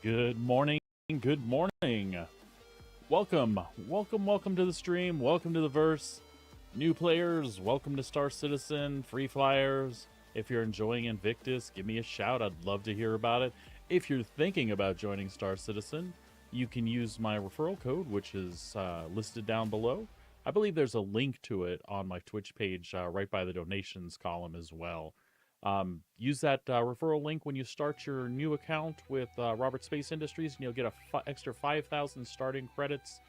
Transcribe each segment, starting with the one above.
Good morning. Good morning. Welcome to the stream. Welcome to the verse. New players, welcome to Star Citizen, free flyers. If you're enjoying Invictus, give me a shout. I'd love to hear about it. If you're thinking about joining Star Citizen, you can use my referral code, which is listed down below. I believe there's a link to it on my Twitch page right by the donations column as well. Use that referral link when you start your new account with Robert Space Industries, and you'll get a extra 5,000 starting credits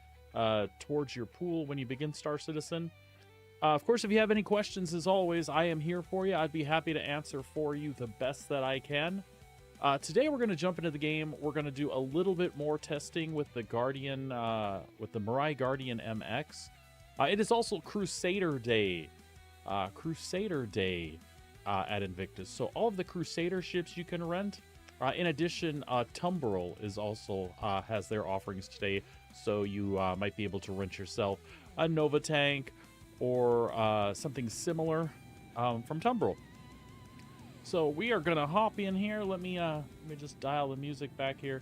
towards your pool when you begin Star Citizen. Of course, if you have any questions, as always, I am here for you. I'd be happy to answer for you the best that I can. Today, we're going to jump into the game. We're going to do a little bit more testing with the Guardian, with the Mirai Guardian MX. It is also Crusader Day. At Invictus. So all of the Crusader ships you can rent. In addition, Tumbril is also has their offerings today. So you might be able to rent yourself a Nova tank or something similar from Tumbril. So we are gonna hop in here. Let me just dial the music back here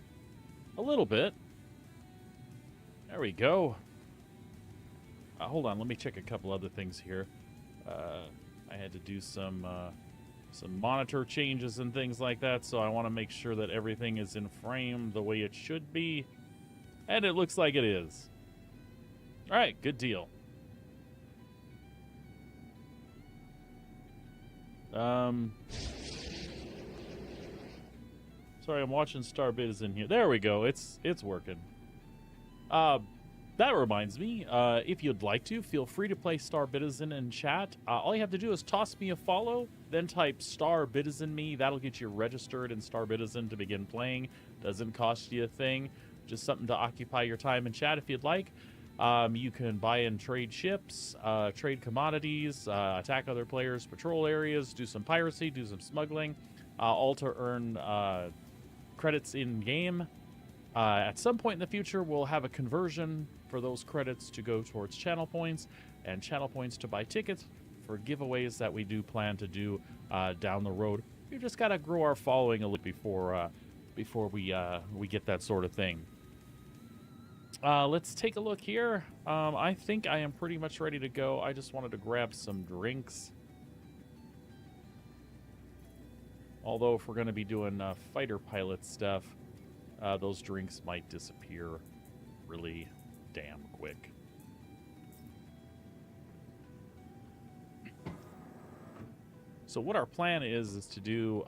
a little bit. There we go. Hold on, let me check a couple other things here. I had to do some monitor changes and things like that, so I want to make sure that everything is in frame the way it should be. And it looks like it is. All right, good deal. Sorry, I'm watching Starbiz in here. There we go. It's working. That reminds me, if you'd like to, feel free to play Star Citizen in chat. All you have to do is toss me a follow, then type Star Citizen me. That'll get you registered in Star Citizen to begin playing. Doesn't cost you a thing. Just something to occupy your time in chat if you'd like. You can buy and trade ships, trade commodities, attack other players, patrol areas, do some piracy, do some smuggling, all to earn credits in-game. At some point in the future, we'll have a conversion for those credits to go towards channel points, and channel points to buy tickets for giveaways that we do plan to do down the road. We just got to grow our following a little before we get that sort of thing. Let's take a look here. I think I am pretty much ready to go. I just wanted to grab some drinks. Although if we're going to be doing fighter pilot stuff, those drinks might disappear really damn quick. So what our plan is to do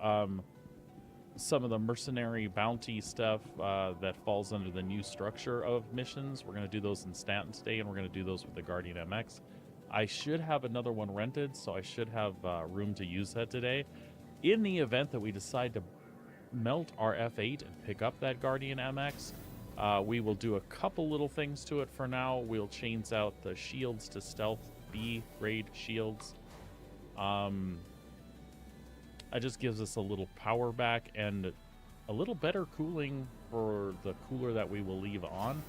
some of the mercenary bounty stuff that falls under the new structure of missions. We're going to do those in Stanton today, and we're going to do those with the Guardian MX. I should have another one rented, so I should have room to use that today. In the event that we decide to melt our F8 and pick up that Guardian MX, we will do a couple little things to it for now. We'll change out the shields to stealth B grade shields. It just gives us a little power back and a little better cooling for the cooler that we will leave on,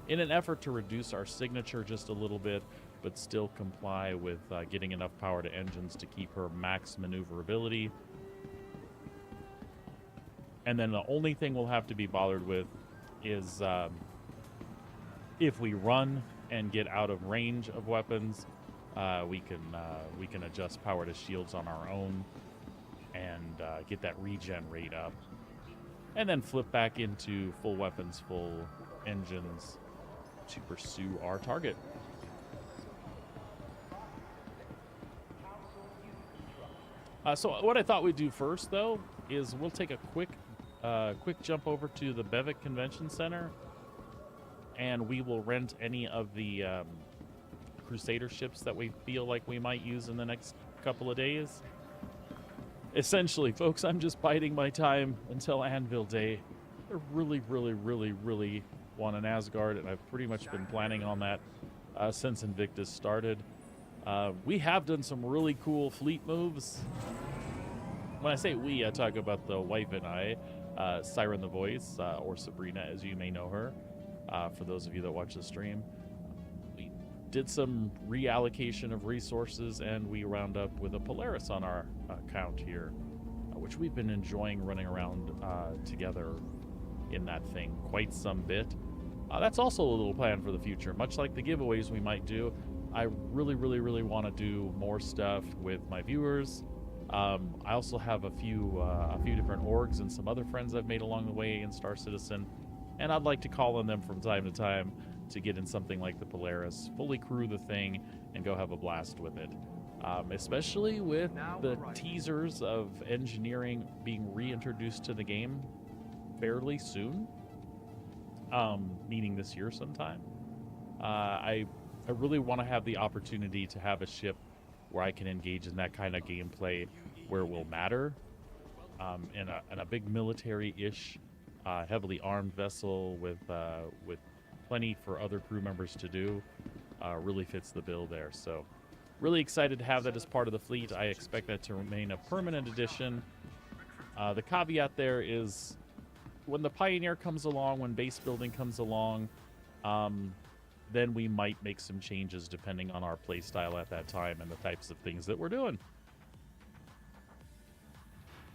in an effort to reduce our signature just a little bit, but still comply with getting enough power to engines to keep her max maneuverability. And then the only thing we'll have to be bothered with is if we run and get out of range of weapons, we can adjust power to shields on our own and get that regen rate up, and then flip back into full weapons, full engines to pursue our target. So what I thought we'd do first, though, is we'll take a quick jump over to the Bevic Convention Center, and we will rent any of the Crusader ships that we feel like we might use in the next couple of days. Essentially, folks, I'm just biding my time until Anvil Day. I really, really, really, really want an Asgard, and I've pretty much been planning on that since Invictus started. We have done some really cool fleet moves. When I say we, I talk about the wife and I, Siren the Voice, or Sabrina, as you may know her, for those of you that watch the stream. We did some reallocation of resources, and we round up with a Polaris on our account here, which we've been enjoying running around together in that thing quite some bit. That's also a little plan for the future, much like the giveaways we might do. I really, really, really want to do more stuff with my viewers. I also have a few different orgs and some other friends I've made along the way in Star Citizen, and I'd like to call on them from time to time to get in something like the Polaris, fully crew the thing, and go have a blast with it. Especially with the teasers of engineering being reintroduced to the game fairly soon, meaning this year sometime. I really want to have the opportunity to have a ship where I can engage in that kind of gameplay where it will matter, in a big military-ish, heavily armed vessel with plenty for other crew members to do. Really fits the bill there. So really excited to have that as part of the fleet. I expect that to remain a permanent addition. The caveat there is when the Pioneer comes along, when base building comes along, then we might make some changes depending on our playstyle at that time and the types of things that we're doing.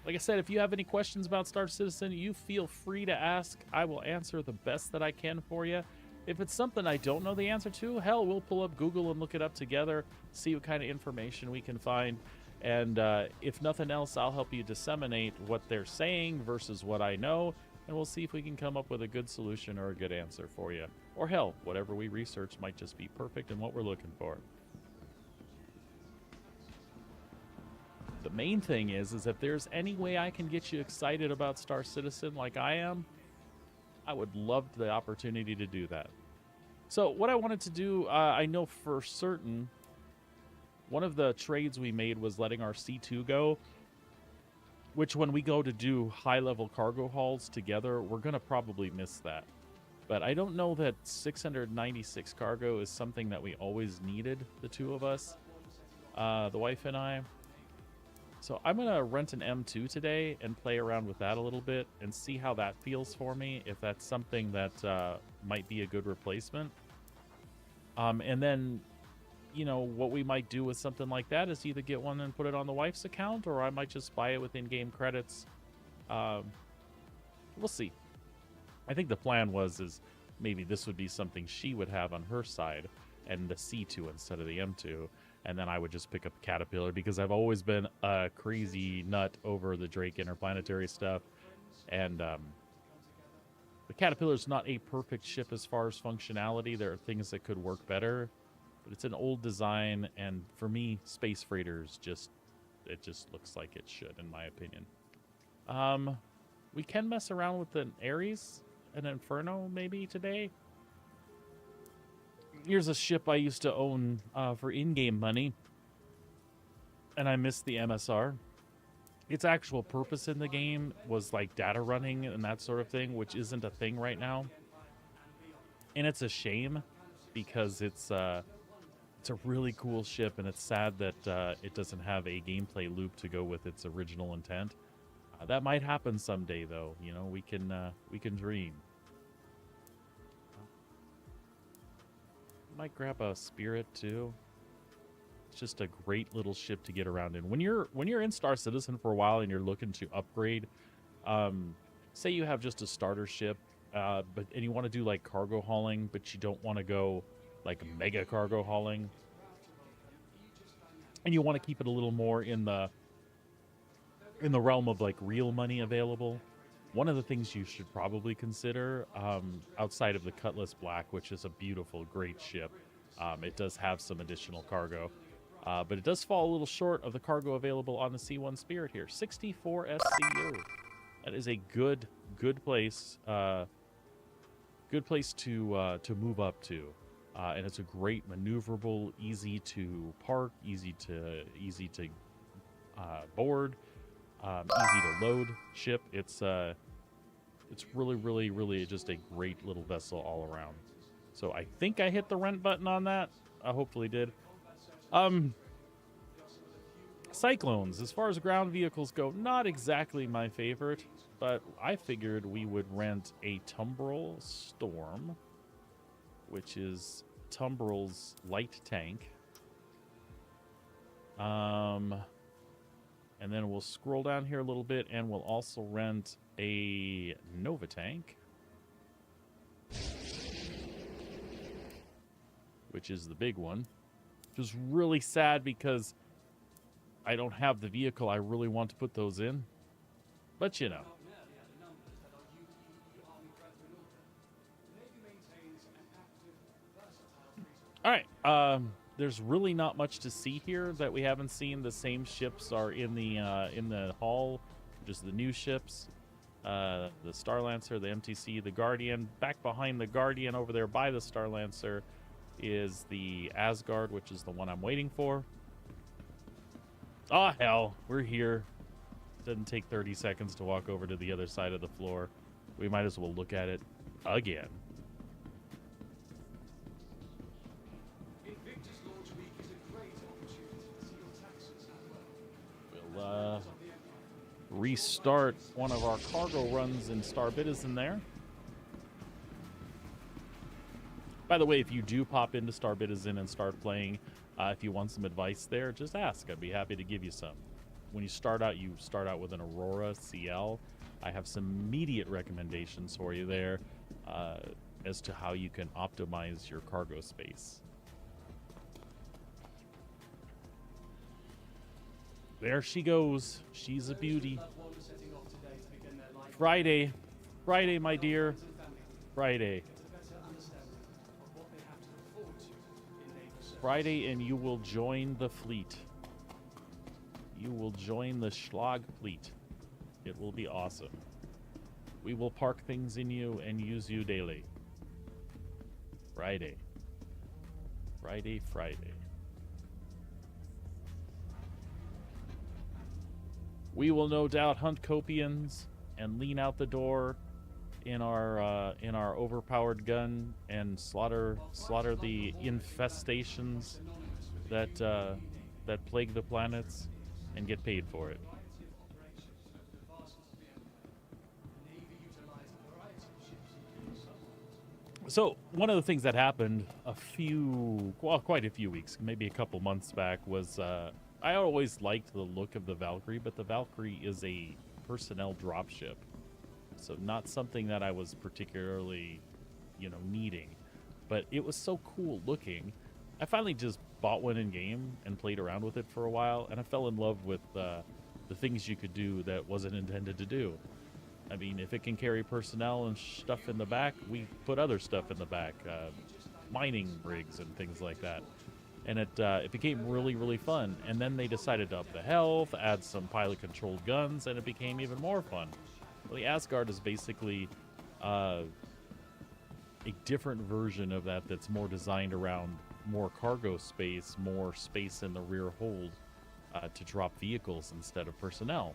Like I said, if you have any questions about Star Citizen, you feel free to ask. I will answer the best that I can for you. If it's something I don't know the answer to, hell, we'll pull up Google and look it up together, see what kind of information we can find. And if nothing else, I'll help you disseminate what they're saying versus what I know, and we'll see if we can come up with a good solution or a good answer for you. Or hell, whatever we research might just be perfect in what we're looking for. The main thing is if there's any way I can get you excited about Star Citizen like I am, I would love the opportunity to do that. So what I wanted to do, I know for certain, one of the trades we made was letting our C2 go, which when we go to do high-level cargo hauls together, we're going to probably miss that. But I don't know that 696 cargo is something that we always needed, the two of us, the wife and I. So I'm going to rent an M2 today and play around with that a little bit and see how that feels for me, if that's something that might be a good replacement. And then, you know, what we might do with something like that is either get one and put it on the wife's account, or I might just buy it with in-game credits. We'll see. I think the plan is maybe this would be something she would have on her side and the C2 instead of the M2. And then I would just pick up Caterpillar, because I've always been a crazy nut over the Drake interplanetary stuff. And the Caterpillar's not a perfect ship as far as functionality. There are things that could work better. But it's an old design, and for me, space freighters just, it just looks like it should, in my opinion. We can mess around with an Ares, an Inferno, maybe today. Here's a ship I used to own for in-game money, and I missed the MSR. Its actual purpose in the game was like data running and that sort of thing, which isn't a thing right now. And it's a shame because it's a really cool ship, and it's sad that it doesn't have a gameplay loop to go with its original intent. That might happen someday, though. You know, we can dream. Might grab a Spirit too. It's just a great little ship to get around in. When you're in Star Citizen for a while and you're looking to upgrade, say you have just a starter ship, and you want to do like cargo hauling, but you don't want to go like mega cargo hauling, and you want to keep it a little more in the realm of like real money available. One of the things you should probably consider, outside of the Cutlass Black, which is a beautiful, great ship, it does have some additional cargo, but it does fall a little short of the cargo available on the C1 Spirit here. 64 SCU. That is a good place. Good place to move up to, and it's a great maneuverable, easy to park, easy to board. Easy to load ship. It's really just a great little vessel all around. So I think I hit the rent button on that. I hopefully did. Cyclones, as far as ground vehicles go, not exactly my favorite, but I figured we would rent a Tumbril Storm, which is Tumbrel's light tank. And then we'll scroll down here a little bit, and we'll also rent a Nova tank, which is the big one. Which is really sad because I don't have the vehicle I really want to put those in. But you know. All right. There's really not much to see here that we haven't seen. The same ships are in the hall, just the new ships. The Starlancer, the MTC, the Guardian. Back behind the Guardian over there by the Starlancer is the Asgard, which is the one I'm waiting for. Oh, hell, we're here. Doesn't take 30 seconds to walk over to the other side of the floor. We might as well look at it again. We'll restart one of our cargo runs in Star Citizen there. By the way, if you do pop into Star Citizen and start playing, if you want some advice there, just ask. I'd be happy to give you some. When you start out with an Aurora CL. I have some immediate recommendations for you there as to how you can optimize your cargo space. There she goes. She's a beauty. Friday. Friday, my dear. Friday. Friday, and you will join the fleet. You will join the Schlag fleet. It will be awesome. We will park things in you and use you daily. Friday. Friday, Friday. We will no doubt hunt Copians and lean out the door in our overpowered gun and slaughter the infestations that plague the planets and get paid for it. So one of the things that happened quite a few weeks, maybe a couple months back, was I always liked the look of the Valkyrie, but the Valkyrie is a personnel dropship. So not something that I was particularly, needing. But it was so cool looking. I finally just bought one in game and played around with it for a while, and I fell in love with the things you could do that wasn't intended to do. I mean, if it can carry personnel and stuff in the back, we put other stuff in the back, mining rigs and things like that. and it became really, really fun. And then they decided to up the health, add some pilot-controlled guns, and it became even more fun. Well, the Asgard is basically a different version of that that's more designed around more cargo space, more space in the rear hold to drop vehicles instead of personnel.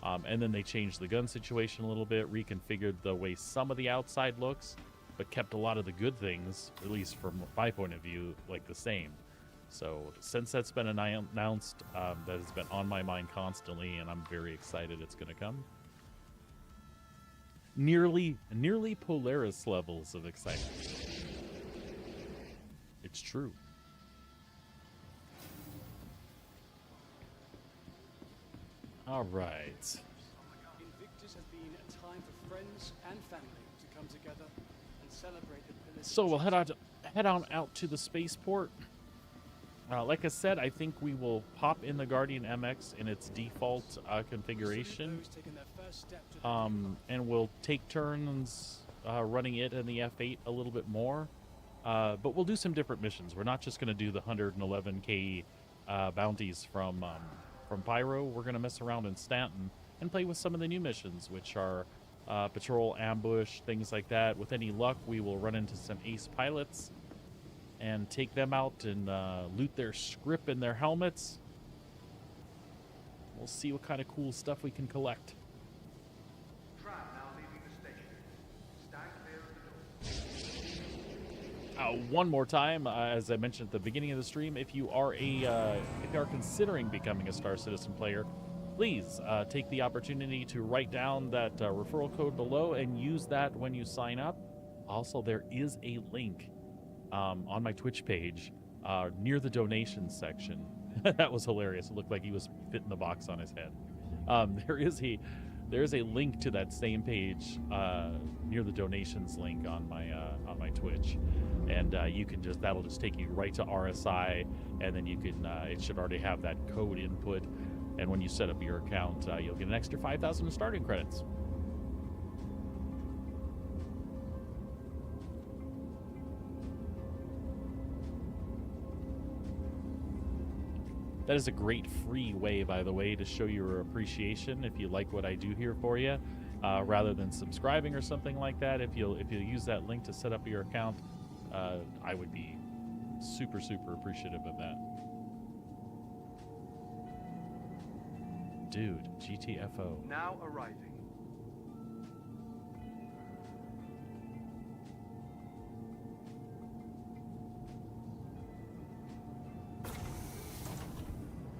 And then they changed the gun situation a little bit, reconfigured the way some of the outside looks, but kept a lot of the good things, at least from my point of view, like the same. So since that's been announced, that has been on my mind constantly, and I'm very excited it's going to come. Nearly Polaris levels of excitement. It's true. All right. Invictus has been a time for friends and family to come together and celebrate the So we'll head on out to the spaceport. Like I said, I think we will pop in the Guardian MX in its default configuration, and we'll take turns running it and the F8 a little bit more. But we'll do some different missions. We're not just going to do the 111k bounties from Pyro. We're going to mess around in Stanton and play with some of the new missions, which are patrol, ambush, things like that. With any luck, we will run into some ace pilots and take them out and loot their script and their helmets. We'll see what kind of cool stuff we can collect. One more time, as I mentioned at the beginning of the stream, if you are considering becoming a Star Citizen player, please take the opportunity to write down that referral code below and use that when you sign up. Also, there is a link on my Twitch page near the donations section. That was hilarious. It looked like he was fitting the box on his head. There is a link to that same page near the donations link on my Twitch, and you can that'll just take you right to RSI, and then you can it should already have that code input, and when you set up your account, you'll get an extra 5,000 in starting credits. That is a great free way, by the way, to show your appreciation if you like what I do here for you, rather than subscribing or something like that. If you'll use that link to set up your account, I would be super, super appreciative of that. Dude, GTFO. Now arriving.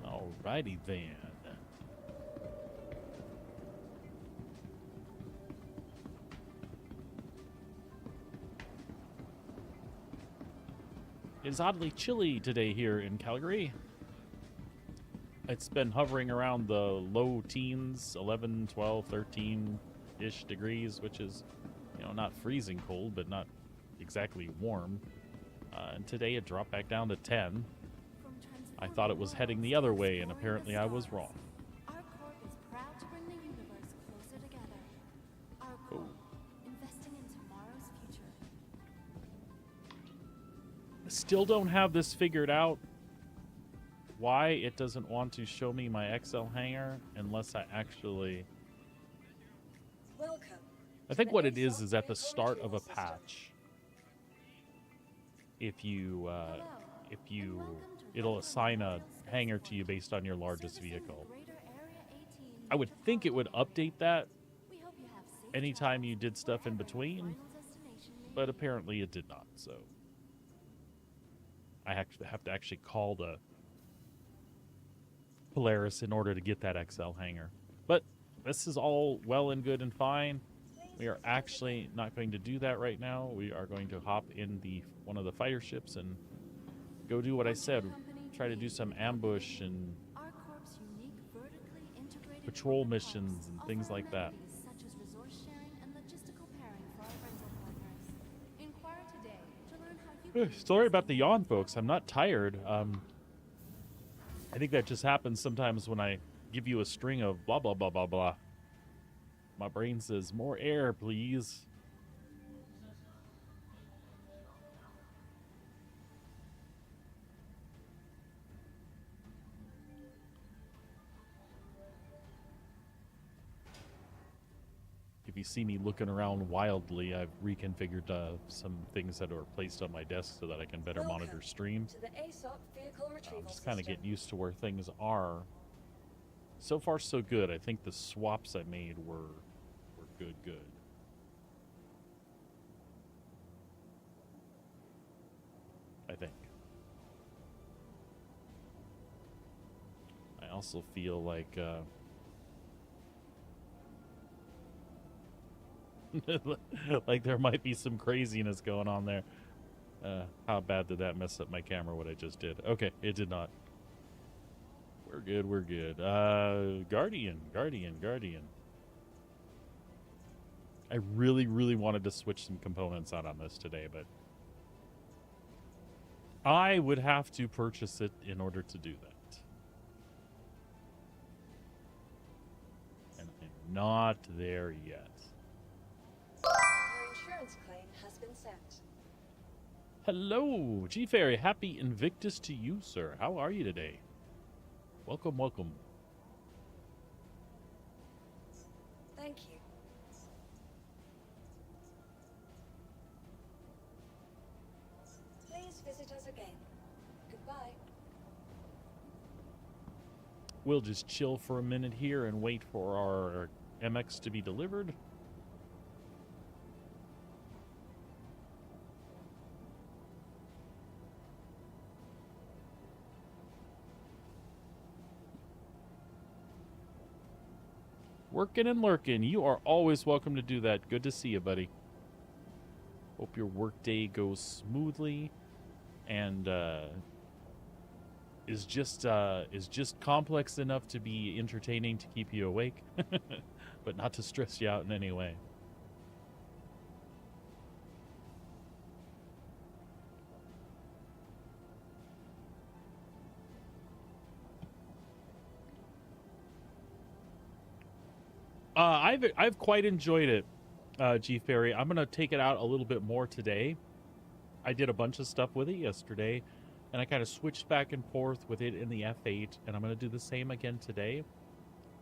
Alrighty then. It's oddly chilly today here in Calgary. It's been hovering around the low teens, 11, 12, 13-ish degrees, which is, not freezing cold, but not exactly warm. And today it dropped back down to 10. I thought it was heading the other way, and apparently I was wrong. Our corp is proud to bring the universe closer together. Our corp, investing in tomorrow's future. I still don't have this figured out. Why it doesn't want to show me my XL hangar unless I actually... Welcome. I think what it is at the start of a patch. If you it'll assign a hangar to you based on your largest vehicle. I would think it would update that anytime you did stuff in between, but apparently it did not, so I have to actually call the Polaris in order to get that XL hangar. But this is all well and good and fine. We are actually not going to do that right now. We are going to hop in one of the fighter ships and go do what I said. Try to do some ambush and patrol missions and things like that. Sorry about the yawn, folks. I'm not tired. I think that just happens sometimes when I give you a string of blah, blah, blah, blah, blah. My brain says, more air, please. you see me looking around wildly, I've reconfigured some things that are placed on my desk so that I can better monitor stream. To the ASOP vehicle retrieval Just kind of system. getting used to where things are. So far, so good. I think the swaps I made were good. I think. I also feel like like there might be some craziness going on there. How bad did that mess up my camera, what I just did? Okay, it did not. We're good, we're good. Guardian. I really wanted to switch some components out on this today, but I would have to purchase it in order to do that. And I'm not there yet. Your insurance claim has been sent. Hello, G-Fairy. Happy Invictus to you, sir. How are you today? Welcome. Thank you. Please visit us again. Goodbye. We'll just chill for a minute here and wait for our MX to be delivered. Working and lurking. You are always welcome to do that. Good to see you, buddy. Hope your workday goes smoothly and is just complex enough to be entertaining to keep you awake, but not to stress you out in any way. I've quite enjoyed it, G Fairy. I'm gonna take it out a little bit more today. I did a bunch of stuff with it yesterday, and I kind of switched back and forth with it in the F8, and I'm gonna do the same again today.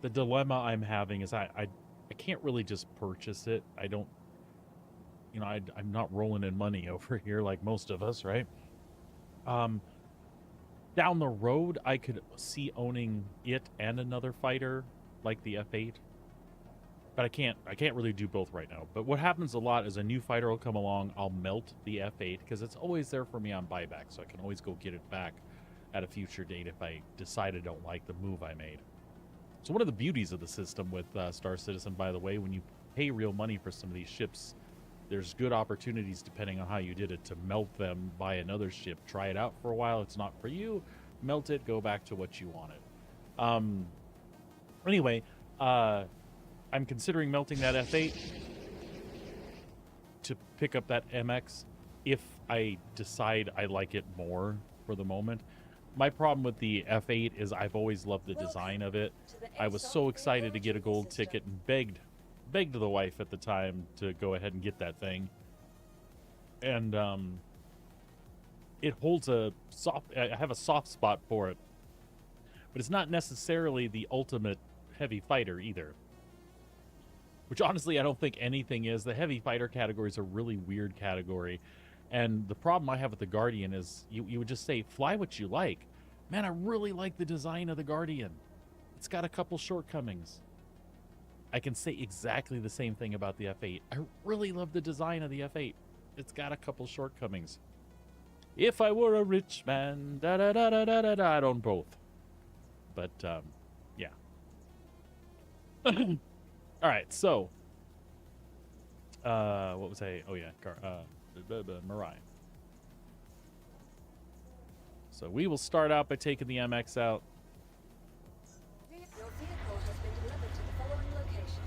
The dilemma I'm having is I can't really just purchase it. I don't, you know, I'm not rolling in money over here like most of us, right? Down the road, I could see owning it and another fighter like the F8. But I can't really do both right now. But what happens a lot is a new fighter will come along, I'll melt the F8 because it's always there for me on buyback, so I can always go get it back at a future date if I decide I don't like the move I made. So one of the beauties of the system with Star Citizen, by the way, when you pay real money for some of these ships, there's good opportunities, depending on how you did it, to melt them, buy another ship, try it out for a while. It's not for you, melt it, go back to what you wanted. Anyway, I'm considering melting that F8 to pick up that MX if I decide I like it more for the moment. My problem with the F8 is I've always loved the design of it. I was so excited to get a gold ticket and begged the wife at the time to go ahead and get that thing. And it holds I have a soft spot for it. But it's not necessarily the ultimate heavy fighter either. Which honestly I don't think anything is. The heavy fighter category is a really weird category. And the problem I have with the Guardian is you would just say, fly what you like. Man, I really like the design of the Guardian. It's got a couple shortcomings. I can say exactly the same thing about the F8. I really love the design of the F8. It's got a couple shortcomings. If I were a rich man, da-da-da-da-da-da, I'd own both. But, yeah. All right, so what was I? Oh yeah, Mirai. So we will start out by taking the MX out. Your vehicle has been delivered to the following location.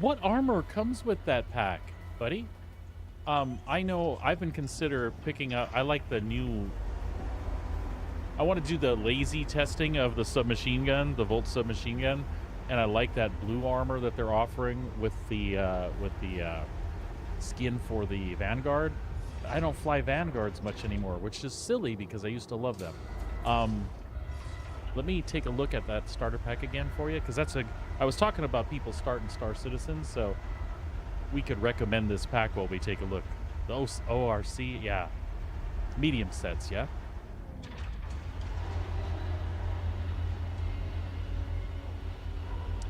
What armor comes with that pack, buddy? I know I've been consider picking up. I like the new. I want to do the lazy testing of the submachine gun, the Volt submachine gun, and I like that blue armor that they're offering with the skin for the Vanguard. I don't fly Vanguards much anymore, which is silly because I used to love them. Let me take a look at that starter pack again for you, because I was talking about people starting Star Citizen, so we could recommend this pack while we take a look. The ORC, yeah. Medium sets, yeah?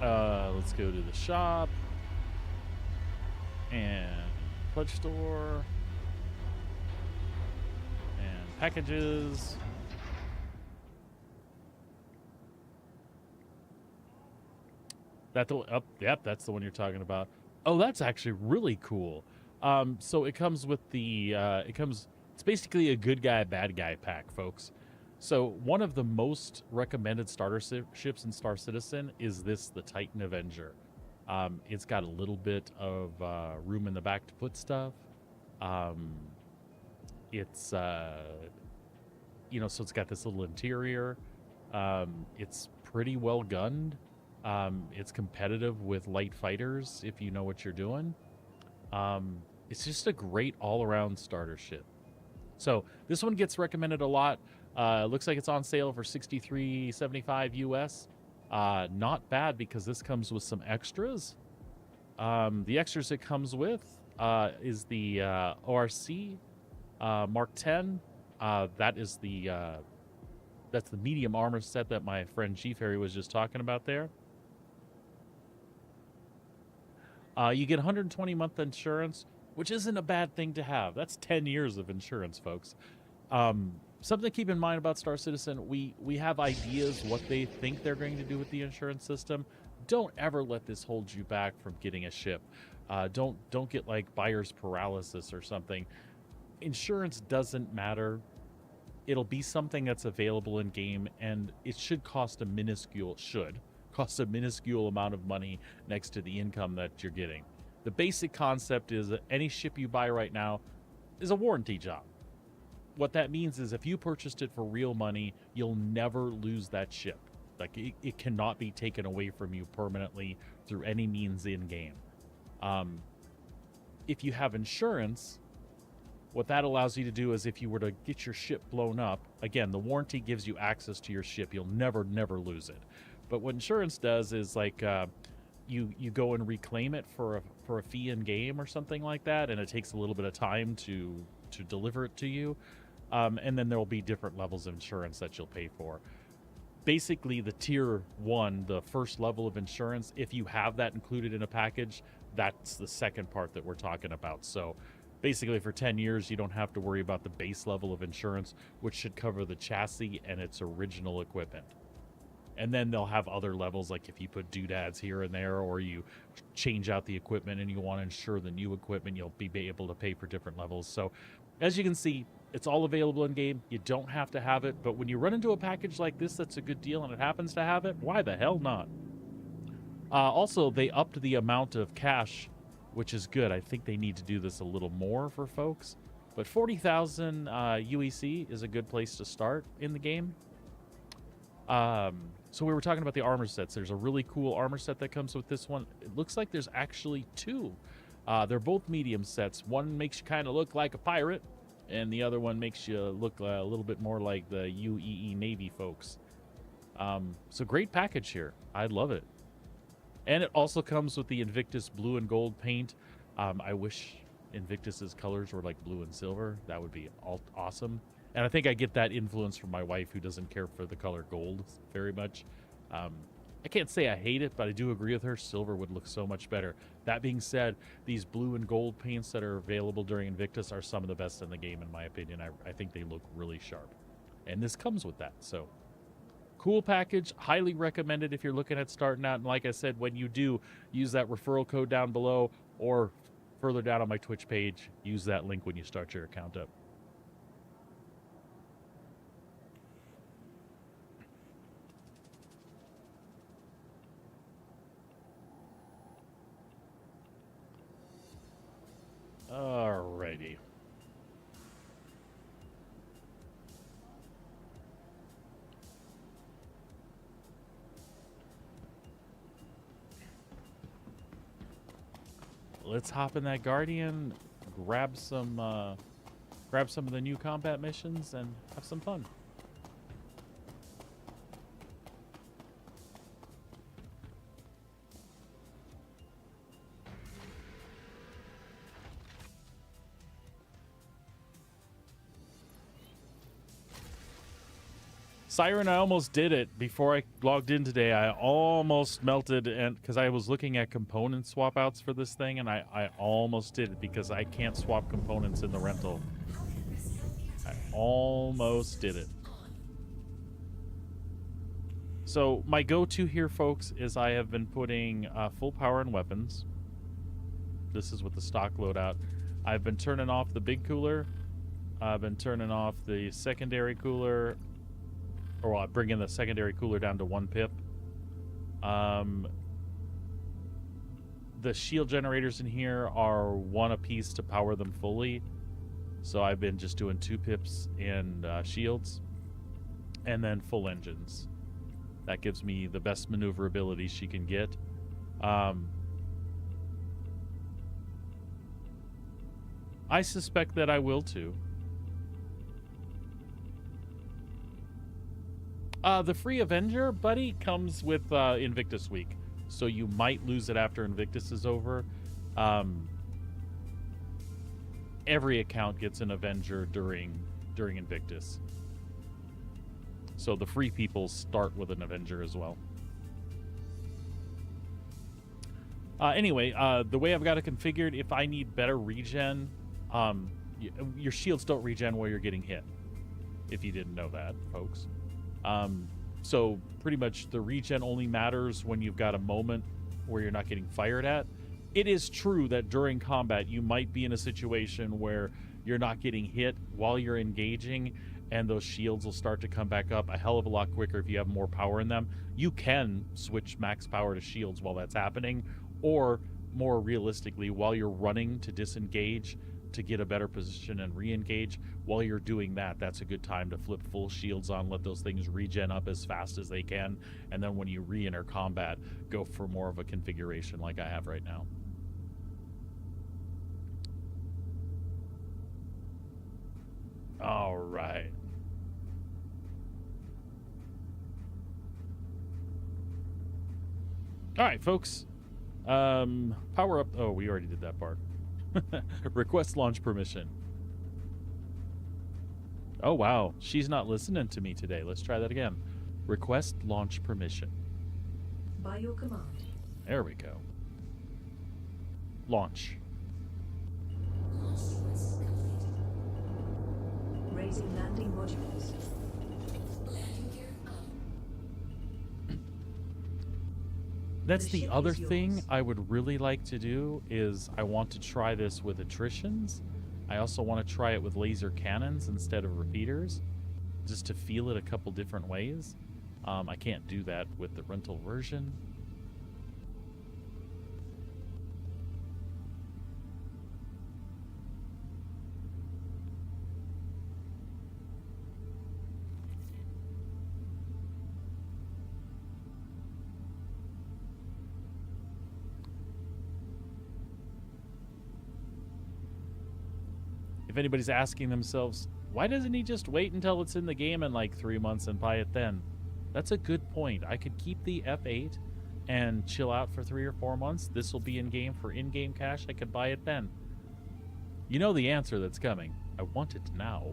Let's go to the shop. And pledge store. And packages. Yep, that's the one you're talking about. Oh, that's actually really cool. So it comes with the it's basically a good guy, bad guy pack, folks. So one of the most recommended starter ships in Star Citizen is the Titan Avenger. It's got a little bit of room in the back to put stuff. It's you know, so it's got this little interior. It's pretty well gunned. It's competitive with light fighters if you know what you're doing. It's just a great all-around starter ship. So this one gets recommended a lot. Looks like it's on sale for $63.75 US. Not bad, because this comes with some extras. The extras it comes with is the ORC Mark 10. That's the medium armor set that my friend G Ferry was just talking about there. You get 120-month insurance, which isn't a bad thing to have. That's 10 years of insurance, folks. Something to keep in mind about Star Citizen, we have ideas what they think they're going to do with the insurance system. Don't ever let this hold you back from getting a ship. Don't get like buyer's paralysis or something. Insurance doesn't matter. It'll be something that's available in game, and it should cost a minuscule amount of money next to the income that you're getting. The basic concept is that any ship you buy right now is a warranty job. What that means is if you purchased it for real money, you'll never lose that ship. Like, it cannot be taken away from you permanently through any means in game. If you have insurance, what that allows you to do is if you were to get your ship blown up, again, the warranty gives you access to your ship. You'll never lose it. But what insurance does is like you go and reclaim it for a fee in game or something like that, and it takes a little bit of time to deliver it to you. And then there will be different levels of insurance that you'll pay for. Basically, the tier 1, the first level of insurance, if you have that included in a package, that's the second part that we're talking about. So basically, for 10 years, you don't have to worry about the base level of insurance, which should cover the chassis and its original equipment. And then they'll have other levels, like if you put doodads here and there, or you change out the equipment and you want to insure the new equipment, you'll be able to pay for different levels. So as you can see, it's all available in game. You don't have to have it, but when you run into a package like this that's a good deal and it happens to have it, why the hell not? Also, they upped the amount of cash, which is good. I think they need to do this a little more for folks. But 40,000 UEC is a good place to start in the game. So we were talking about the armor sets. There's a really cool armor set that comes with this one. It looks like there's actually two. They're both medium sets. One makes you kind of look like a pirate, and the other one makes you look a little bit more like the UEE Navy folks. So great package here. I love it. And it also comes with the Invictus blue and gold paint. I wish Invictus's colors were like blue and silver. That would be awesome. And I think I get that influence from my wife, who doesn't care for the color gold very much. I can't say I hate it, but I do agree with her. Silver would look so much better. That being said, these blue and gold paints that are available during Invictus are some of the best in the game, in my opinion. I think they look really sharp. And this comes with that. So, cool package. Highly recommended if you're looking at starting out. And like I said, when you do, use that referral code down below, or further down on my Twitch page, use that link when you start your account up. Alrighty. Let's hop in that Guardian, grab some of the new combat missions, and have some fun. Siren, I almost did it before I logged in today. I almost melted, and because I was looking at component swap outs for this thing, and I almost did it because I can't swap components in the rental. I almost did it. So my go-to here, folks, is I have been putting full power in weapons. This is with the stock loadout. I've been turning off the big cooler. I've been turning off the secondary cooler. Or I'll bring in the secondary cooler down to 1 pip. The shield generators in here are 1 apiece to power them fully. So I've been just doing 2 pips in shields. And then full engines. That gives me the best maneuverability she can get. I suspect that I will too. The free Avenger, buddy, comes with Invictus week. So you might lose it after Invictus is over. Every account gets an Avenger during Invictus. So the free people start with an Avenger as well. Anyway, the way I've got it configured, if I need better regen, your shields don't regen while you're getting hit. If you didn't know that, folks. So pretty much the regen only matters when you've got a moment where you're not getting fired at. It is true that during combat you might be in a situation where you're not getting hit while you're engaging, and those shields will start to come back up a hell of a lot quicker if you have more power in them. You can switch max power to shields while that's happening, or more realistically, while you're running to disengage to get a better position and re-engage, while you're doing that, that's a good time to flip full shields on, let those things regen up as fast as they can, and then when you re-enter combat, go for more of a configuration like I have right now. All right. All right, folks. Power up. Oh, we already did that part. Request launch permission. Oh, wow. She's not listening to me today. Let's try that again. Request launch permission. By your command. There we go. Launch. Raising landing modules. That's the other thing I would really like to do is I want to try this with attritions. I also want to try it with laser cannons instead of repeaters, just to feel it a couple different ways. I can't do that with the rental version. If anybody's asking themselves, why doesn't he just wait until it's in the game in like 3 months and buy it then? That's a good point. I could keep the F8 and chill out for 3 or 4 months. This will be in-game for in-game cash. I could buy it then. You know the answer that's coming. I want it now.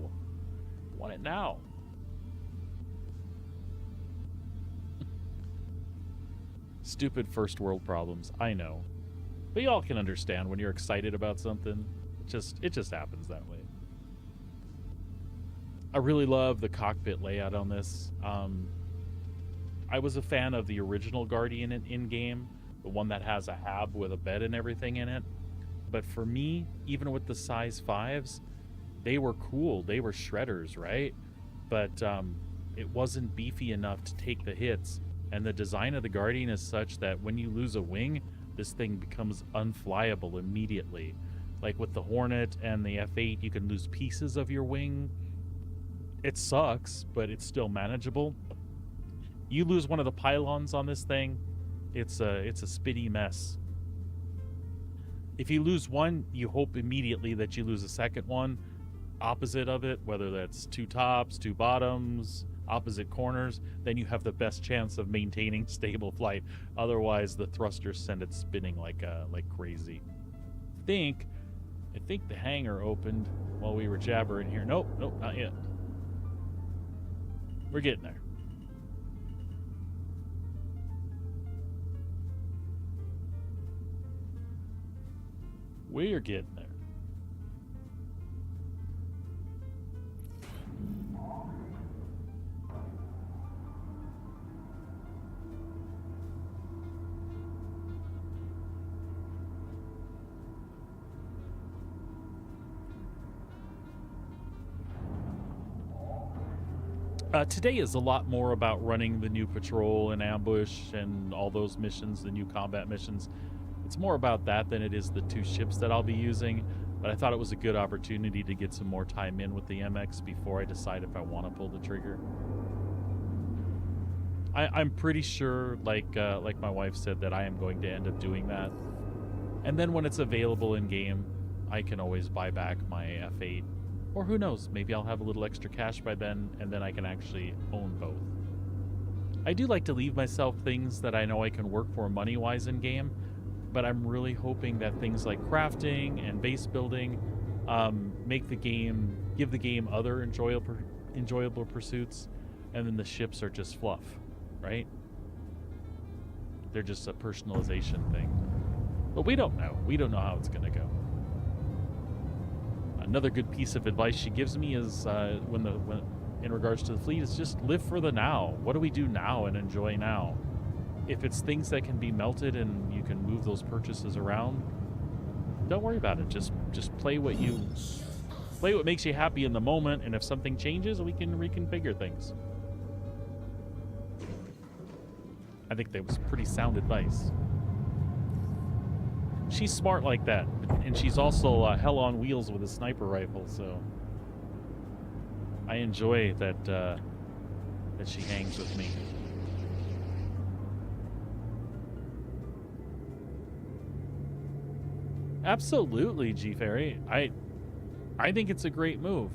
I want it now. Stupid first world problems. I know. But y'all can understand when you're excited about something. It just happens that way. I really love the cockpit layout on this. I was a fan of the original Guardian in-game, the one that has a hab with a bed and everything in it. But for me, even with the size 5s, they were cool. They were shredders, right? But it wasn't beefy enough to take the hits. And the design of the Guardian is such that when you lose a wing, this thing becomes unflyable immediately. Like with the Hornet and the F8, you can lose pieces of your wing. It sucks, but it's still manageable. You lose one of the pylons on this thing, it's a spitty mess. If you lose one, you hope immediately that you lose a second one, opposite of it, whether that's 2 tops, 2 bottoms, opposite corners, then you have the best chance of maintaining stable flight. Otherwise, the thrusters send it spinning like crazy. I think the hangar opened while we were jabbering here. Nope, not yet. We're getting there. We're getting there. Today is a lot more about running the new patrol and ambush and all those missions, the new combat missions. It's more about that than it is the 2 ships that I'll be using, but I thought it was a good opportunity to get some more time in with the MX before I decide if I want to pull the trigger. I'm pretty sure, like my wife said, that I am going to end up doing that. And then when it's available in-game, I can always buy back my F8. Or who knows, maybe I'll have a little extra cash by then, and then I can actually own both. I do like to leave myself things that I know I can work for money-wise in-game, but I'm really hoping that things like crafting and base building give the game other enjoyable pursuits, and then the ships are just fluff, right? They're just a personalization thing. But we don't know. We don't know how it's going to go. Another good piece of advice she gives me is when in regards to the fleet is just live for the now. What do we do now and enjoy now? If it's things that can be melted and you can move those purchases around, don't worry about it. Just play what makes you happy in the moment, and if something changes, we can reconfigure things. I think that was pretty sound advice. She's smart like that, and she's also hell on wheels with a sniper rifle, so I enjoy that she hangs with me. Absolutely, G Fairy. I think it's a great move.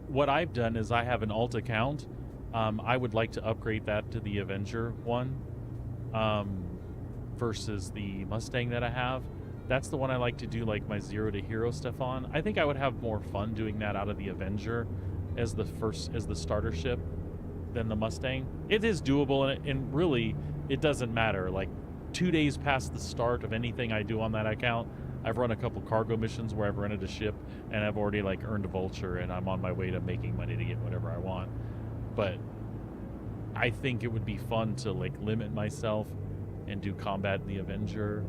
What I've done is I have an alt account. I would like to upgrade that to the Avenger one. Versus the Mustang that I have. That's the one I like to do like my 0 to hero stuff on. I think I would have more fun doing that out of the Avenger as the starter ship than the Mustang. It is doable, and really it doesn't matter. Like 2 days past the start of anything I do on that account, I've run a couple cargo missions where I've rented a ship and I've already like earned a vulture, and I'm on my way to making money to get whatever I want. But I think it would be fun to like limit myself and do combat in the Avenger.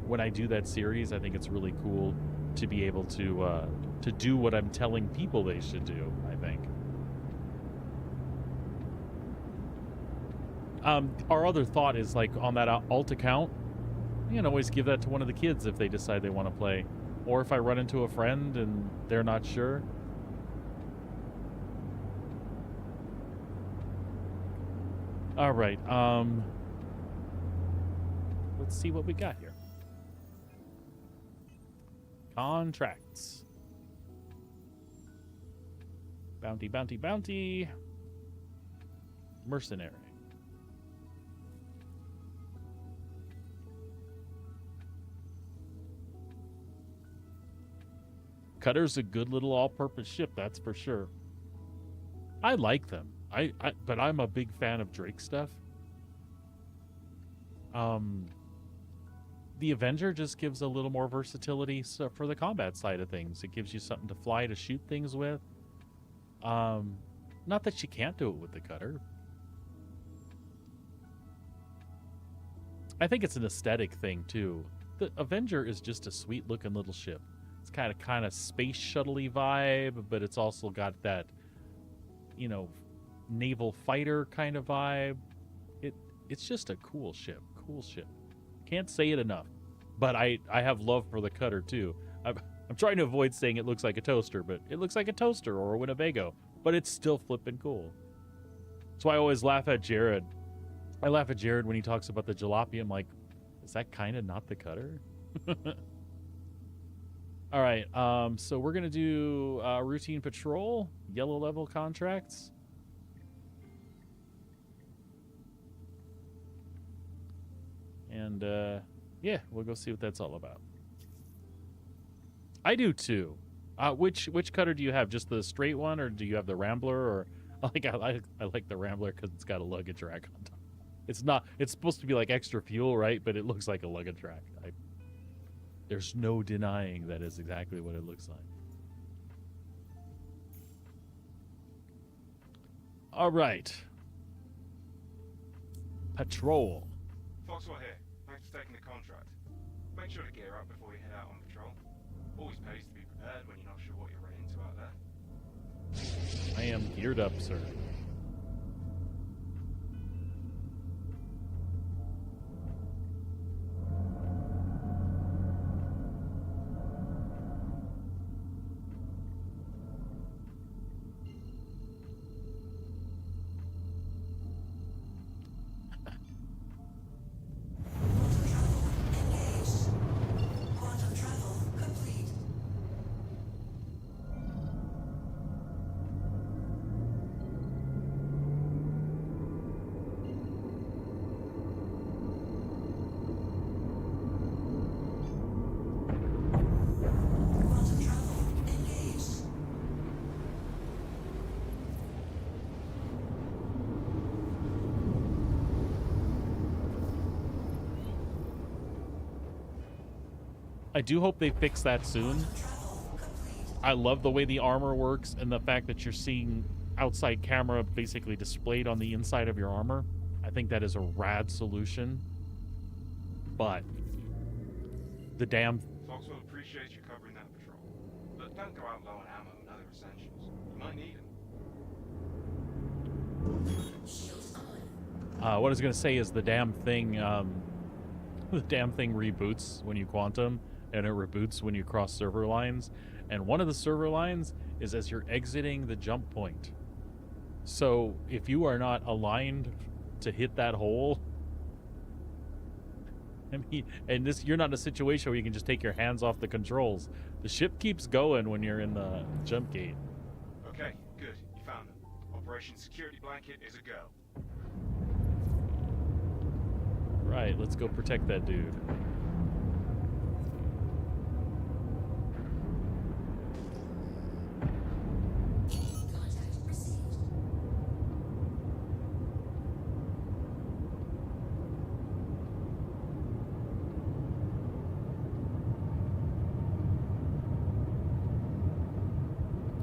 When I do that series, I think it's really cool to be able to do what I'm telling people they should do, I think. Our other thought is like on that alt account, you can always give that to one of the kids if they decide they want to play. Or if I run into a friend and they're not sure. All right, let's see what we got here. Contracts. Bounty, bounty, bounty. Mercenary. Cutter's a good little all-purpose ship, that's for sure. I like them. But I'm a big fan of Drake stuff. The Avenger just gives a little more versatility for the combat side of things. It gives you something to fly to shoot things with. Not that you can't do it with the Cutter. I think it's an aesthetic thing too. The Avenger is just a sweet looking little ship. It's kind of space shuttle-y vibe, but it's also got that, you know, naval fighter kind of vibe. It's just a cool ship. Can't say it enough. But I have love for the Cutter too. I'm trying to avoid saying it looks like a toaster, but it looks like a toaster or a Winnebago, but it's still flippin' cool. So I always laugh at Jared. I laugh at Jared when he talks about the jalopy. I'm like, is that kind of not the Cutter? All right, so we're gonna do routine patrol, yellow level contracts. And yeah, we'll go see what that's all about. I do too. Which Cutter do you have? Just the straight one, or do you have the Rambler? Or I like the Rambler because it's got a luggage rack on top. It's not. It's supposed to be like extra fuel, right? But it looks like a luggage rack. There's no denying that is exactly what it looks like. All right. Patrol. Foxwell here. Thanks for taking the contract. Make sure to gear up before you head out on patrol. Always pays to be prepared when you're not sure what you're running into out there. I am geared up, sir. I do hope they fix that soon. I love the way the armor works and the fact that you're seeing outside camera basically displayed on the inside of your armor. I think that is a rad solution. But the damn... Foxwell appreciates you covering that patrol. But don't go out low on ammo and other essentials. You might need them. what I was going to say is the damn thing reboots when you quantum, and it reboots when you cross server lines. And one of the server lines is as you're exiting the jump point. So if you are not aligned to hit that hole, I mean, and this, you're not in a situation where you can just take your hands off the controls. The ship keeps going when you're in the jump gate. Okay, good. You found them. Operation Security Blanket is a go. Right, let's go protect that dude.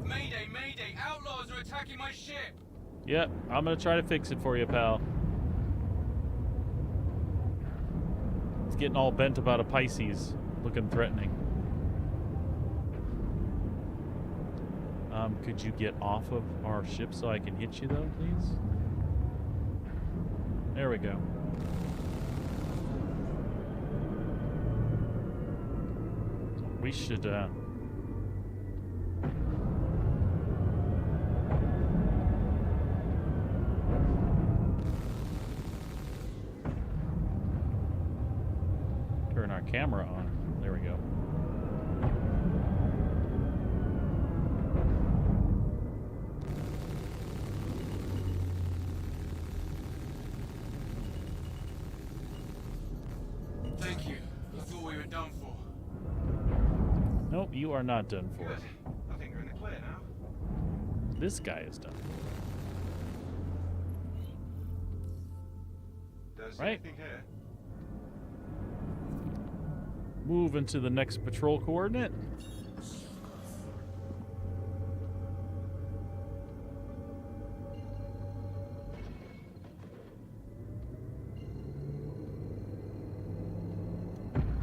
Mayday, mayday! Outlaws are attacking my ship! Yep, I'm gonna try to fix it for you, pal. It's getting all bent about a Pisces, looking threatening. Could you get off of our ship so I can hit you though, please? There we go. We should, turn our camera on. There we go. Thank you. I thought we were done for. Nope, you are not done for. Good. I think we're in the clear now. This guy is done. There's Right. anything here. Move into the next patrol coordinate.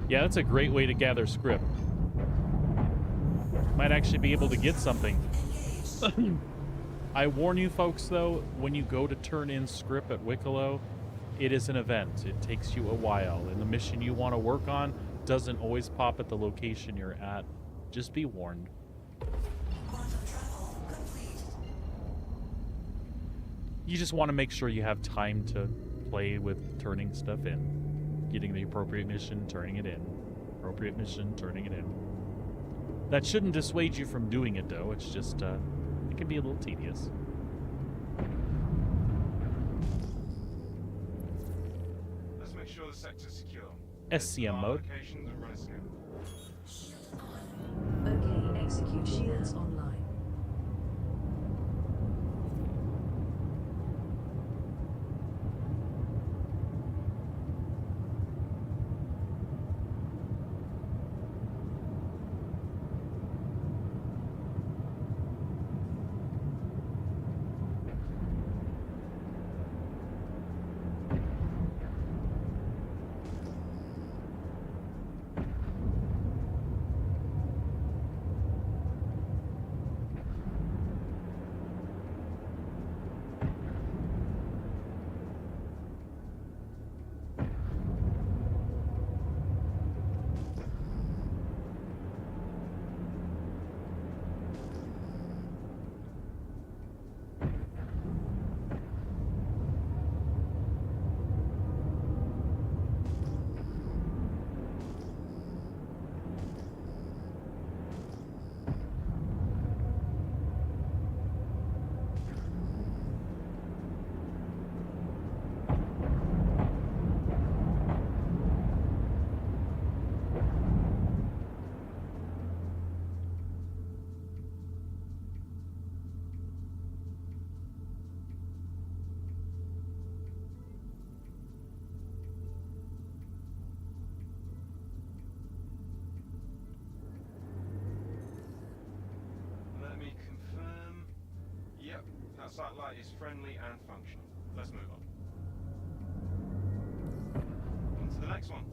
Yeah, that's a great way to gather script. Might actually be able to get something. I warn you folks, though, when you go to turn in script at Wicklow, it is an event. It takes you a while, and the mission you want to work on doesn't always pop at the location you're at. Just be warned. You just want to make sure you have time to play with turning stuff in. Getting the appropriate mission, turning it in. Appropriate mission, turning it in. That shouldn't dissuade you from doing it, though. It's just, it can be a little tedious. Let's make sure the sector's secure. SCM mode. Locations and run a scout. Okay, execute shields online. satellite is friendly and functional. Let's move on. On to the next one.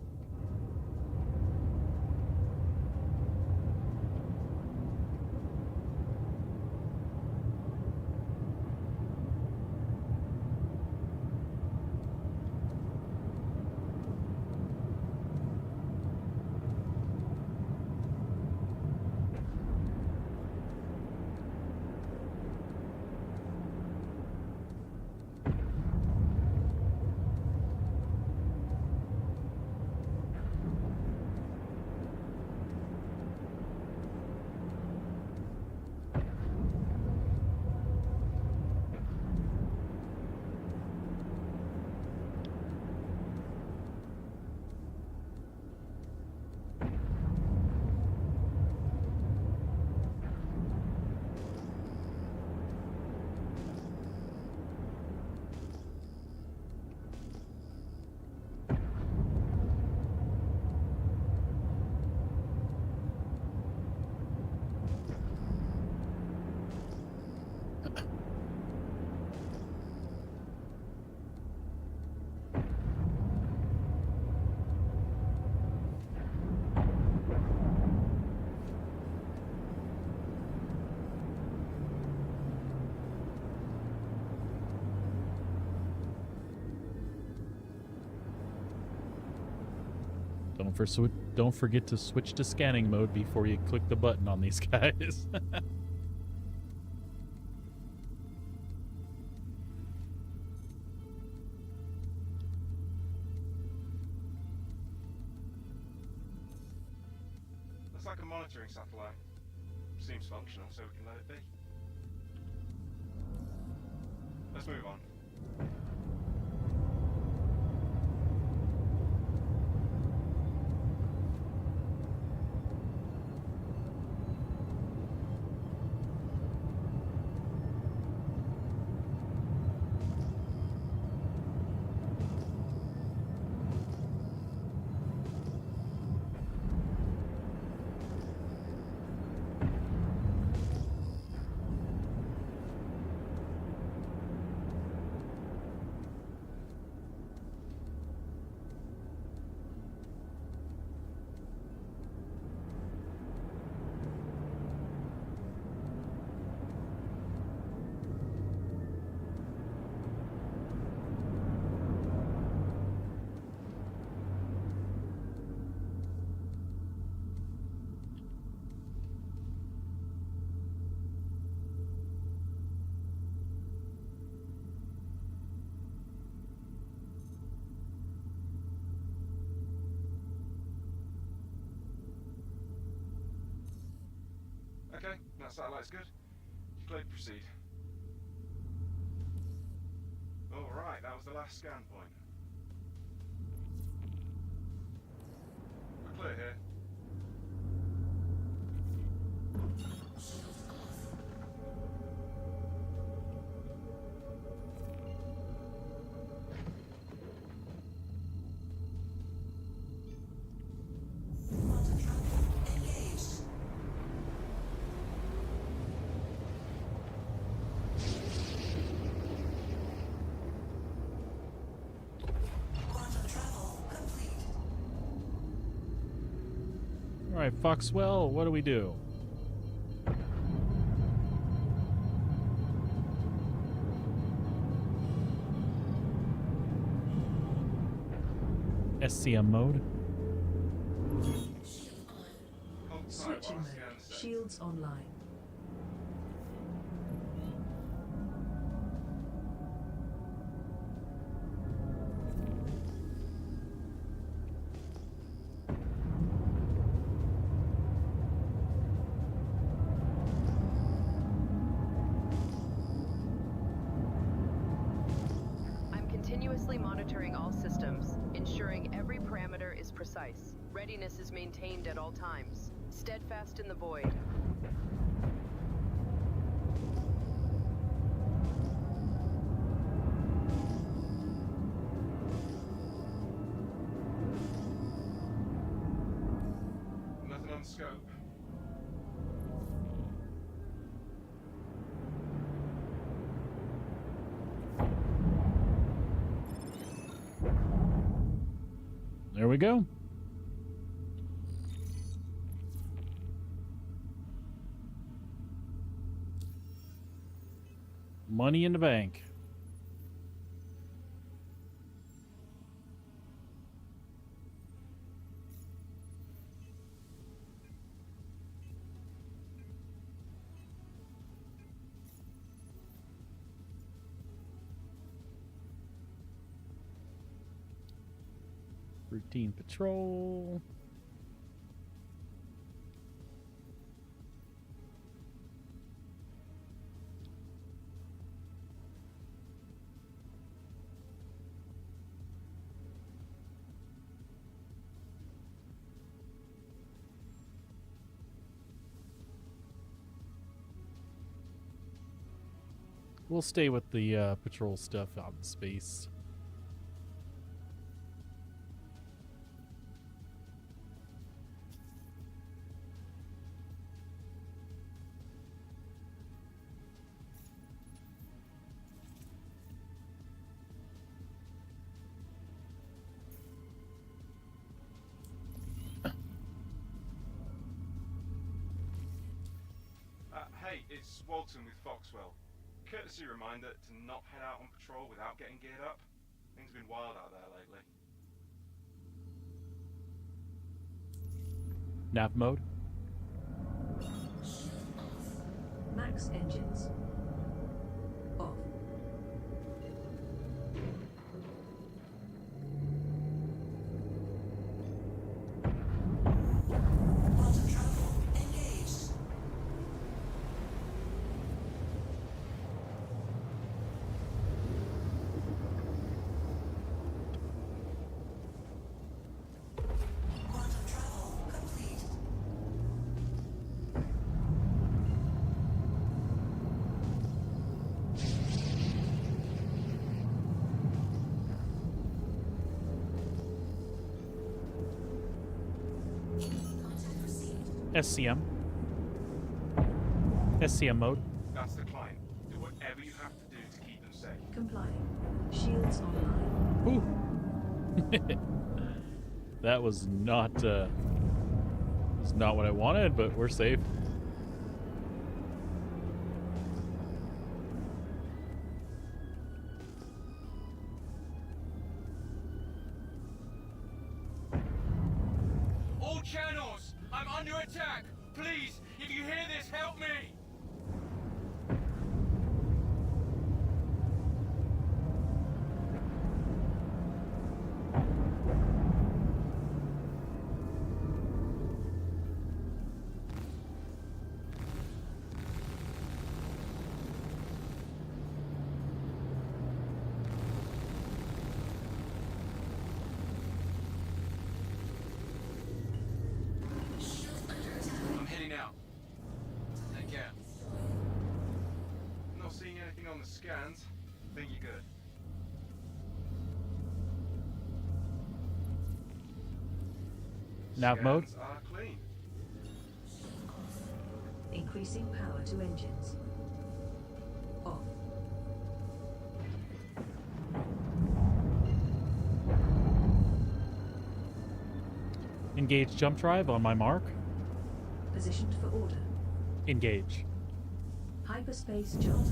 Don't forget to switch to scanning mode before you click the button on these guys. Looks like a monitoring satellite. Seems functional, so we can let it be. Let's move on. Okay, that satellite's good. Clear to proceed. Alright, that was the last scan point. We're clear here. All right, Foxwell, what do we do? SCM mode. Switching mode. Shields online. Continuously monitoring all systems, ensuring every parameter is precise. Readiness is maintained at all times. Steadfast in the void. Nothing on scope. we go. Money in the bank. Routine patrol. We'll stay with the patrol stuff out in space. Hey, it's Walton with Foxwell. Courtesy reminder to not head out on patrol without getting geared up. Things have been wild out there lately. Nav mode. Max engines. Off. SCM. SCM mode. That's the client. Do whatever you have to do to keep them safe. Complying. Shields online. Ooh. That was not what I wanted, but we're safe. All channels! I'm under attack! Please, if you hear this, help me! I'm heading out. Take care. Not seeing anything on the scans. Think you're good. Nav mode. Scans are clean. Increasing power to engines. Off. Engage jump drive on my mark. Positioned for order. Engage. Hyperspace jump.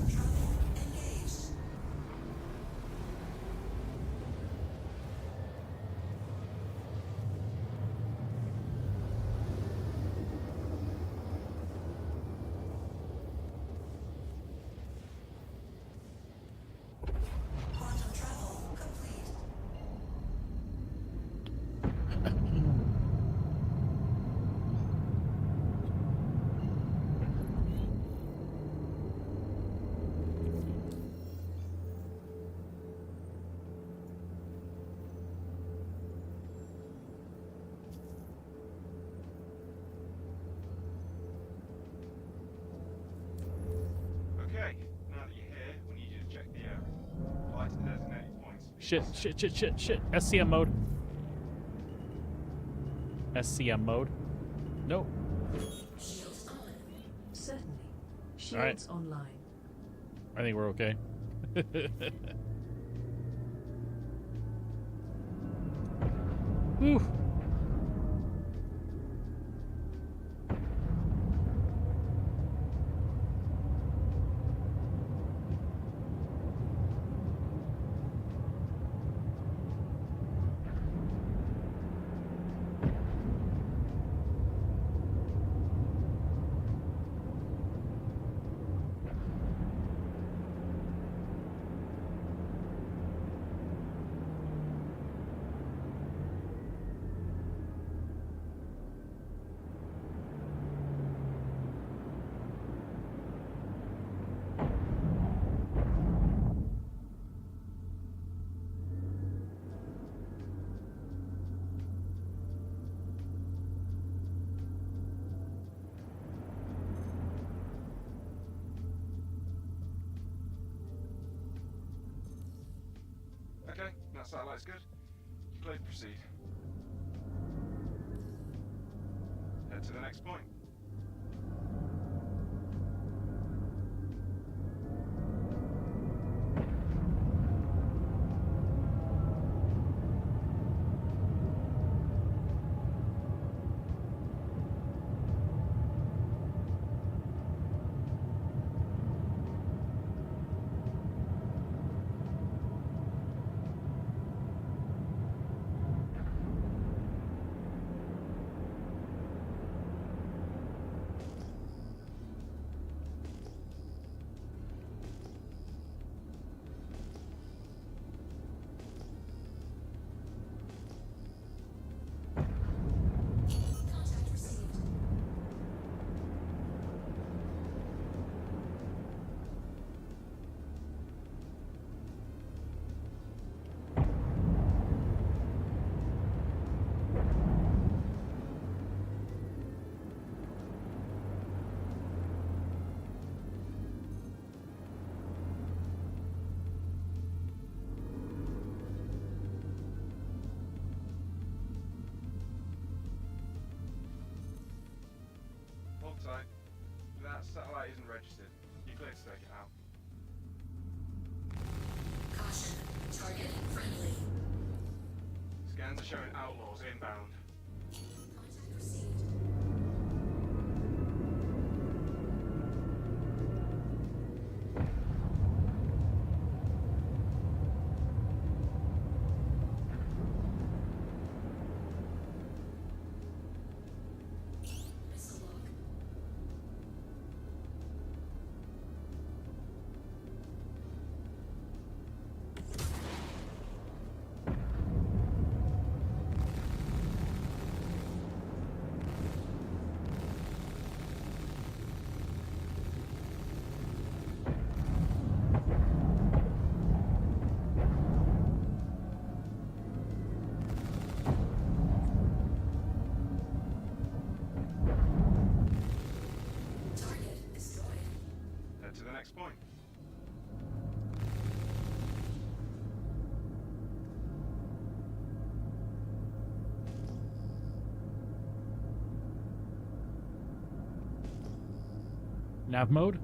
Okay, now that you're here, we need you to check the area. Fly to the designated points. Shit. SCM mode. SCM mode. Nope. Certainly. Shields Alright. online. I think we're okay. Whew. Okay, that satellite's good. Clear to proceed. Head to the next point. Hold tight. That satellite isn't registered. You're clear to take it out. Caution. Target friendly. Scans are showing outlaws inbound. Contact received. Missile log. Target destroyed. Head to the next point. Nav mode?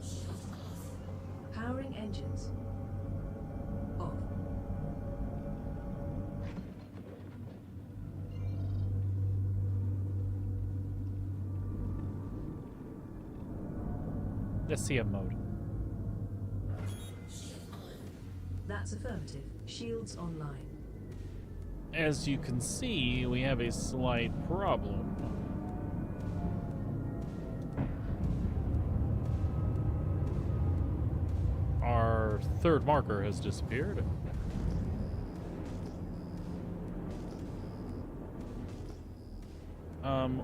Shield off. Powering engines. Off. SCM mode. Shield on. That's affirmative. Shields online. As you can see, we have a slight problem. Our third marker has disappeared.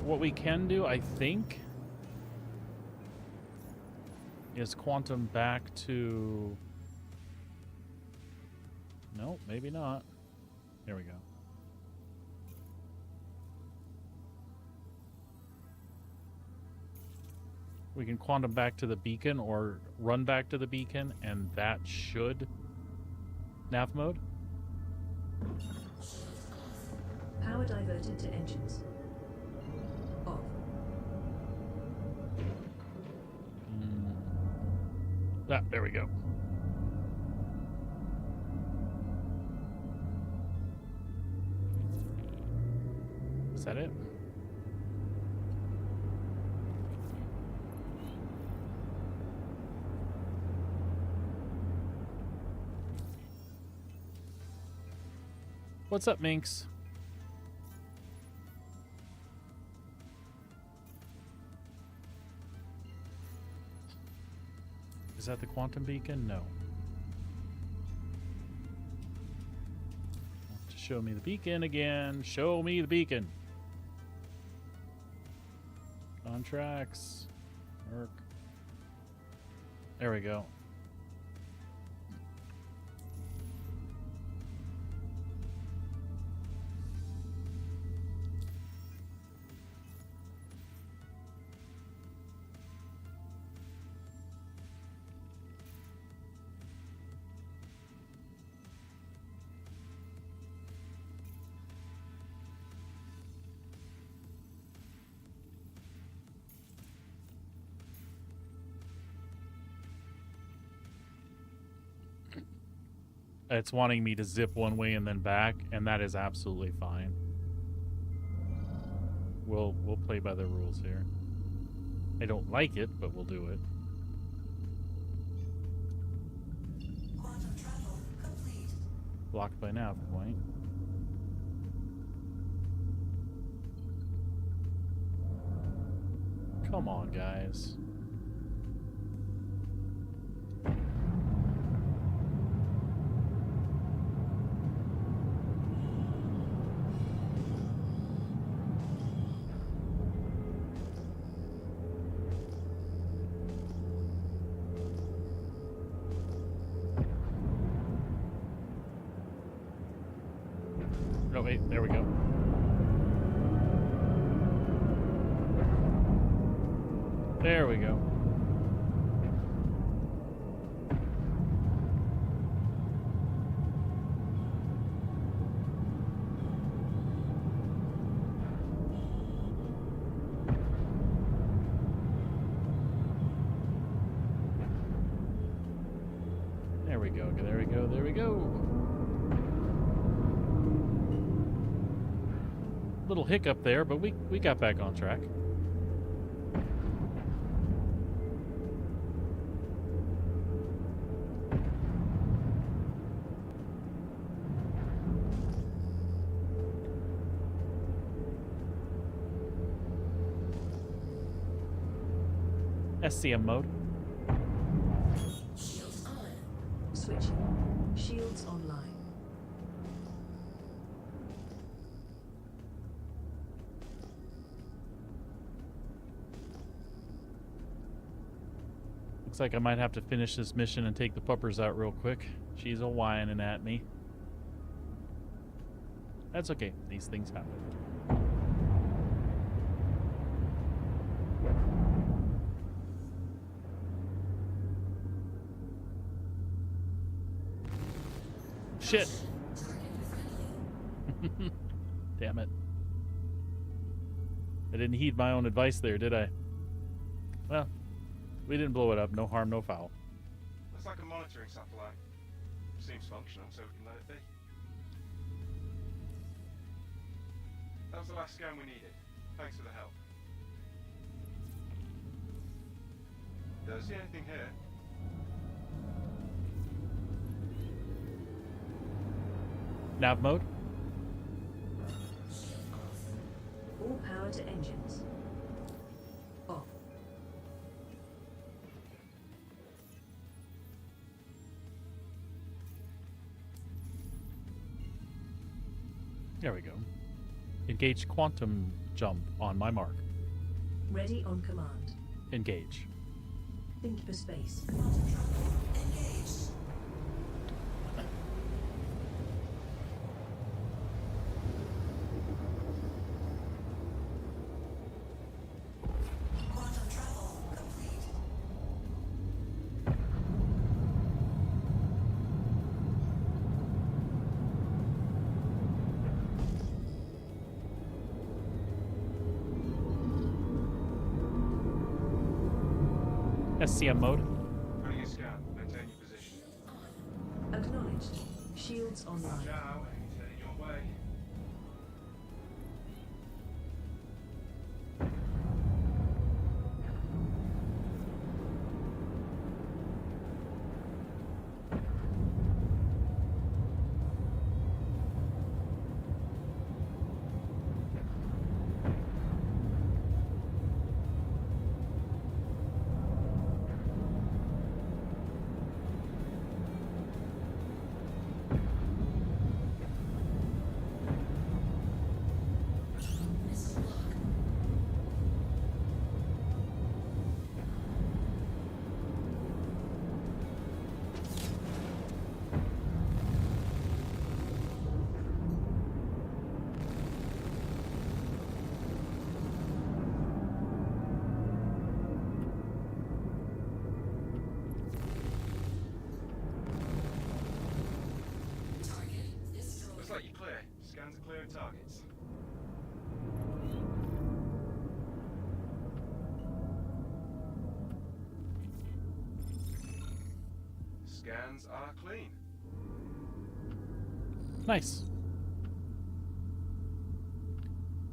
What we can do, I think, is quantum back to... No, maybe not. Here we go. We can quantum back to the beacon or run back to the beacon, and that should nav mode. Power diverted to engines. Off. There we go. that it? What's up, Minx? Is that the quantum beacon? No. To show me the beacon again. Show me the beacon. Contracts. Lurk. There we go. It's wanting me to zip one way and then back, and that is absolutely fine. We'll play by the rules here. I don't like it, but we'll do it. Quantum travel complete. Blocked by nav point. Come on, guys. Oh, wait, there we go. There we go. There we go, there we go, there we go. Little hiccup there, but we got back on track. SCM mode. Shields on. Switching. Shields online. Looks like I might have to finish this mission and take the puppers out real quick. She's a whining at me. That's okay. These things happen. Shit. Damn it. I didn't heed my own advice there, did I? Well, we didn't blow it up. No harm, no foul. Looks like a monitoring satellite. Seems functional, so we can let it be. That was the last scan we needed. Thanks for the help. Don't see anything here. Nav mode. All power to engines. Off. There we go. Engage quantum jump on my mark. Ready on command. Engage. Think for space. Quantum travel engaged. Quantum travel complete. SCM mode. Running a scan. Maintain your position. scans are clean. Nice.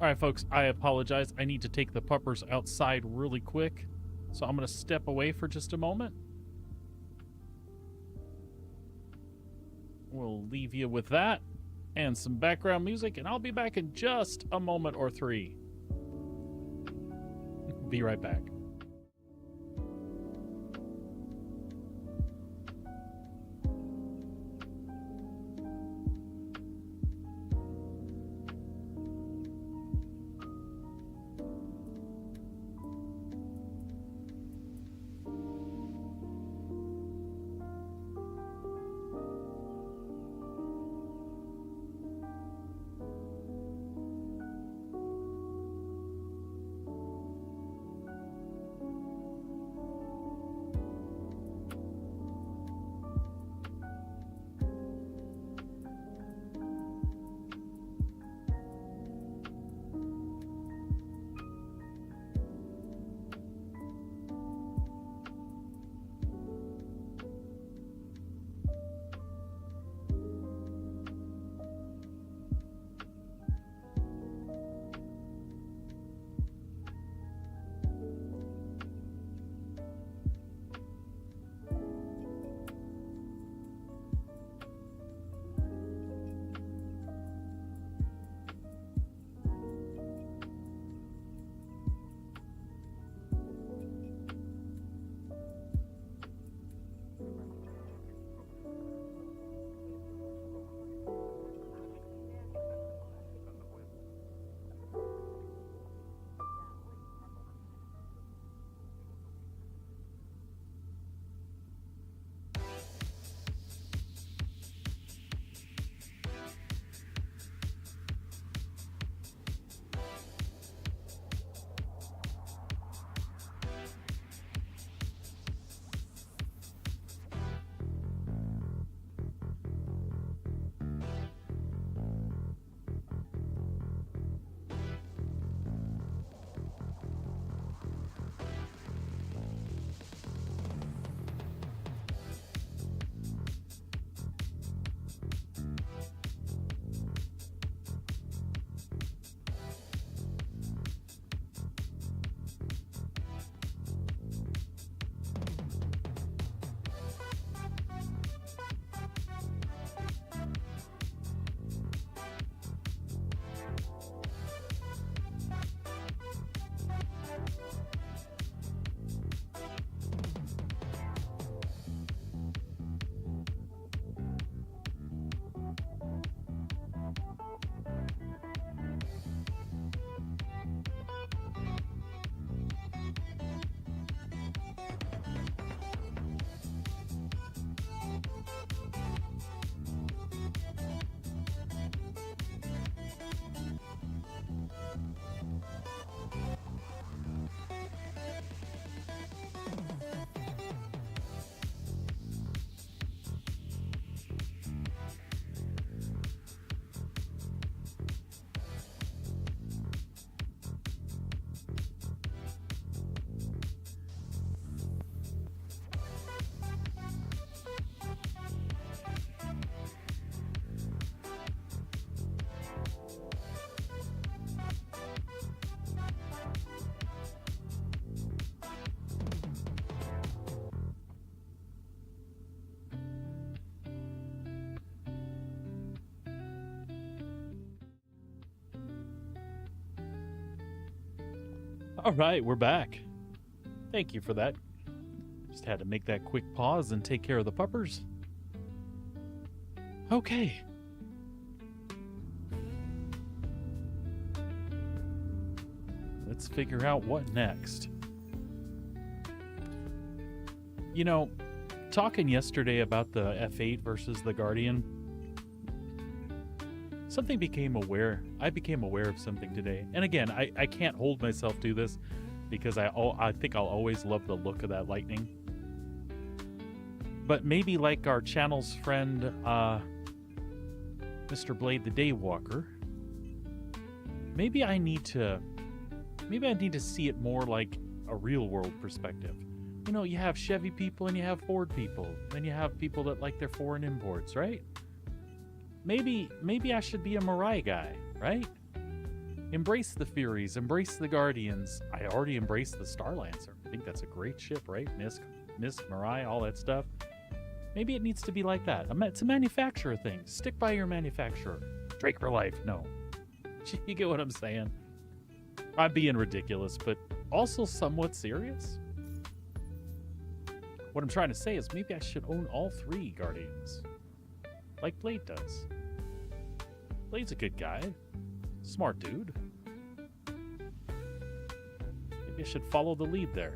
All right, folks, I apologize. I need to take the puppers outside really quick, so I'm going to step away for just a moment. We'll leave you with that and some background music, and I'll be back in just a moment or three. Be right back. All right, we're back. Thank you for that. Just had to make that quick pause and take care of the puppers. Okay. Let's figure out what next. You know, talking yesterday about the F8 versus the Guardian, I became aware of something today. And again, I can't hold myself to this because I think I'll always love the look of that lightning. But maybe like our channel's friend, Mr. Blade the Daywalker, maybe I need to see it more like a real world perspective. You know, you have Chevy people and you have Ford people. Then you have people that like their foreign imports, right? Maybe I should be a Mirai guy, right? Embrace the Furies, embrace the Guardians. I already embraced the Starlancer. I think that's a great ship, right? Misk, Mirai, all that stuff. Maybe it needs to be like that. It's a manufacturer thing. Stick by your manufacturer. Drake for life. No. You get what I'm saying? I'm being ridiculous, but also somewhat serious. What I'm trying to say is maybe I should own all 3 Guardians. Like Blade does. Blade's a good guy. Smart dude. Maybe I should follow the lead there.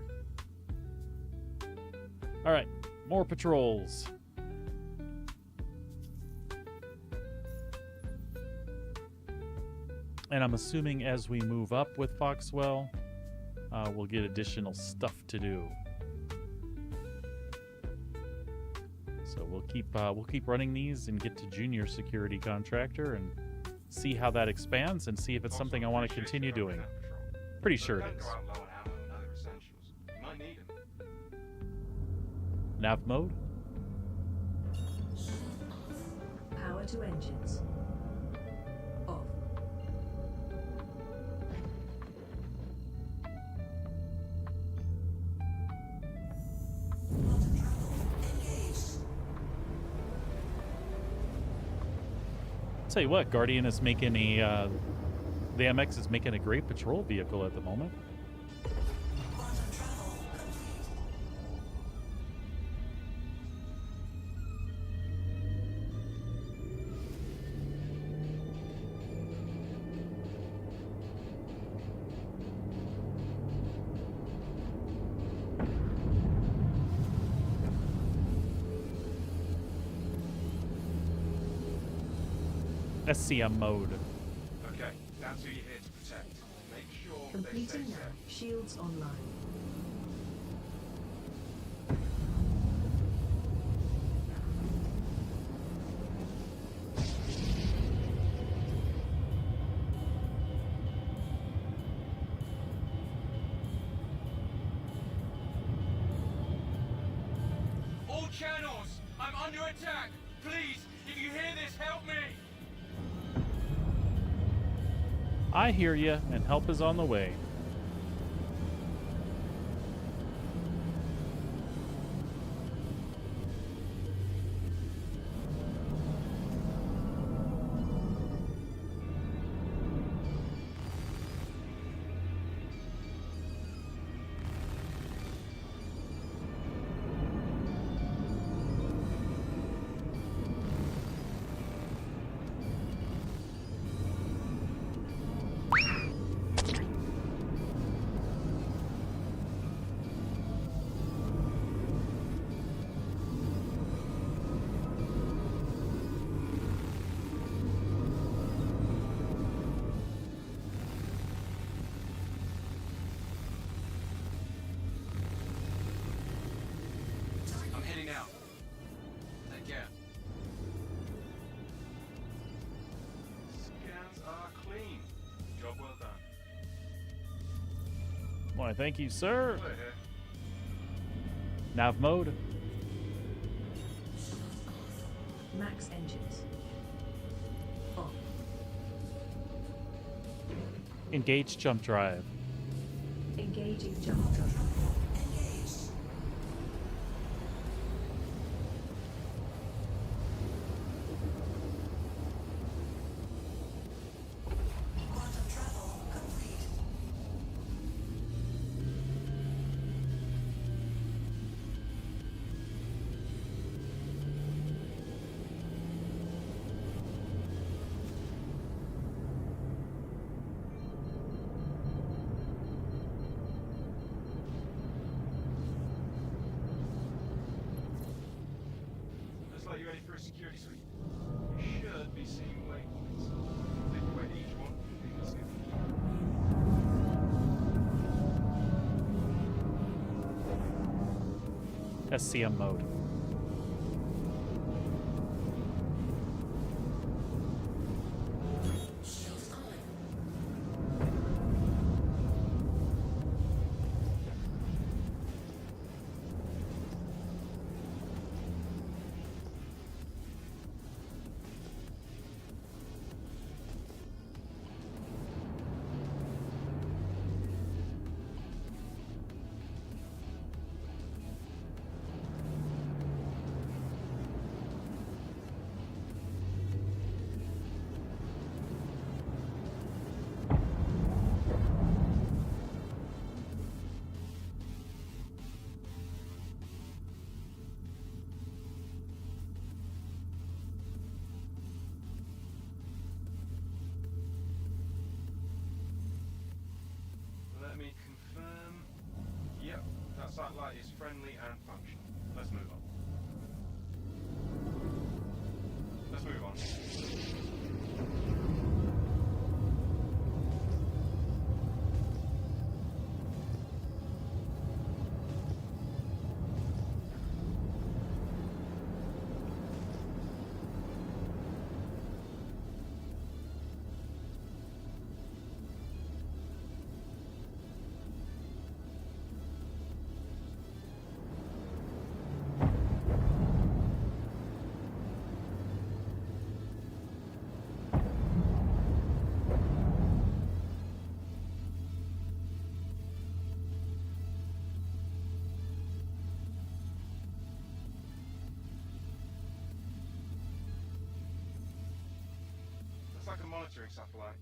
Alright, more patrols. And I'm assuming as we move up with Foxwell, we'll get additional stuff to do. So we'll keep running these and get to junior security contractor and see how that expands and see if it's something I want to continue doing. Pretty sure it is. Nav mode. Power to engines. Off. Quantum travel engaged. Tell you what, Guardian is making the MX is making a great patrol vehicle at the moment. Quantum travel complete. SCM mode. Okay, that's who you're here to protect. Make sure they stay Completing safe. now. Shields online. All channels, I'm under attack. Please, if you hear this, help me. I hear you, and help is on the way. I'm heading out. Take care. Scans are clean. Job well done. Why, thank you, sir. Clear here. Nav mode. Max engines. Off. Engage jump drive. Engaging jump drive. Engaged. Quantum travel complete. Looks like you're ready for a security sweep. You should be seeing waypoints. Take away each one. and it's good. SCM mode. Shields on. Let me confirm. Yep, that satellite is friendly and functional. Let's move on. Let's move on. It's like a monitoring satellite.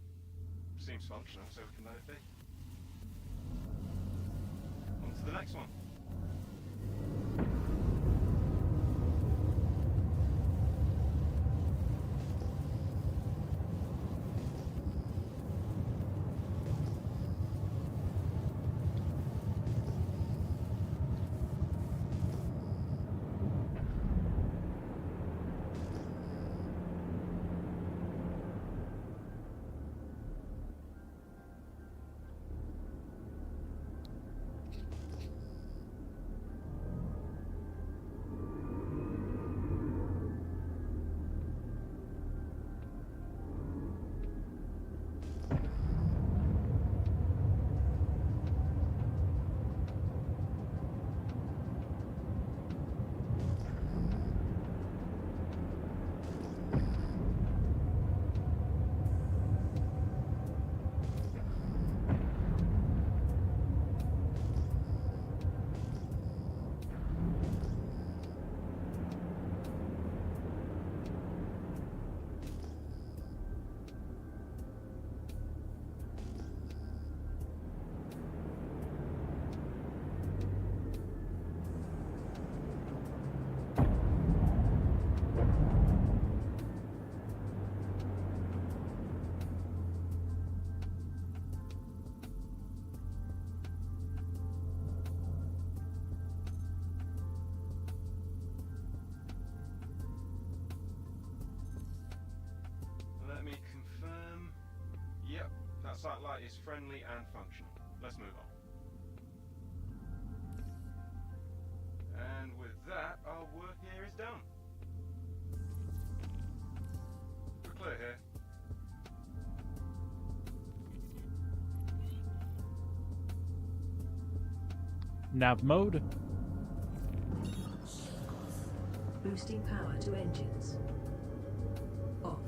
Seems functional, so we can let it be. On to the next one. Let me confirm. Yep, that satellite is friendly and functional. Let's move on. And with that, our work here is done. We're clear here. Nav mode. Boosting power to engines. Off.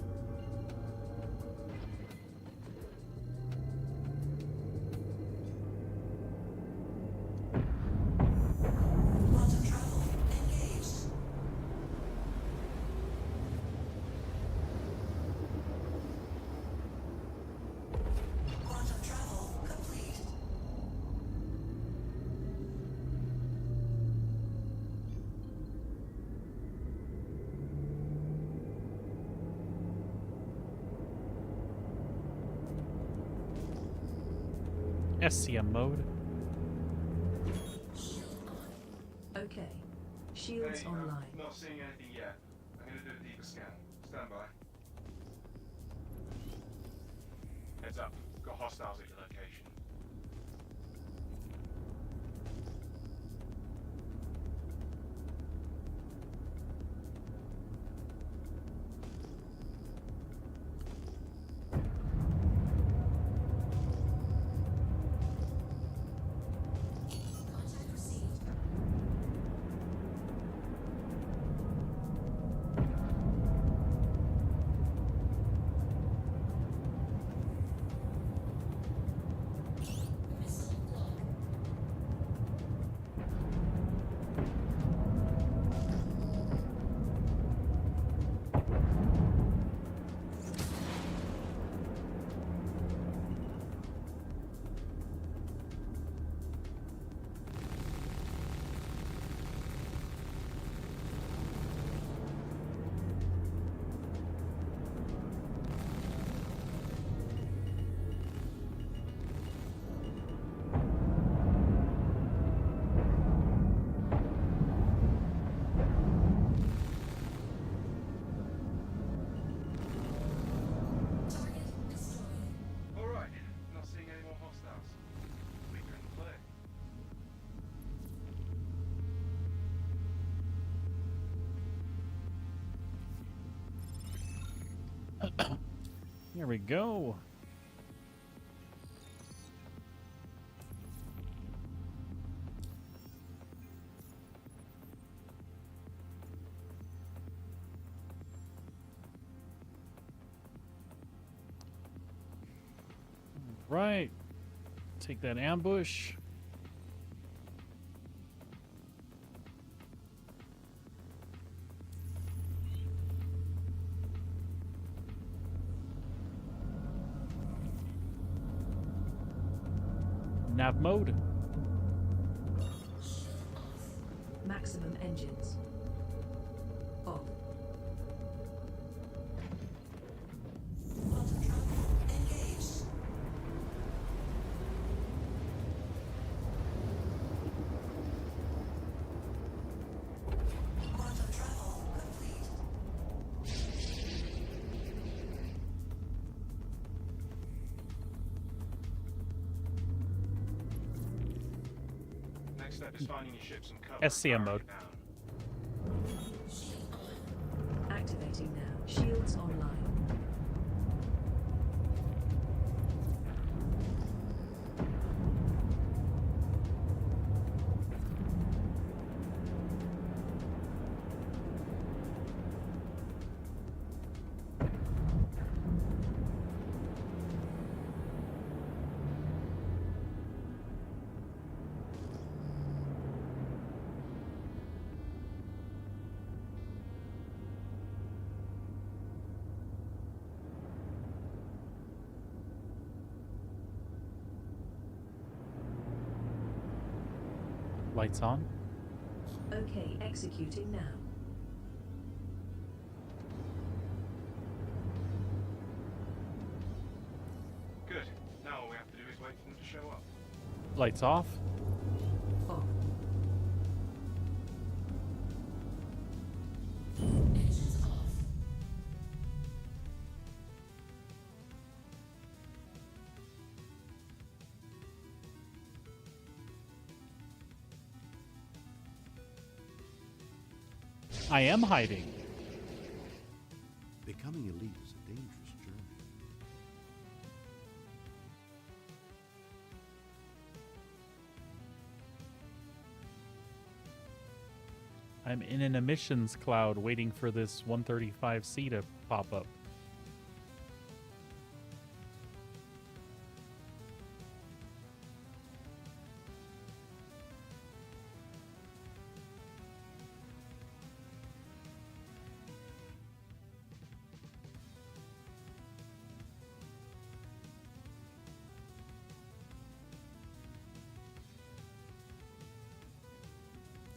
Quantum travel engaged. Quantum travel complete. SCM mode. Okay. Shields Hey, online. not seeing anything yet. I'm going to do a deeper scan. Stand by. Heads up. Got hostiles at your location. Contact received. Here we go. Right. Take that ambush. Nav mode. Maximum engines. Off. Quantum travel engaged. Quantum travel complete. Next step is finding your ship some cover. SCM mode. Activating now. Shields online. Lights on. Okay, executing now. Good. Now all we have to do is wait for them to show up. Lights off. Off. Engines off. I am hiding. Becoming elite is a dangerous journey. I'm in an emissions cloud waiting for this 135C to pop up.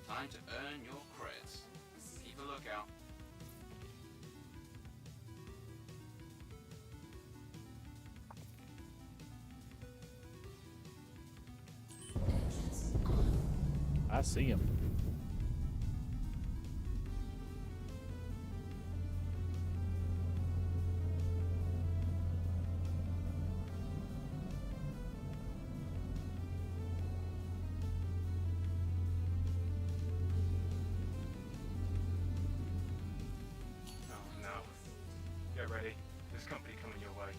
Time to earn your credits. Keep a lookout. Engines on. I see him. Oh no. Get ready. There's company coming your way.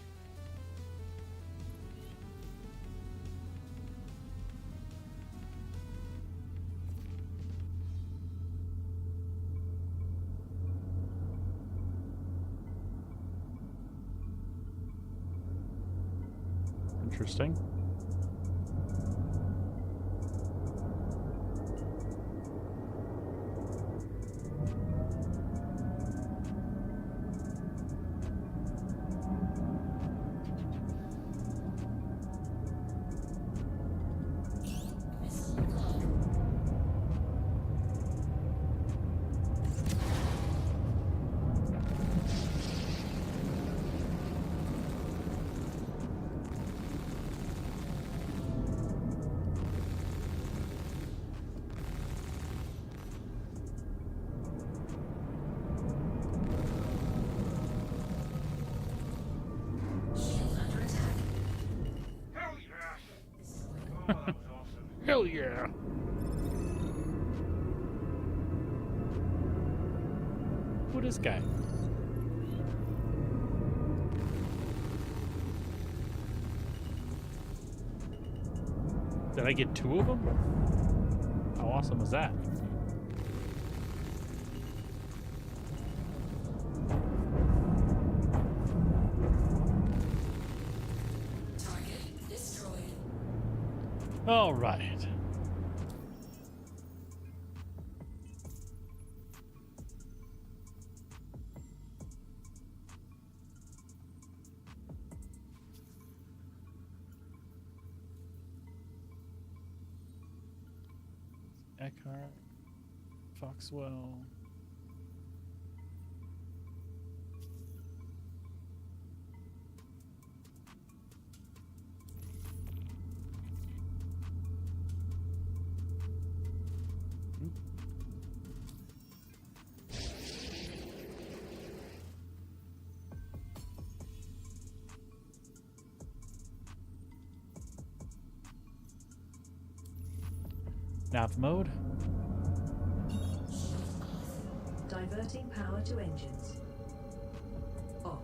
Interesting. Missile lock. Shield under attack. Hell yeah! Oh, that was awesome. Hell yeah. Who this guy? Did I get 2 of them? How awesome was that? Target destroyed. All right. Eckhart, Foxwell. Nav mode. Diverting power to engines. Off.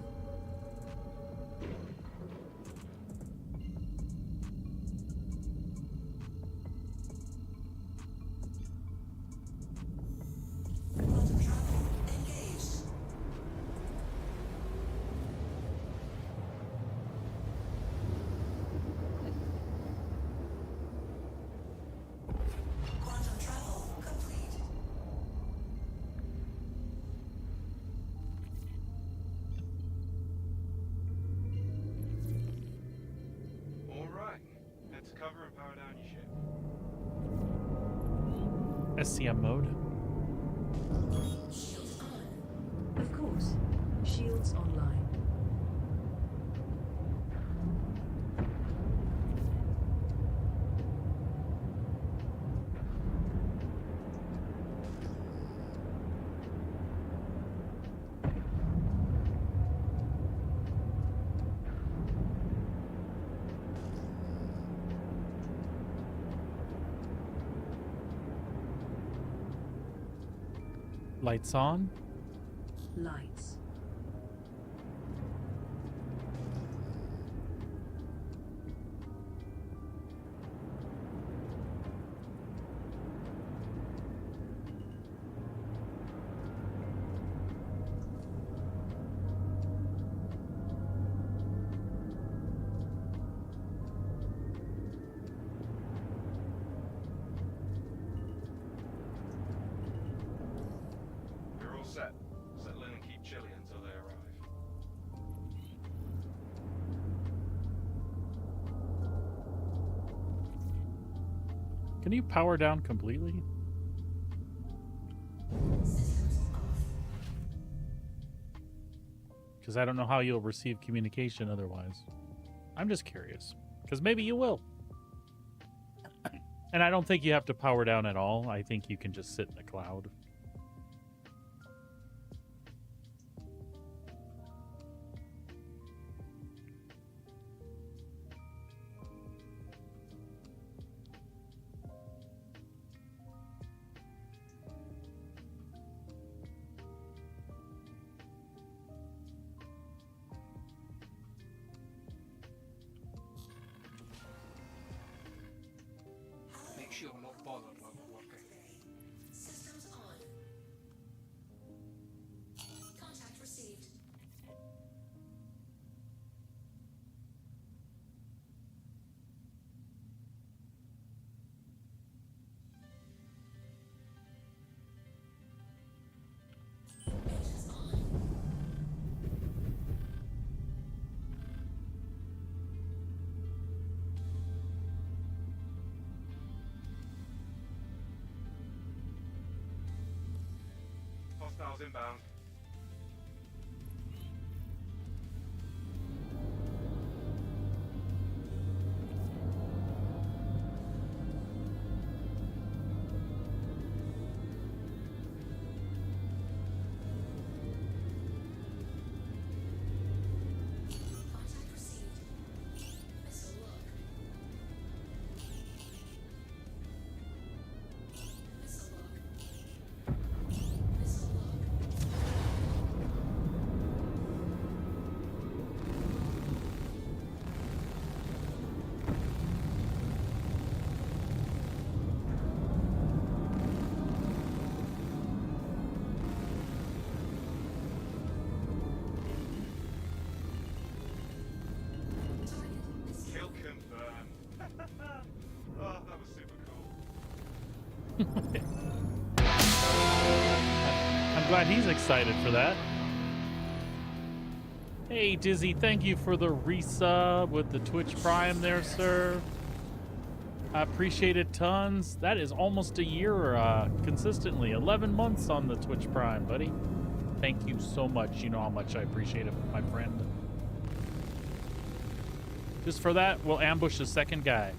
Quantum travel engaged. Quantum travel complete. Alright, head to cover and power down your ship. SCM mode. Shields on. Of course. Shields online. Lights on. Lights. You're all set. Settle in and keep chilly until they arrive. Can you power down completely? Systems off. Because I don't know how you'll receive communication otherwise. I'm just curious. Because maybe you will. And I don't think you have to power down at all. I think you can just sit in the cloud. Make sure you're not bothered while we're working. Systems on. Contact received. Engines on. Hostiles inbound. Contact received. Missile look. Missile look. Missile look. I'm glad he's excited for that. Hey, Dizzy, thank you for the resub with the Twitch Prime there, sir. I appreciate it tons. That is almost a year consistently. 11 months on the Twitch Prime, buddy. Thank you so much. You know how much I appreciate it, my friend. Just for that, we'll ambush the second guy.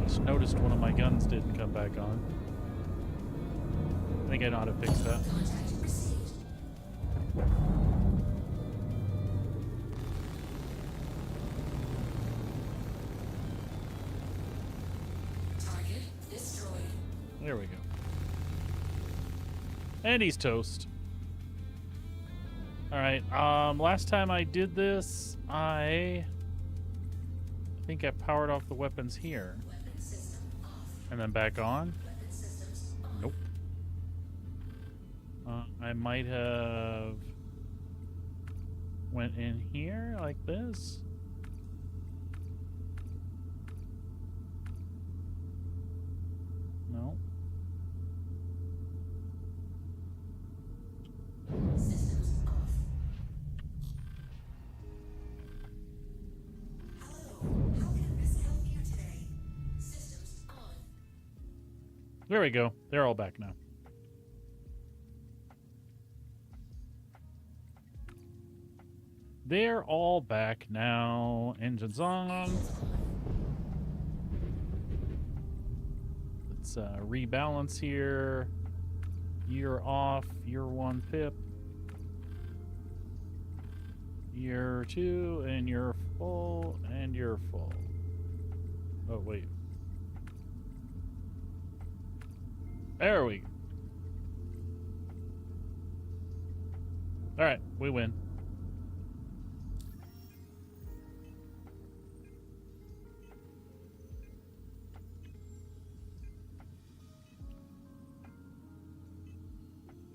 Just noticed one of my guns didn't come back on. I think I know how to fix that. Contact received. Target destroyed. There we go. And he's toast. All right. Last time I did this, I think I powered off the weapons here. Weapon system off. And then back on. Weapon systems on. Nope. I might have went in here like this. No. Systems off. Hello. How can I best help you today? Systems on. There we go. They're all back now. They're all back now. Engines on. Let's rebalance here. You're off. You're 1 pip. You're 2, and you're full, and you're full. Oh, wait. There we go. All right, we win.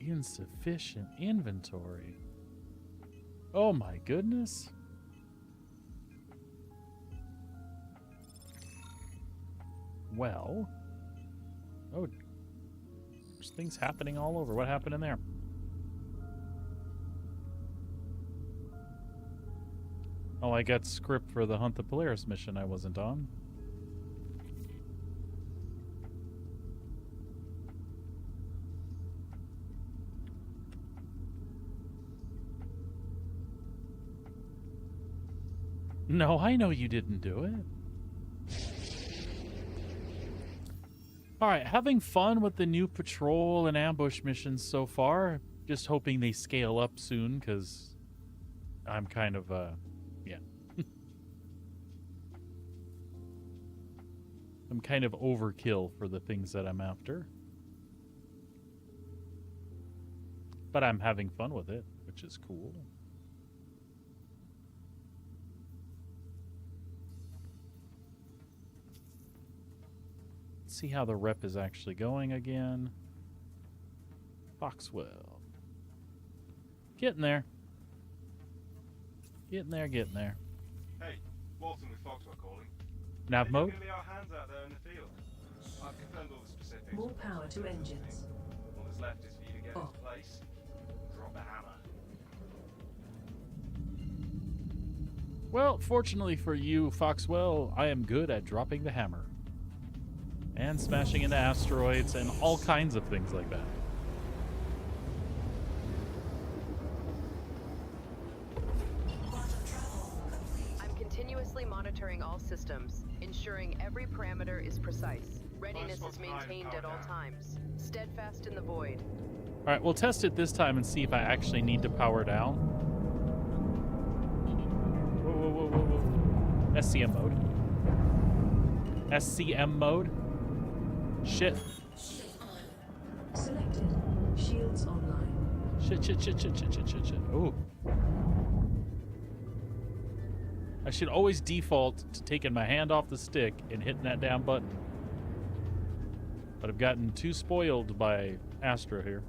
Insufficient inventory. Oh my goodness. Well. Oh. There's things happening all over. What happened in there? Oh, I got script for the Hunt the Polaris mission I wasn't on. No, I know you didn't do it. Alright, having fun with the new patrol and ambush missions so far. Just hoping they scale up soon, because I'm kind of, yeah. I'm kind of overkill for the things that I'm after. But I'm having fun with it, which is cool. See how the rep is actually going again. Foxwell. Getting there. Getting there, getting there. Hey, Walton with Foxwell calling. Nav mode? Going to be our hands out there in the field. I've confirmed all the specifics. More power to engines. All that's left is for you to get Oh. into place. Drop the hammer. Well, fortunately for you, Foxwell, I am good at dropping the hammer. And smashing into asteroids and all kinds of things like that. I'm continuously monitoring all systems, ensuring every parameter is precise. Readiness is maintained at all times. Steadfast in the void. All right, we'll test it this time and see if I actually need to power down. Whoa, whoa, whoa, whoa, whoa. SCM mode. SCM mode. Shit. Shield on. Selected. Shields online. Shit. Ooh. I should always default to taking my hand off the stick and hitting that damn button. But I've gotten too spoiled by Astra here.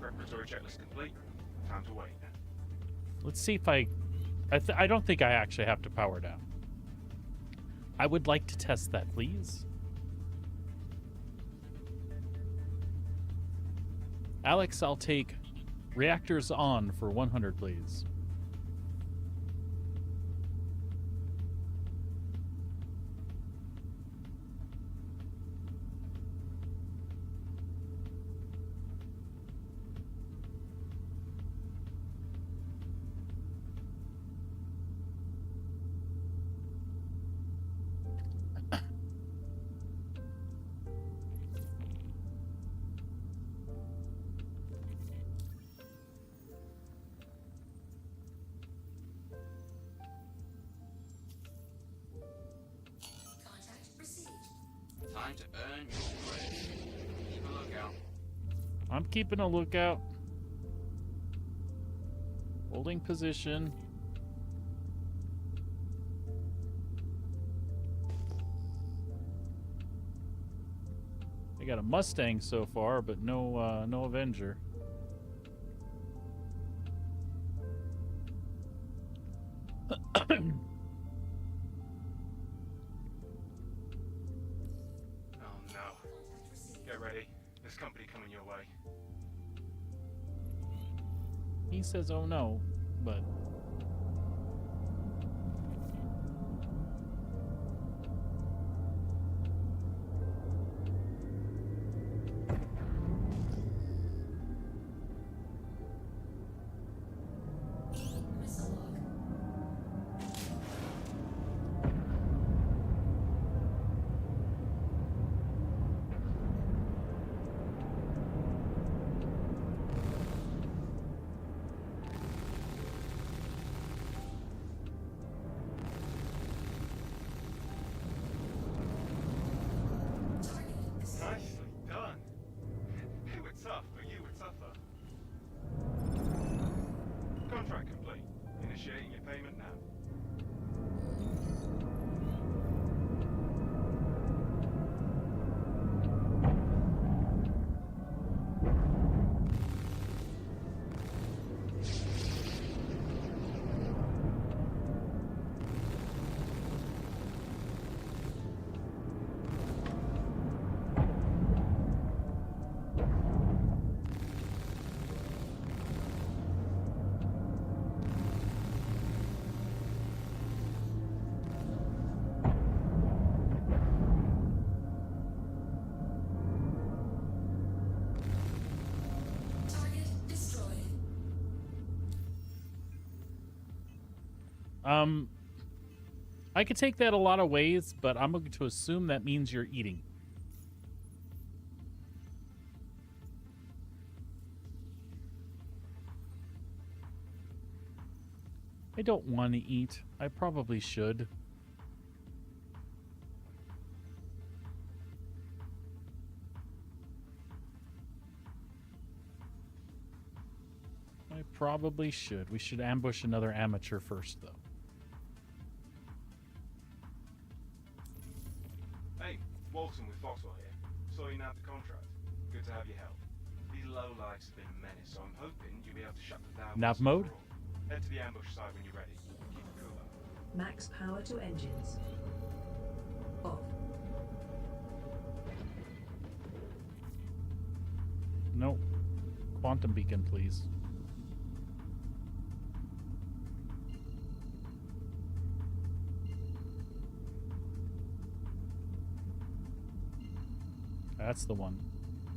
Preparatory checklist complete. Time to wait. Let's see if I don't think I actually have to power down. I would like to test that, please. Alex, I'll take reactors on for 100, please. Time to earn your credits. Keep a lookout. I'm keeping a lookout. Holding position. I got a Mustang so far, but no Avenger. Oh no. Get ready. There's company coming your way. He says, "Oh no," but Missile log. Target is Nicely done. They were tough, but you were tougher. Contract complete. Initiating your payment now. target destroyed. I could take that a lot of ways, but I'm going to assume that means you're eating. I don't want to eat. I probably should. I probably should. We should ambush another amateur first, though. Hey, Walton with Foxwell here. Saw you nabbed the contract. Good to have your help. These lowlifes have been a menace, so I'm hoping you'll be able to shut them down. Nav once and mode? for all. Head to the ambush site when you're ready. Keep it cool though. Max power to engines. Off. Nope. Quantum beacon, please. That's the one.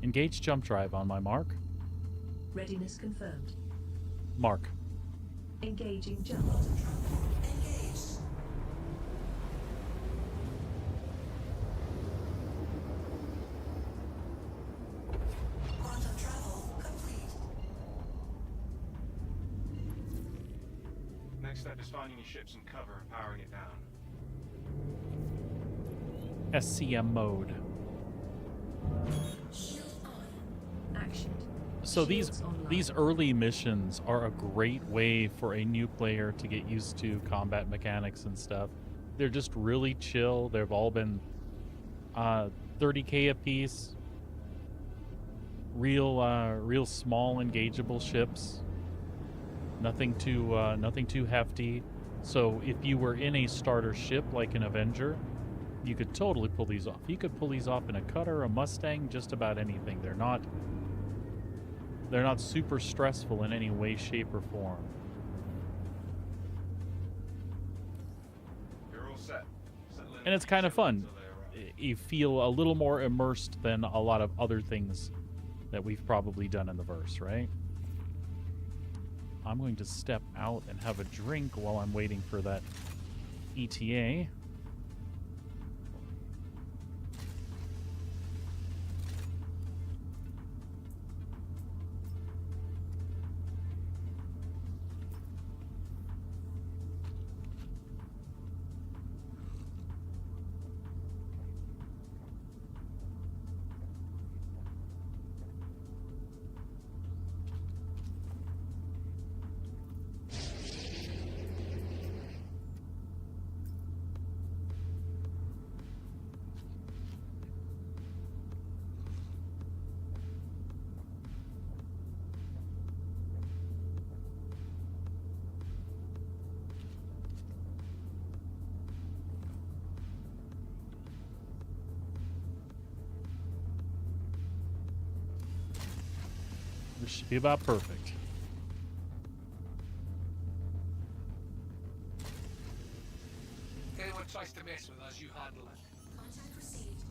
Engage jump drive on my mark. Readiness confirmed. Mark. Engaging jump. Engaged. Quantum travel complete. Next step is finding your ship some cover and powering it down. SCM mode. Shield on. Action. So Shields online. these early missions are a great way for a new player to get used to combat mechanics and stuff. They're just really chill. They've all been 30k a piece. Real small engageable ships. Nothing too hefty. So if you were in a starter ship like an Avenger, you could totally pull these off. You could pull these off in a cutter, a Mustang, just about anything. They're not super stressful in any way, shape, or form. You're all set. Settle in And it's with kind each of other fun. until they arrive. You feel a little more immersed than a lot of other things that we've probably done in the verse, right? I'm going to step out and have a drink while I'm waiting for that ETA. This should be about perfect. Anyone tries to mess with us, you handle it. Contact received.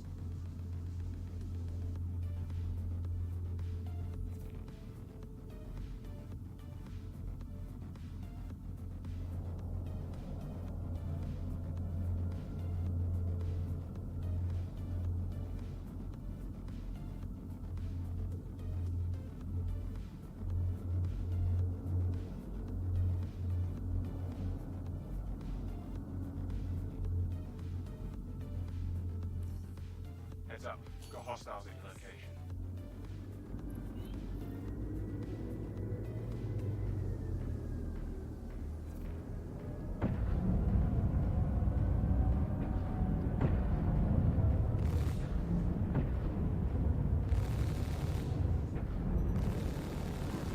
Heads up. Got hostiles at your location.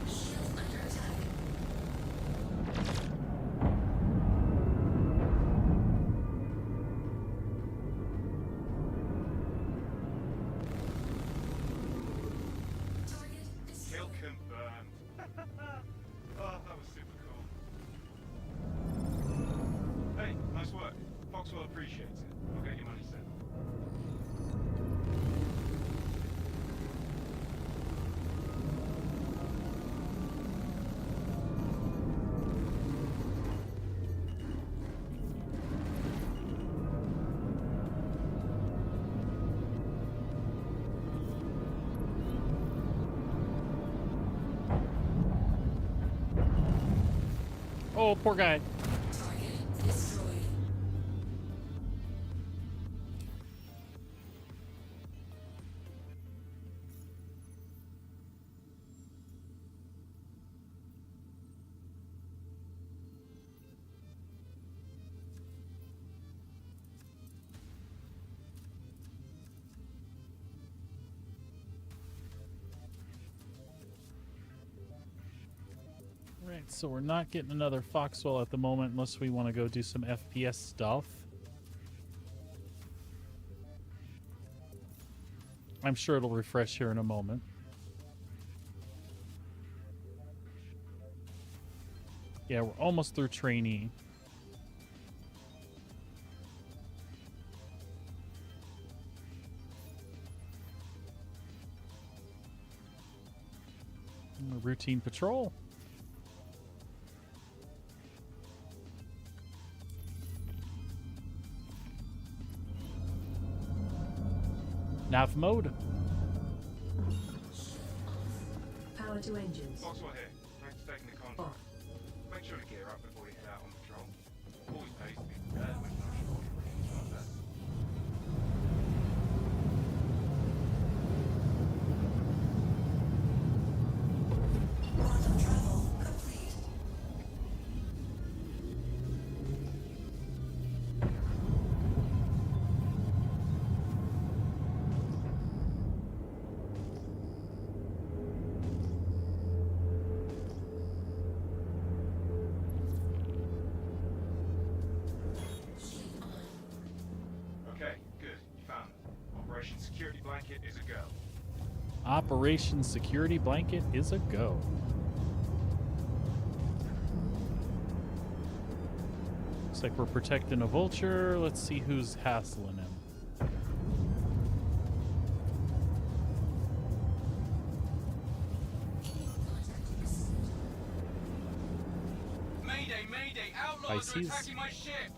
Shield under attack. Target is Kill confirmed. Oh, that was super cool. Hey, nice work. Foxwell appreciates it. I'll get your money sent. Oh, poor guy. target destroyed. Right, so we're not getting another Foxwell at the moment unless we want to go do some FPS stuff. I'm sure it'll refresh here in a moment. Yeah, we're almost through trainee. routine patrol. Nav mode. Power to engines. Foxwell here. Thanks for taking the contract. Make sure to gear up before you head out on patrol. Always pays to be prepared when you're not sure what you're ready to out there. Quantum travel complete. Okay, good. You found it. Operation Security Blanket is a go. Operation Security Blanket is a go. Looks like we're protecting a vulture. Let's see who's hassling him. Mayday, mayday! Outlaws are Pisces. attacking my ship!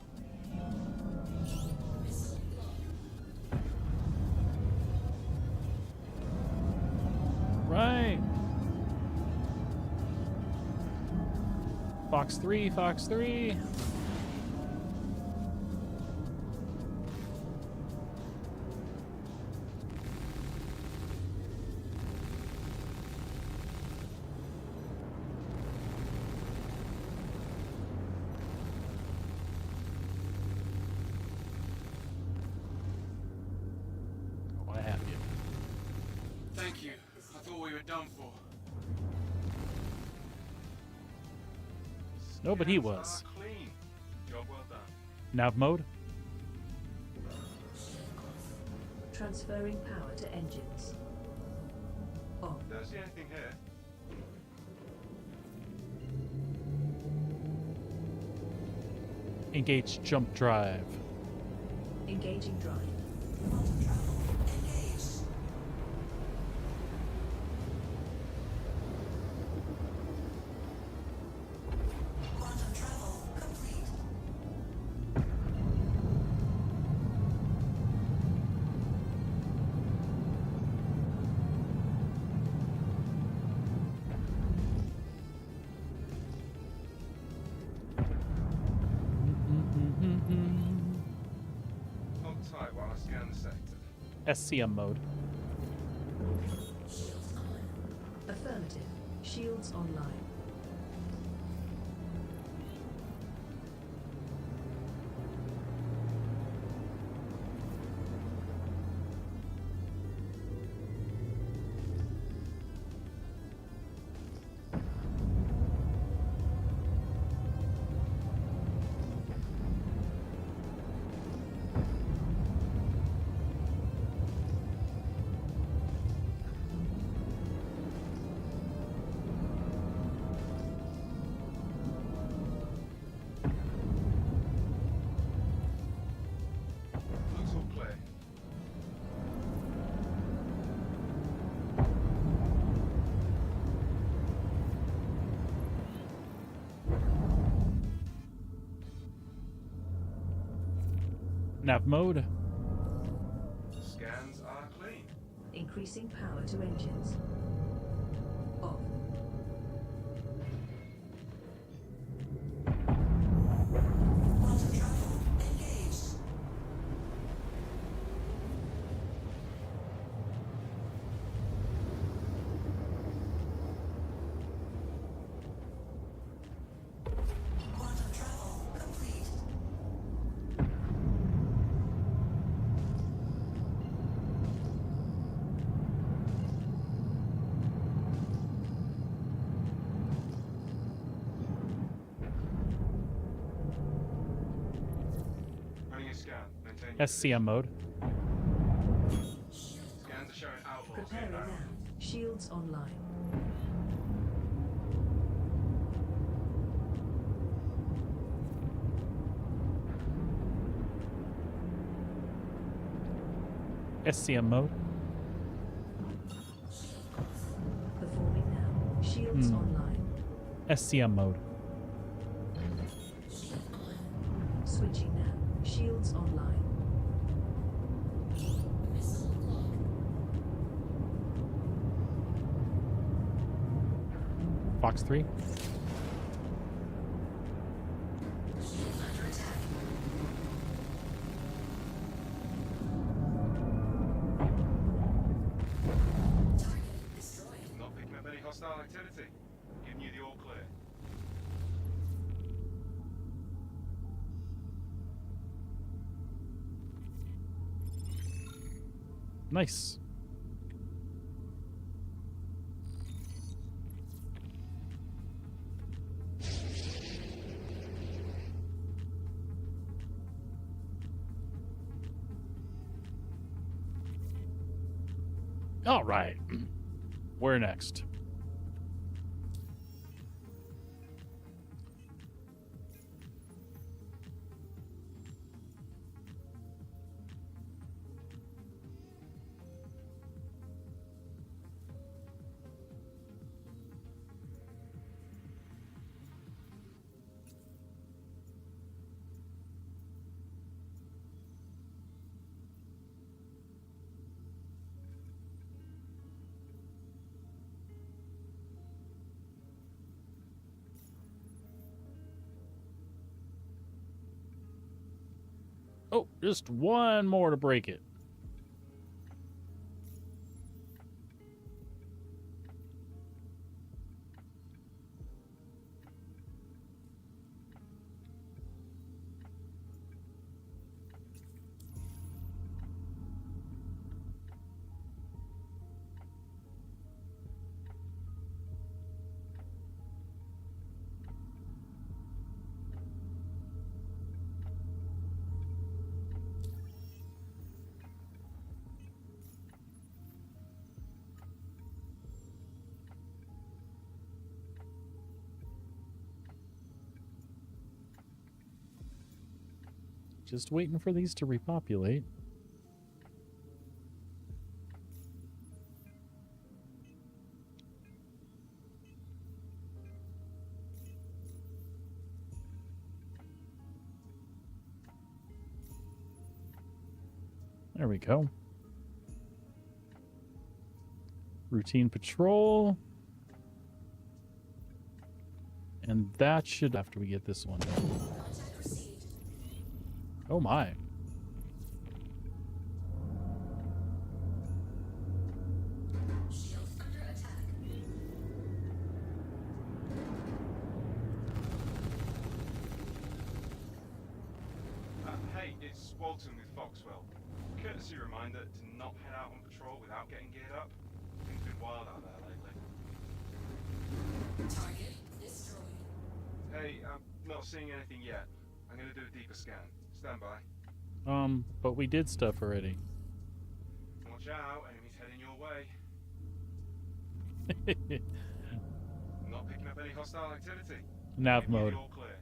Right. Fox 3, Fox 3. Oh, I have you. Thank you. I thought we were done for. No, but he Scans was. are clean. Job well done. Nav mode. Transferring power to engines. On. Don't see anything here. Engage jump drive. Engaging drive. Quantum travel engaged. Quantum travel complete. Hold tight while I scan the sector. SCM mode. Shields on. Affirmative. Shields online. Looks all clear. Nav mode. Scans are clean. Increasing power to engines. Off. Quantum travel engaged. Quantum travel complete. Running a scan. Maintain your SCM mode. Scans are showing outlaws Preparing inbound. now. Shields online. SCM mode. Performing now. Shields Shields online. SCM mode. Switching now. Shields online. Fox 3. Not picking up any hostile activity. Giving you the all clear. Nice. All right. Where next? Oh, just one more to break it. Just waiting for these to repopulate. There we go. Routine patrol. And that should, after we get this one done. Oh my. Shield under attack. Hey, it's Walton with Foxwell. Courtesy reminder to not head out on patrol without getting geared up. Things been wild out there lately. Target destroyed. Hey, I'm not seeing anything yet. I'm gonna do a deeper scan. Stand by. But we did stuff already. Watch out, enemies heading your way. Not picking up any hostile activity. Nav Giving you mode. the all clear.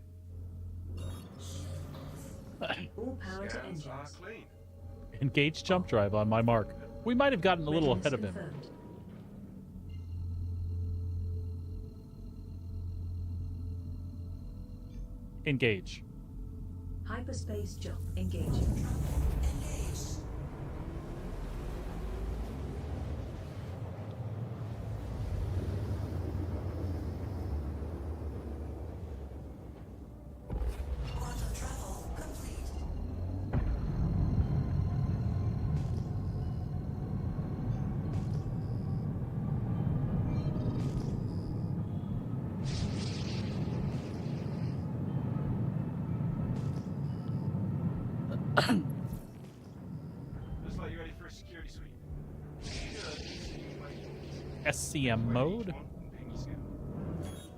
All power to Scans are engines. clean. Engage jump drive on my mark. We might have gotten a little Readiness ahead of him. confirmed. Engage. Hyperspace jump engaging. Engaged. Quantum travel complete. Looks like you're ready for a security sweep. SCM mode.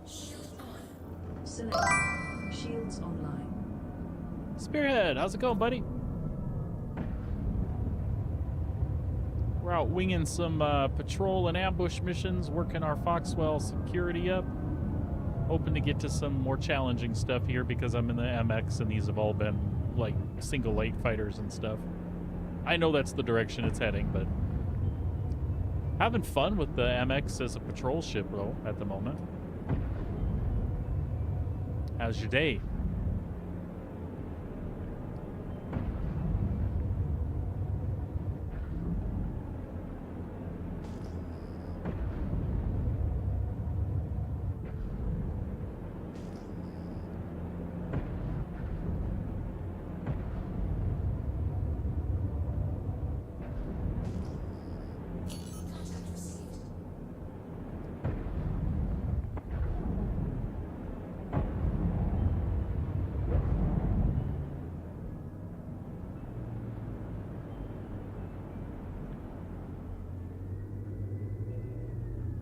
Shield on. Select. Shields online. Spearhead, how's it going, buddy? We're out winging some patrol and ambush missions, working our Foxwell security up. Hoping to get to some more challenging stuff here because I'm in the MX and these have all been like single light fighters and stuff. I know that's the direction it's heading, but Having fun with the MX as a patrol ship, though, at the moment. How's your day?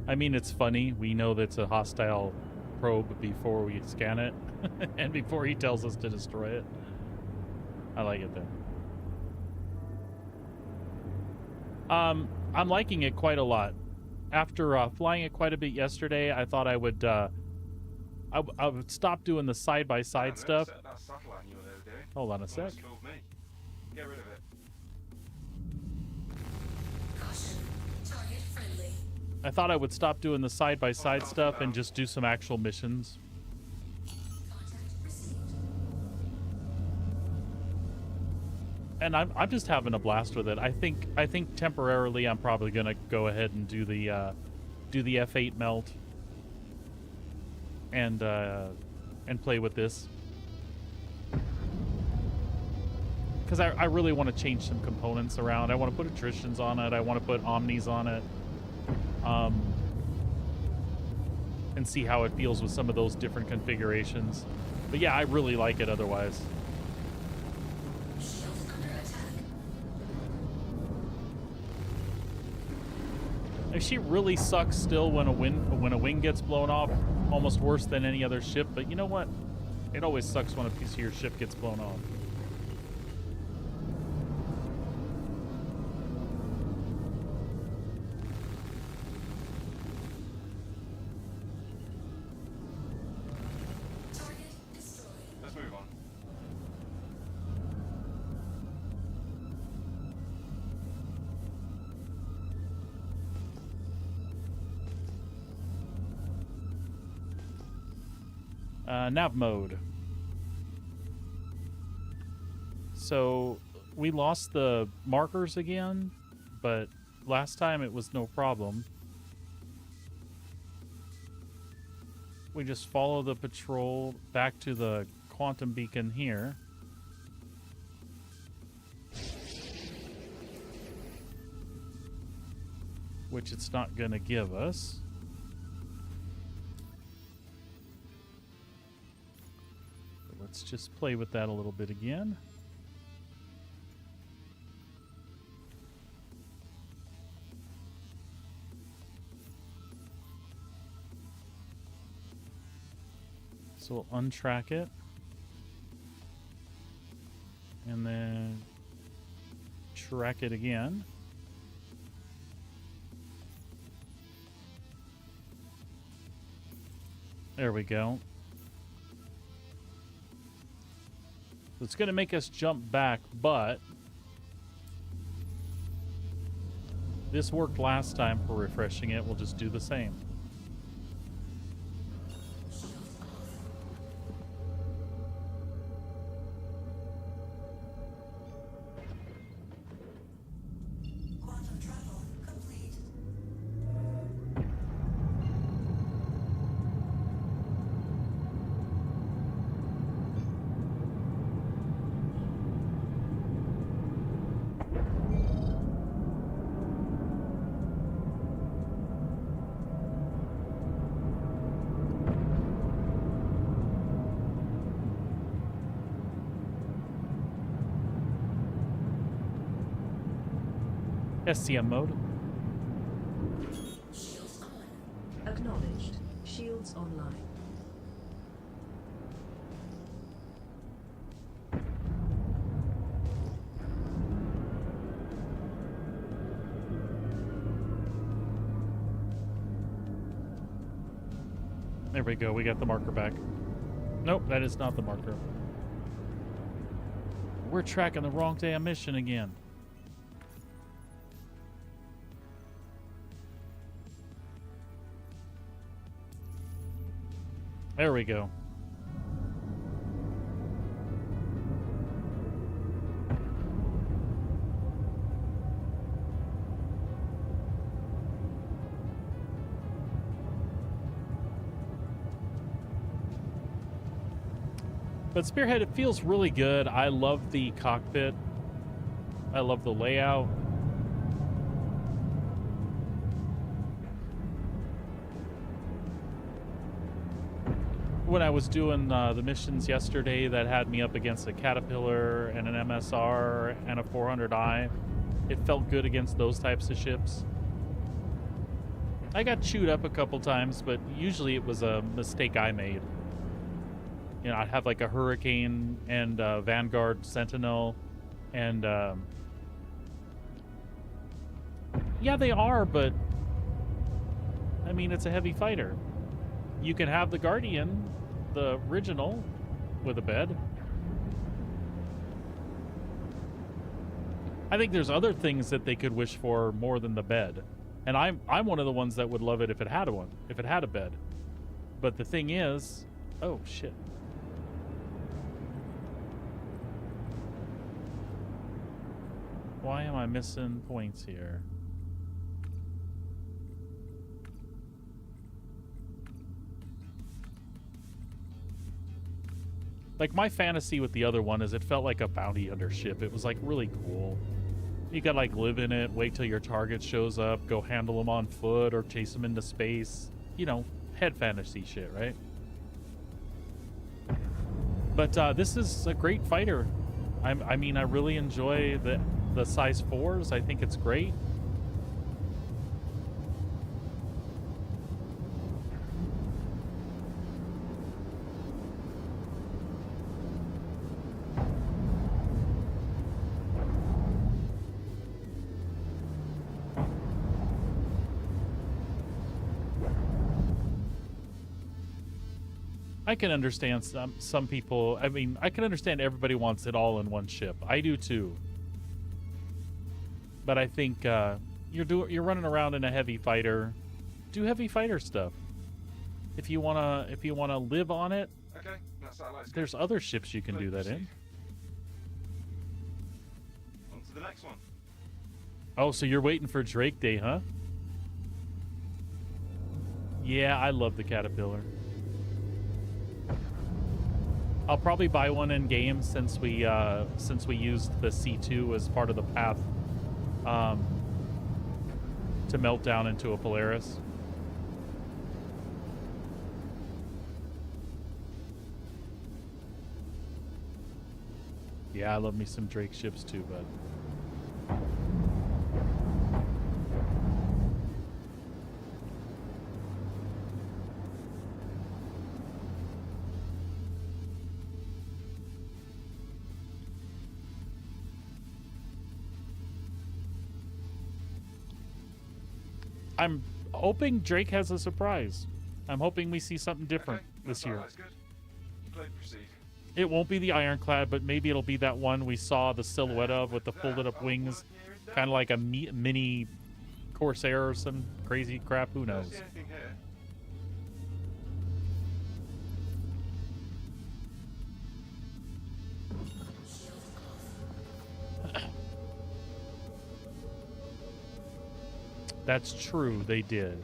I mean, it's funny. We know that's a hostile probe before we scan it and before he tells us to destroy it. I like it though. I'm liking it quite a lot. After flying it quite a bit yesterday, I thought I would stop doing the side-by-side stuff. Hold on a sec. Get rid of it. I thought I would stop doing the side-by-side stuff and just do some actual missions. And I'm just having a blast with it. I think temporarily I'm probably gonna go ahead and do the F8 melt and play with this, because I really want to change some components around. I want to put attritions on it. I want to put omnis on it. And see how it feels with some of those different configurations. But yeah, I really like it otherwise. Like, she really sucks still when a wing gets blown off, almost worse than any other ship. But you know what? It always sucks when a piece of your ship gets blown off. Nav mode. So we lost the markers again, but last time it was no problem. We just follow the patrol back to the quantum beacon here. Which it's not going to give us. Let's just play with that a little bit again. So we'll untrack it. And then track it again. There we go. It's going to make us jump back, but this worked last time for refreshing it. We'll just do the same. SCM mode. Shields on. Acknowledged. Shields online. There we go. We got the marker back. Nope, that is not the marker. We're tracking the wrong damn mission again. There we go. But Spearhead, it feels really good. I love the cockpit. I love the layout. When I was doing the missions yesterday that had me up against a Caterpillar and an MSR and a 400i, it felt good against those types of ships. I got chewed up a couple times, but usually it was a mistake I made. You know, I'd have like a Hurricane and Vanguard Sentinel, and yeah, they are, but I mean, it's a heavy fighter. You can have the Guardian, the original, with a bed. I think there's other things that they could wish for more than the bed. And I'm one of the ones that would love it if it had one, if it had a bed. But the thing is, oh shit. Why am I missing points here? Like, my fantasy with the other one is it felt like a bounty hunter ship. It was, like, really cool. You could, like, live in it, wait till your target shows up, go handle them on foot or chase them into space. You know, head fantasy shit, right? But this is a great fighter. I mean, I really enjoy the size 4s. I think it's great. I can understand some people. I mean, I can understand everybody wants it all in one ship. I do too. But I think you're running around in a heavy fighter. Do heavy fighter stuff. If you wanna live on it, Okay, that satellite's there's good. other ships you can Please do that in. proceed. On to the next one. Oh, so you're waiting for Drake Day, huh? Yeah, I love the Caterpillar. I'll probably buy one in game since we used the C2 as part of the path to melt down into a Polaris. Yeah, I love me some Drake ships too, bud. I'm hoping Drake has a surprise. I'm hoping we see something different this year. That's good. Please proceed. It won't be the Ironclad, but maybe it'll be that one we saw the silhouette of with the folded up wings, kind of like a mini Corsair or some crazy crap. Who knows? Don't see anything here. That's true, they did.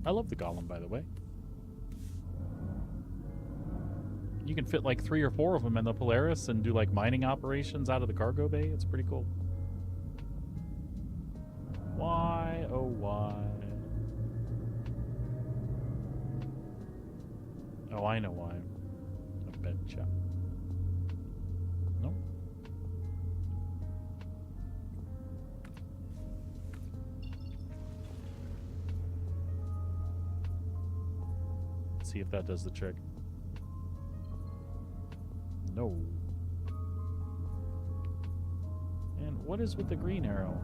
I love the Golem, by the way. You can fit like 3 or 4 of them in the Polaris and do like mining operations out of the cargo bay. It's pretty cool. Why, oh why? Oh, I know why. I betcha. No? Let's see if that does the trick. No. And what is with the green arrow?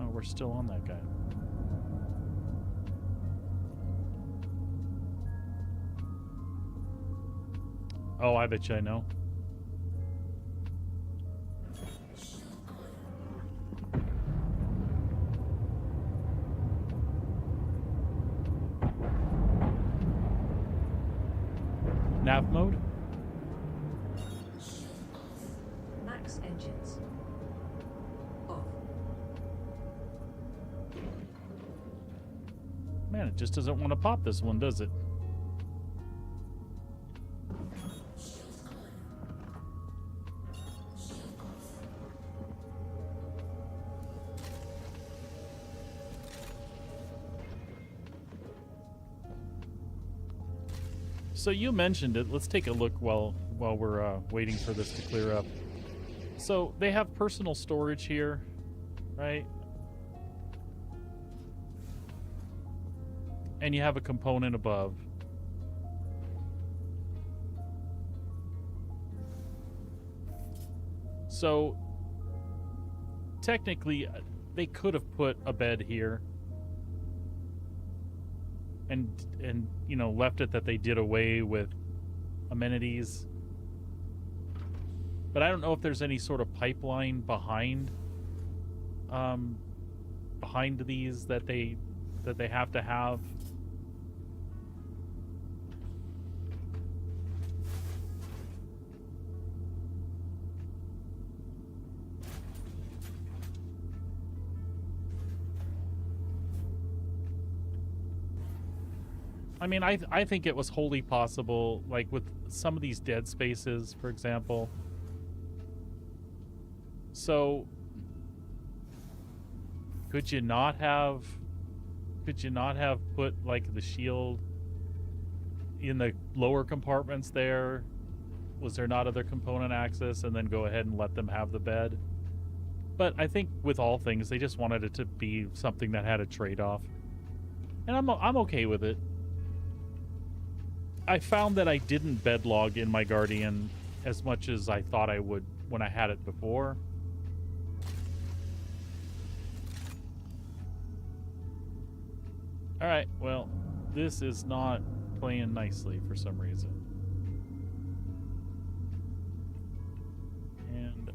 Oh, we're still on that guy. Oh, I bet you I know. nav mode. Max engines. Off. Man, it just doesn't want to pop this one, does it? So you mentioned it. Let's take a look while we're waiting for this to clear up. So they have personal storage here, right? And you have a component above. So technically, they could have put a bed here. And you know, left it that they did away with amenities. But I don't know if there's any sort of pipeline behind these that they have to have. I mean, I think it was wholly possible, like with some of these dead spaces, for example. So, could you not have put like the shield in the lower compartments there? Was there not other component access, and then go ahead and let them have the bed? But I think with all things, they just wanted it to be something that had a trade-off, and I'm okay with it. I found that I didn't bed log in my Guardian as much as I thought I would when I had it before. Alright, well, this is not playing nicely for some reason. And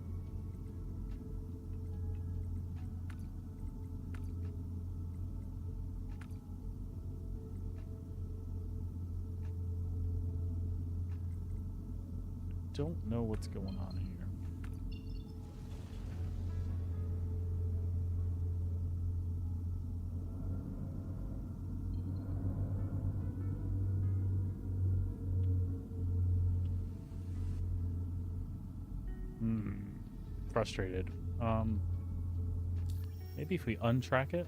don't know what's going on here. Frustrated. Maybe if we untrack it?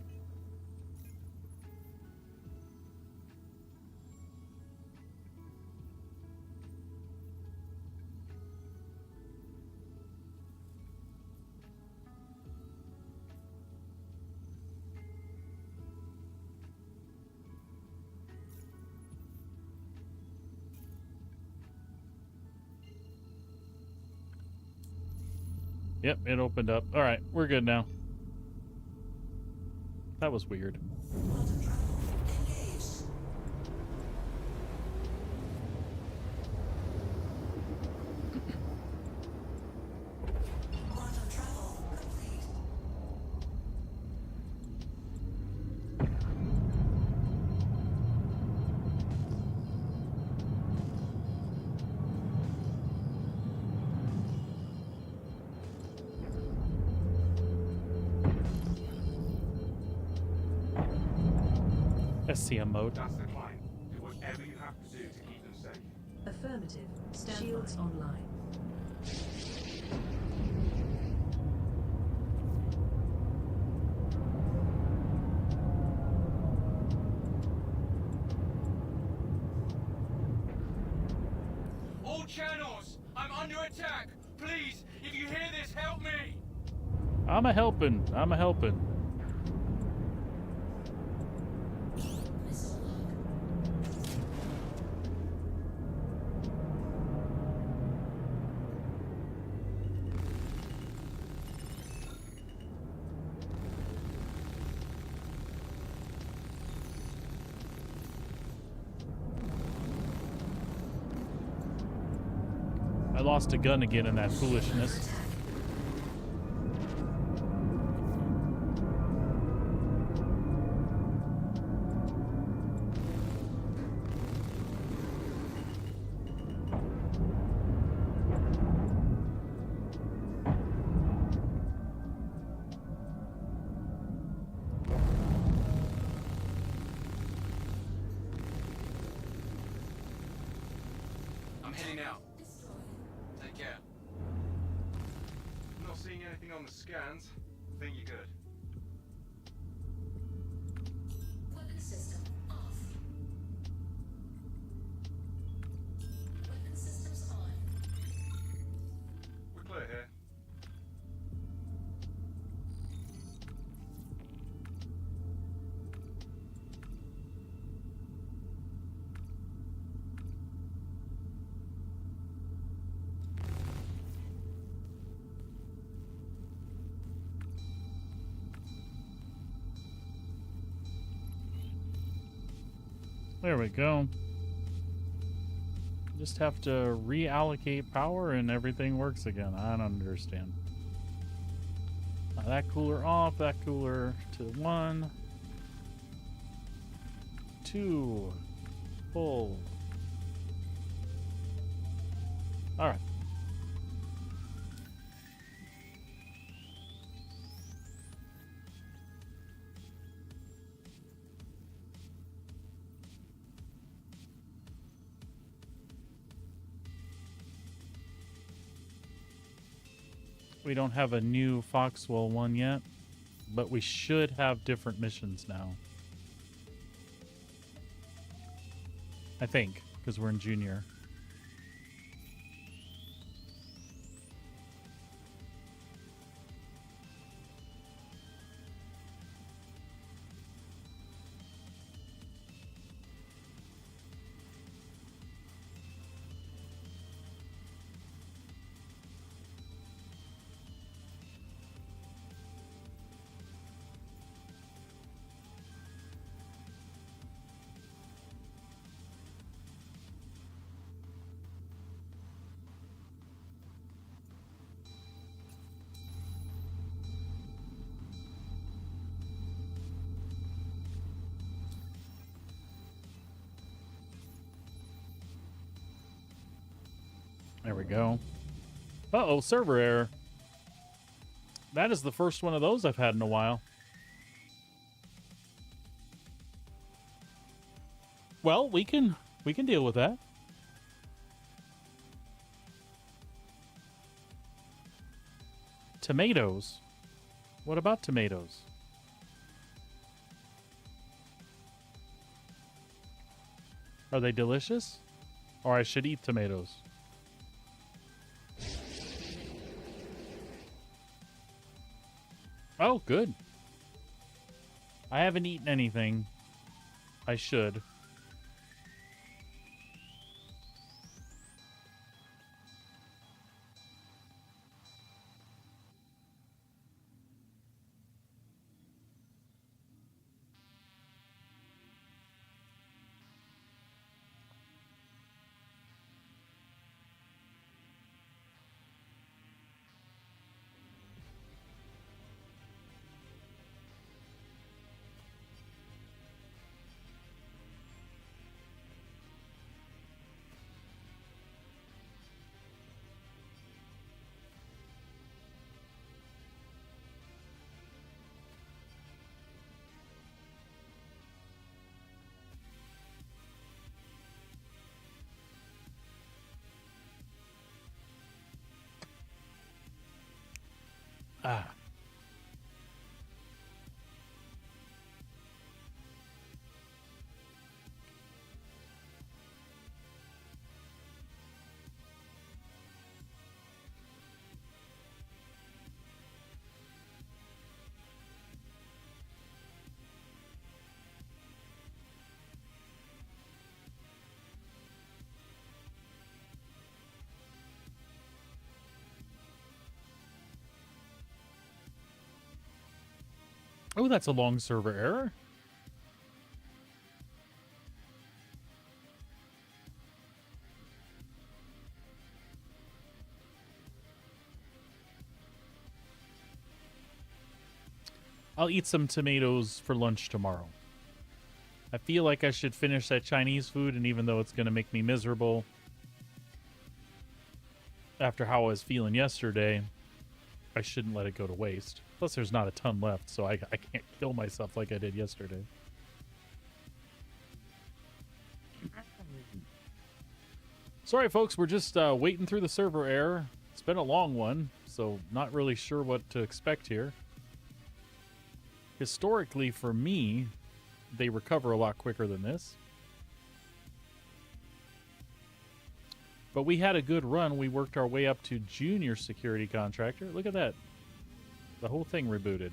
Yep, it opened up. All right, we're good now. That was weird. SCM mode. That's the client. Do whatever you have to do to keep them safe. Affirmative. Shields online. All channels! I'm under attack! Please, if you hear this, help me! I'm a helping. I lost a gun again in that foolishness. heading out. Take care. Not seeing anything on the scans. Think you're good. Weapon system off. Weapon systems on. We're clear here. There we go. Just have to reallocate power and everything works again. I don't understand. That cooler off, that cooler to 1, 2, full. All right. We don't have a new Foxwell one yet, but we should have different missions now. I think, because we're in junior. There we go. Uh-oh, server error. That is the first one of those I've had in a while. Well, we can deal with that. Tomatoes. What about tomatoes? Are they delicious? Or I should eat tomatoes? Oh, good. I haven't eaten anything. I should. Ah. Oh, that's a long server error. I'll eat some tomatoes for lunch tomorrow. I feel like I should finish that Chinese food, and even though it's going to make me miserable after how I was feeling yesterday, I shouldn't let it go to waste. Plus, there's not a ton left, so I can't kill myself like I did yesterday. Sorry, folks, we're just waiting through the server error. It's been a long one, so not really sure what to expect here. Historically, for me, they recover a lot quicker than this. But we had a good run. We worked our way up to junior security contractor. Look at that. The whole thing rebooted.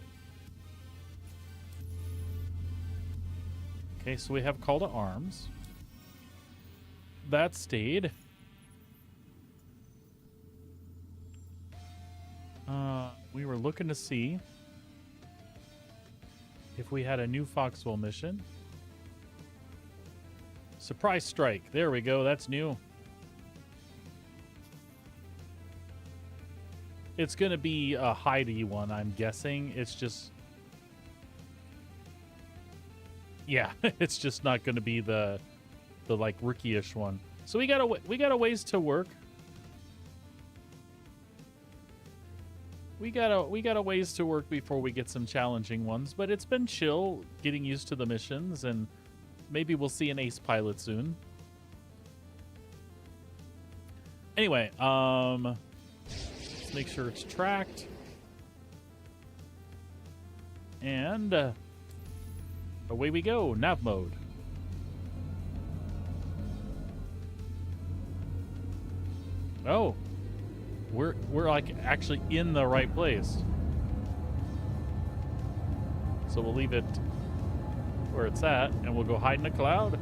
Okay, so we have call to arms. That stayed. We were looking to see if we had a new Foxwell mission. Surprise strike. There we go. That's new. It's going to be a Heidi one, I'm guessing. It's just... Yeah, it's just not going to be the like rookie-ish one. So we got a ways to work. We got a ways to work before we get some challenging ones, but it's been chill getting used to the missions, and maybe we'll see an ace pilot soon. Anyway, let's make sure it's tracked. And away we go, nav mode. Oh, we're like actually in the right place. So we'll leave it where it's at, and we'll go hide in a cloud.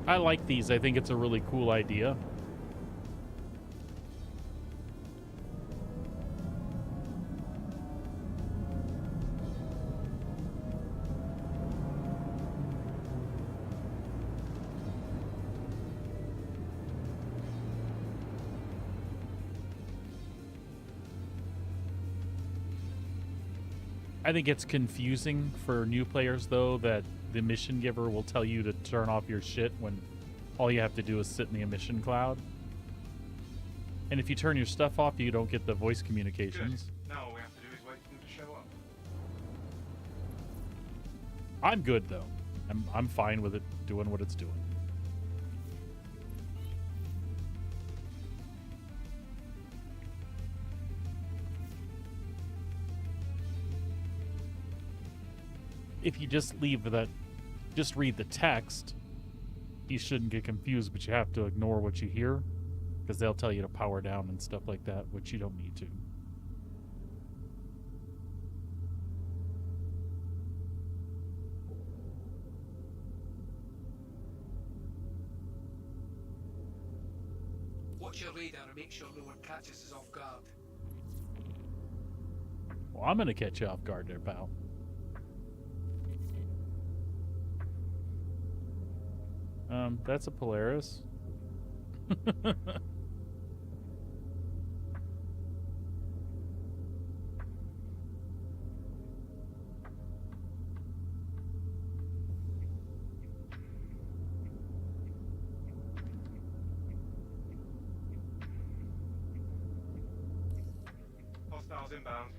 I like these. I think it's a really cool idea. I think it's confusing for new players, though, that the mission giver will tell you to turn off your shit when all you have to do is sit in the emission cloud. And if you turn your stuff off, you don't get the voice communications. Good. Now all we have to do is wait for them to show up. I'm good, though. I'm fine with it doing what it's doing. If you just just read the text, you shouldn't get confused, but you have to ignore what you hear, because they'll tell you to power down and stuff like that, which you don't need to. Watch your radar and make sure no one catches us off guard. Well, I'm gonna catch you off guard there, pal. That's a Polaris. Hostiles inbound.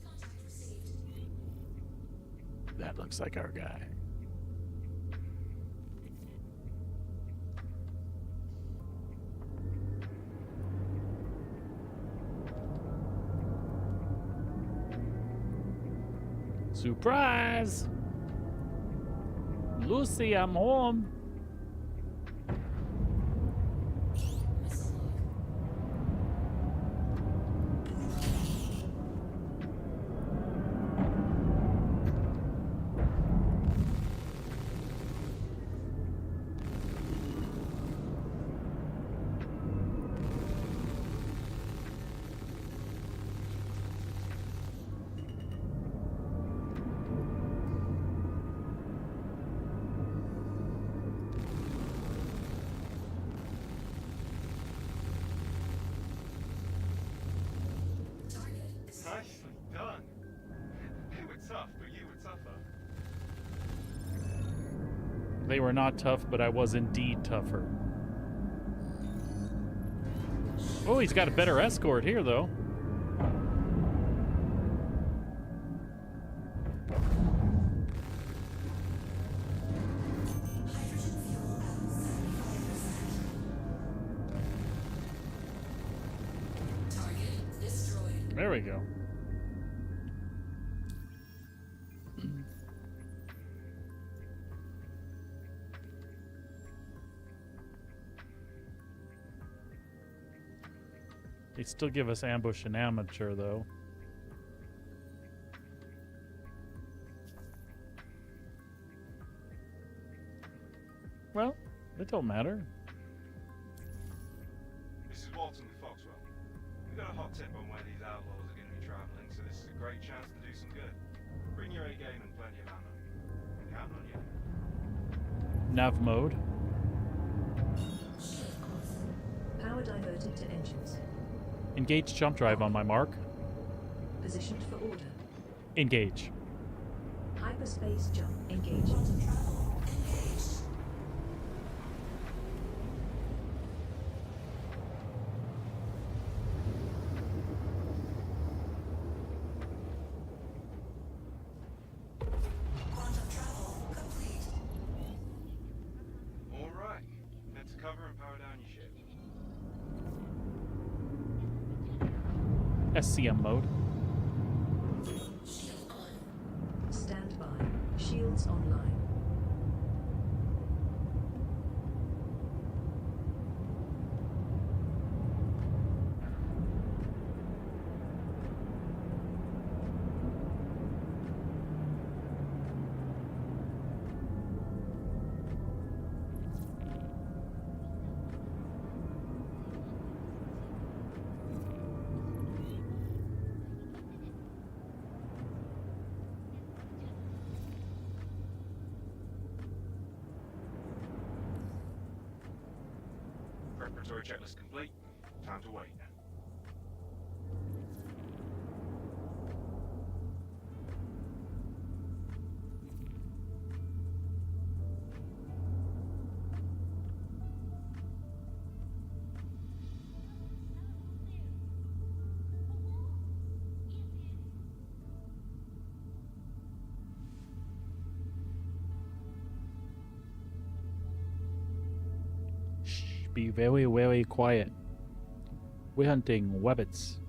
Contact received. That looks like our guy. Surprise! Lucy, I'm home. Nicely done. They were tough, but you were tougher. They were not tough, but I was indeed tougher. Oh, he's got a better escort here, though. There we go. They still give us ambush and amateur, though. Well, it don't matter. This is Walton with Foxwell. We've got a hot tip on where these outlaws are going to be traveling, so this is a great chance to do some good. Bring your A game and plenty of ammo. I'm counting on you. Nav mode. Power diverted to engines. Engage jump drive on my mark. Positioned for order. Engage. Hyperspace jump engaged. Alright, head to cover and power down your ship. SCM mode. Stand by. Shields online. Preparatory checklist complete. Time to wait. Be very, very quiet. We're hunting rabbits.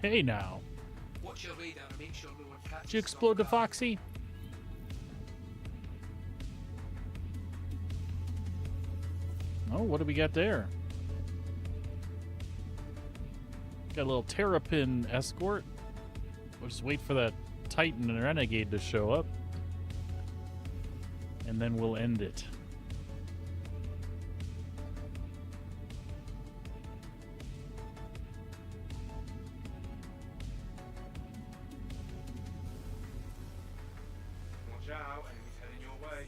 Hey now. Watch your radar and make sure no one catches Did you us explode the off guard. Foxy? Oh, what do we got there? Got a little Terrapin escort. We'll just wait for that Titan and Renegade to show up. And then we'll end it. Watch out, enemies heading your way.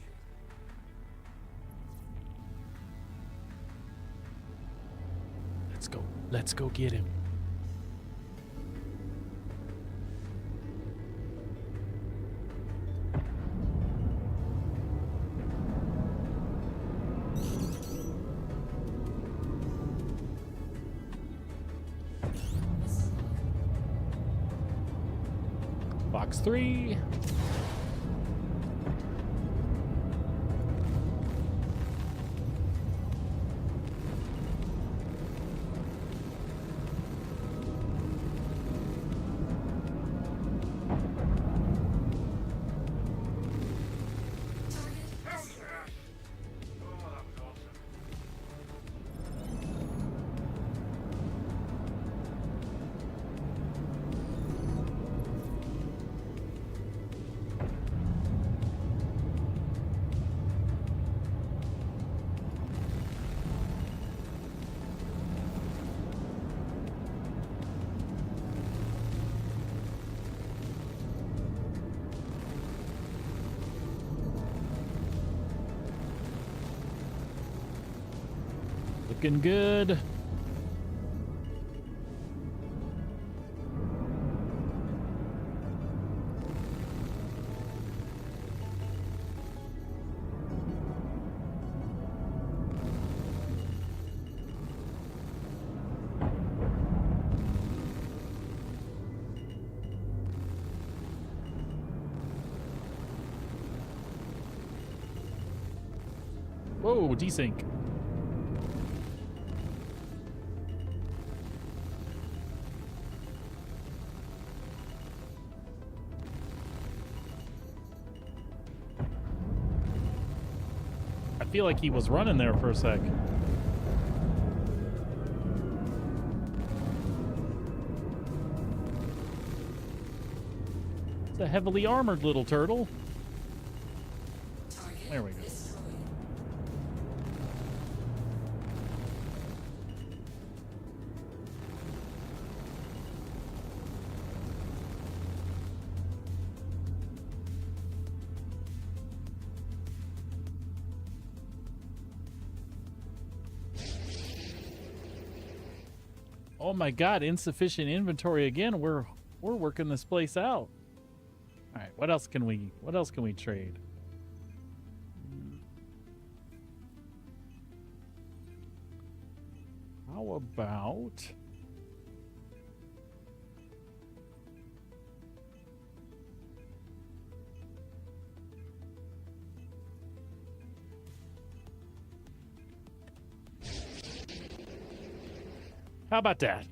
Let's go. Let's go get him. Box 3. Hell yeah! Oh, that was awesome. Looking good. Whoa, desync. I feel like he was running there for a sec. It's a heavily armored little turtle. There we go. Oh my god, insufficient inventory again. We're working this place out. All right, what else can we trade? How about how about that?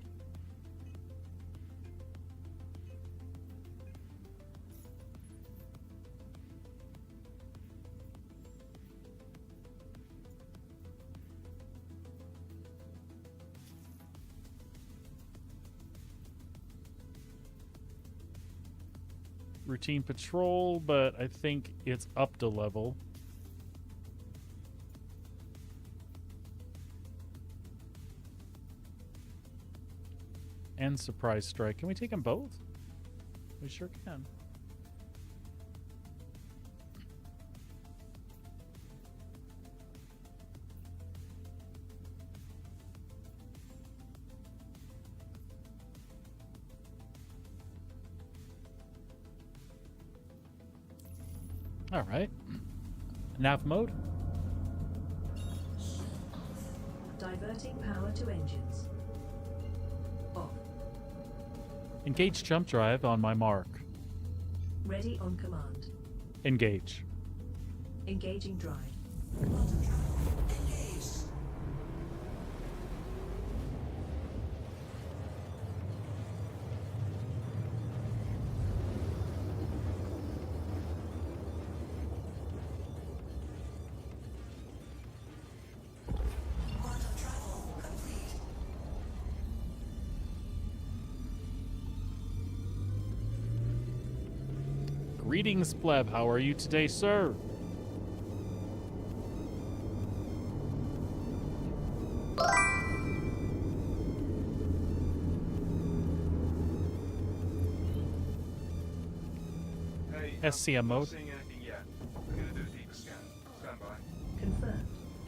Routine patrol, but I think it's up to level. And surprise strike. Can we take them both? We sure can. All right. Nav mode. Diverting power to engines. Off. Engage jump drive on my mark. Ready on command. Engage. Engaging drive. Greetings, pleb. How are you today, sir? Hey, SCM not mode. seeing anything yet. I'm gonna do a deeper scan. Stand by. Confirmed.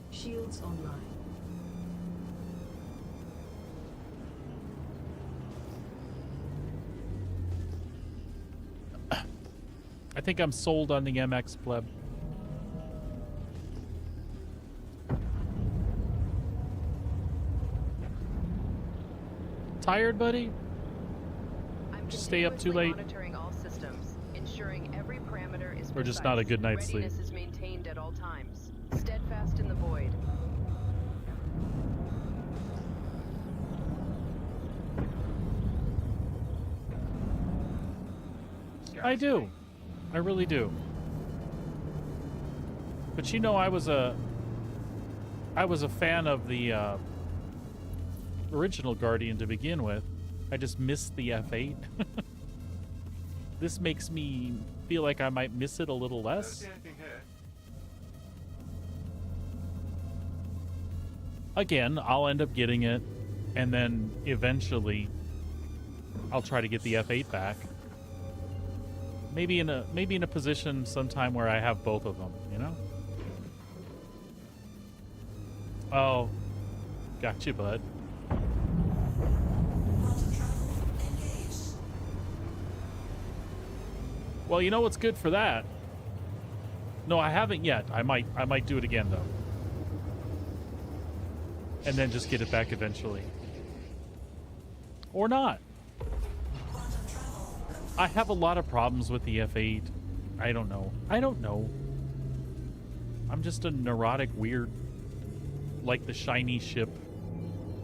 Shields online. I think I'm sold on the MX, pleb. Tired, buddy? Just stay up too late? Monitoring all systems, ensuring every parameter is Or just not a good night's sleep? Readiness is maintained at all times. Steadfast in the void. I do. I really do. But you know, I was a fan of the original Guardian to begin with. I just missed the F8. This makes me feel like I might miss it a little Don't less. see anything here. Again, I'll end up getting it, and then eventually I'll try to get the F8 back. Maybe in a position sometime where I have both of them, you know? Oh, Gotcha, bud. Well, you know what's good for that? No, I haven't yet. I might do it again though. And then just get it back eventually. Or not. I have a lot of problems with the F8. I don't know. I'm just a neurotic weird, like the shiny ship.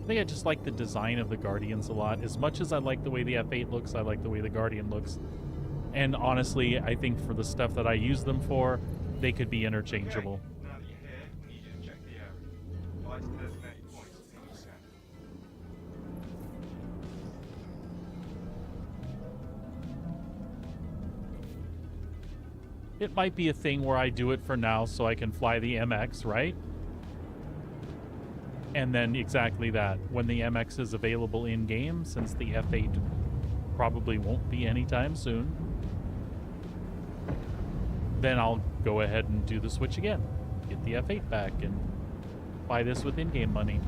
I think I just like the design of the Guardians a lot. As much as I like the way the F8 looks, I like the way the Guardian looks. And honestly, I think for the stuff that I use them for, they could be interchangeable. Okay. Now that you're here, we need you to check the area. Apply to designated points in each center. It might be a thing where I do it for now so I can fly the MX, right? And then exactly that. When the MX is available in-game, since the F8 probably won't be anytime soon, then I'll go ahead and do the switch again. Get the F8 back and buy this with in-game money.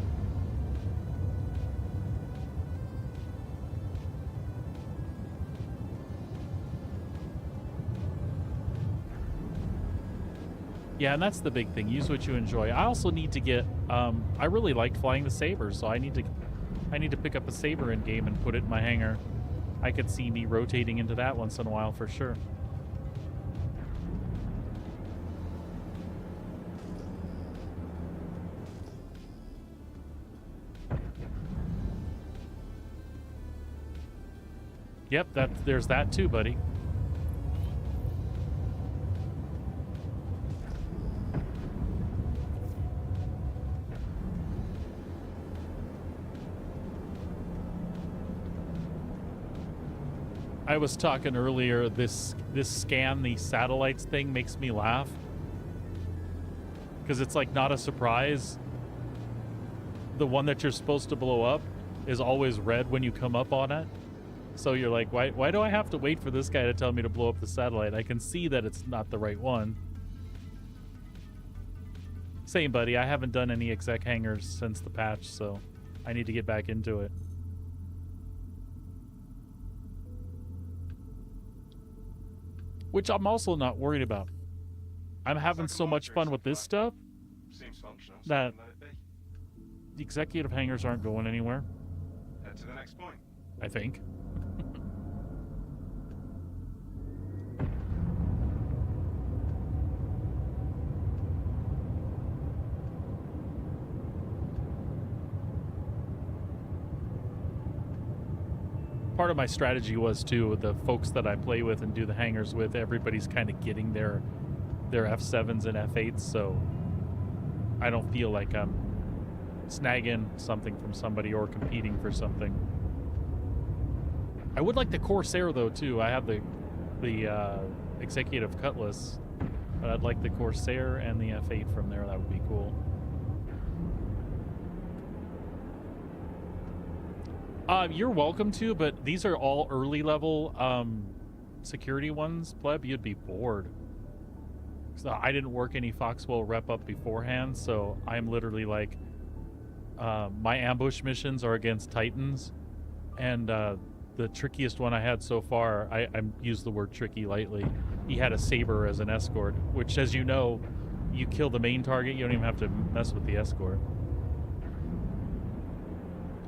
Yeah, and that's the big thing. Use what you enjoy. I also need to get. I really liked flying the Saber, so I need to pick up a Saber in game and put it in my hangar. I could see me rotating into that once in a while for sure. Yep, there's that too, buddy. I was talking earlier, this scan the satellites thing makes me laugh. Because it's like not a surprise. The one that you're supposed to blow up is always red when you come up on it. So you're like, why do I have to wait for this guy to tell me to blow up the satellite? I can see that it's not the right one. Same, buddy. I haven't done any exec hangars since the patch, so I need to get back into it. Which I'm also not worried about. I'm having so much fun with this stuff that the executive hangars aren't going anywhere. Head to the next point. I think. Part of my strategy was too, the folks that I play with and do the hangars with, everybody's kind of getting their F7s and F8s, so I don't feel like I'm snagging something from somebody or competing for something. I would like the Corsair though too. I have the Executive Cutlass, but I'd like the Corsair and the F8 from there. That would be cool. You're welcome to, but these are all early level security ones, pleb. You'd be bored. So I didn't work any Foxwell rep up beforehand, so I'm literally like, my ambush missions are against Titans, and the trickiest one I had so far, I use the word tricky lightly. He had a Saber as an escort, which, as you know, you kill the main target, you don't even have to mess with the escort.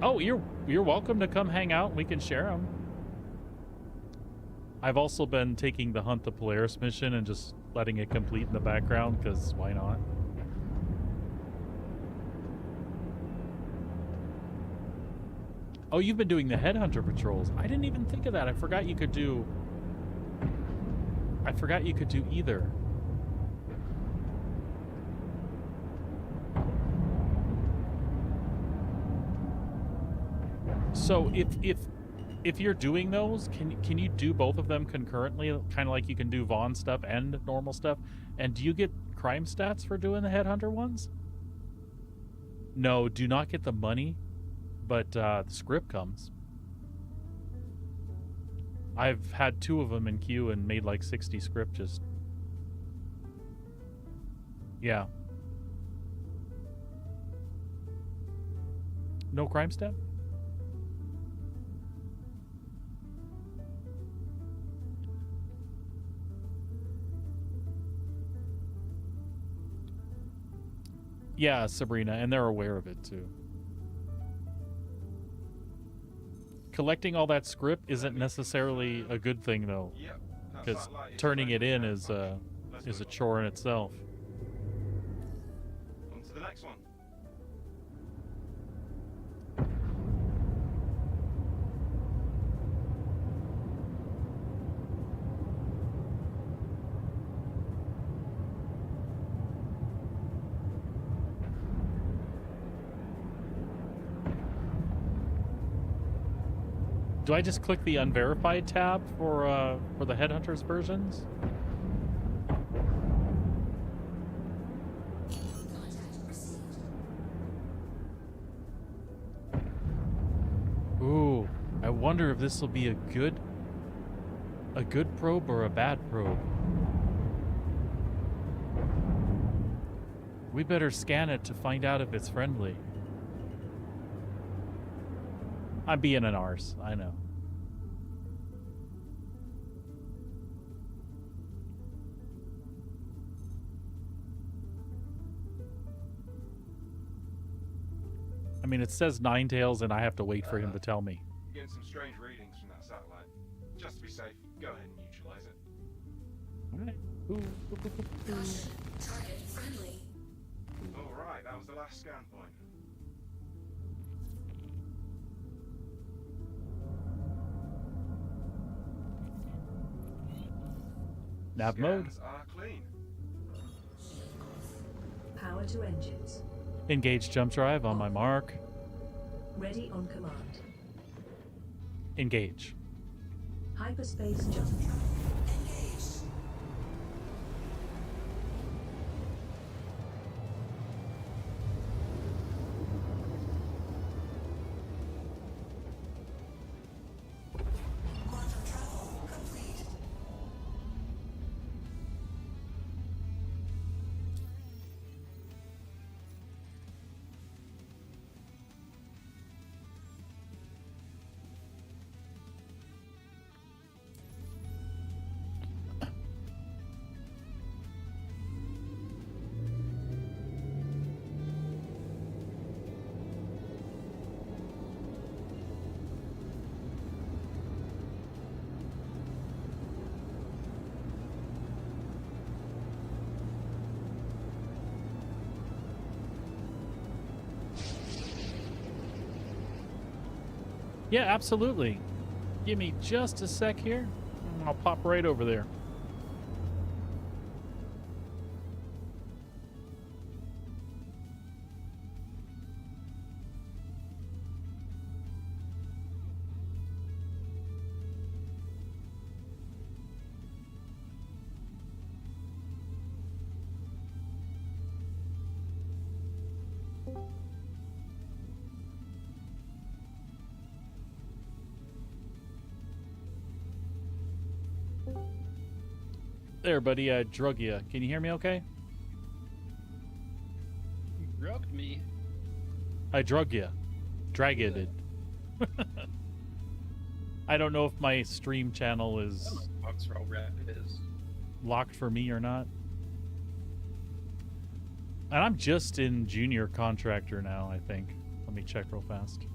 Oh, you're welcome to come hang out. We can share them. I've also been taking the Hunt the Polaris mission and just letting it complete in the background, because why not? Oh, you've been doing the Headhunter patrols. I didn't even think of that. I forgot you could do either. So if you're doing those, can you do both of them concurrently, kind of like you can do Vaughn stuff and normal stuff? And do you get crime stats for doing the Headhunter ones? No, do not get the money, but the script comes. I've had 2 of them in queue and made like 60 script just... Yeah. No crime step? Yeah, Sabrina, and they're aware of it too. Collecting all that script isn't necessarily a good thing though, because turning it in is a chore in itself. On to the next one. Do I just click the unverified tab for the Headhunters versions? Ooh, I wonder if this will be a good probe or a bad probe. We better scan it to find out if it's friendly. I'm being an arse, I know. I mean, it says Ninetales, and I have to wait for him to tell me. Getting some strange readings from that satellite. Just to be safe, go ahead and neutralize it. All right. Caution. Target friendly. Alright, that was the last scan point. Nav mode. Scans are clean. Power to engines. Engage jump drive on my mark. Ready on command. Engage. Hyperspace jump. Engaged. Quantum travel complete. Yeah, absolutely. Give me just a sec here. I'll pop right over there. There, buddy, I drug you. Can you hear me okay? You drugged me. I drug you. Dragged. I don't know if my stream channel is Foxroll rap is. locked for me or not. And I'm just in junior contractor now, I think. Let me check real fast.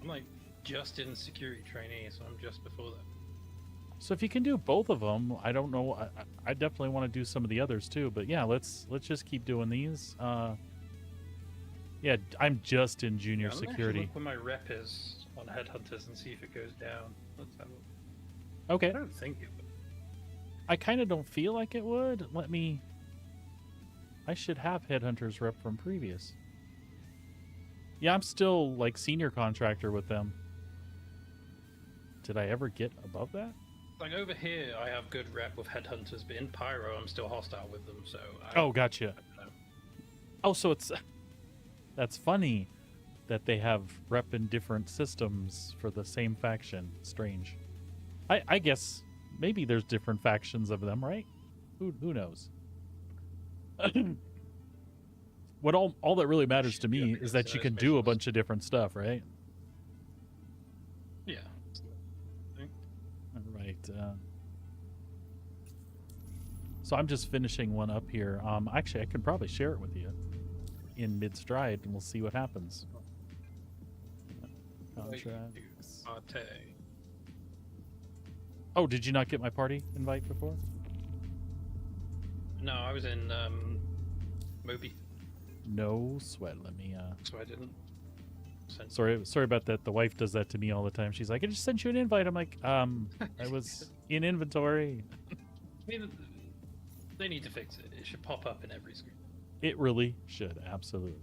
I'm like just in security trainee, so I'm just before that. So if you can do both of them, I don't know. I definitely want to do some of the others too. But yeah, let's just keep doing these. Yeah, I'm just in junior security. Look where my rep is on Headhunters and see if it goes down. Let's have a look. Okay. I don't think it would. I kind of don't feel like it would. I should have Headhunters rep from previous. Yeah, I'm still like senior contractor with them. Did I ever get above that? Like over here, I have good rep with Headhunters, but in Pyro, I'm still hostile with them. So. Oh, gotcha. Oh, so it's that's funny that they have rep in different systems for the same faction. Strange. I guess maybe there's different factions of them, right? Who knows? What all that really matters to me is that you can do a bunch of different stuff, right? Yeah. All right. So I'm just finishing one up here. Actually, I could probably share it with you in mid-stride, and we'll see what happens. Contracts. Oh, did you not get my party invite before? No, I was in Moby. No sweat. Let me. So I didn't. Sorry about that. The wife does that to me all the time. She's like, "I just sent you an invite." I'm like, I was in inventory. I mean, they need to fix it. It should pop up in every screen. It really should, absolutely.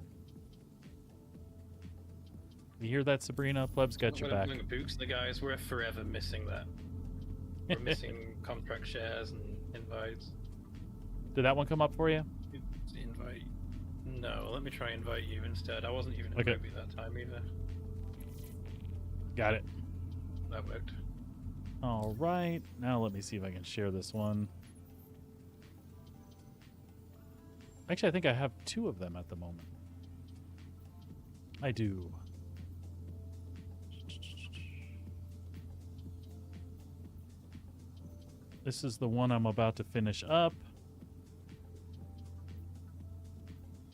You hear that, Sabrina? Pleb's got your back. Books, the guys, we're forever missing that. We're missing contract shares and invites. Did that one come up for you? Invite. No, let me try invite you instead. I wasn't even in Okay. Moby that time either. Got it. That worked. All right. Now let me see if I can share this one. Actually, I think I have 2 of them at the moment. I do. This is the one I'm about to finish up.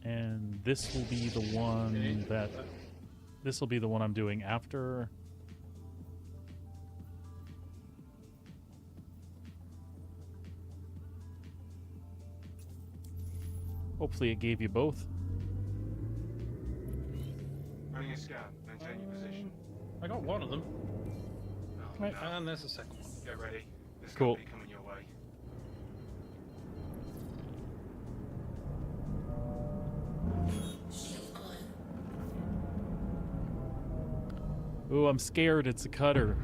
And this will be the one that... This will be the one I'm doing after. Hopefully it gave you both. Running a scan. Maintain your position. I got one of them. Oh, Right. no. And there's a second one. Get ready. This Cool. could be coming your way. Ooh, I'm scared. It's a cutter.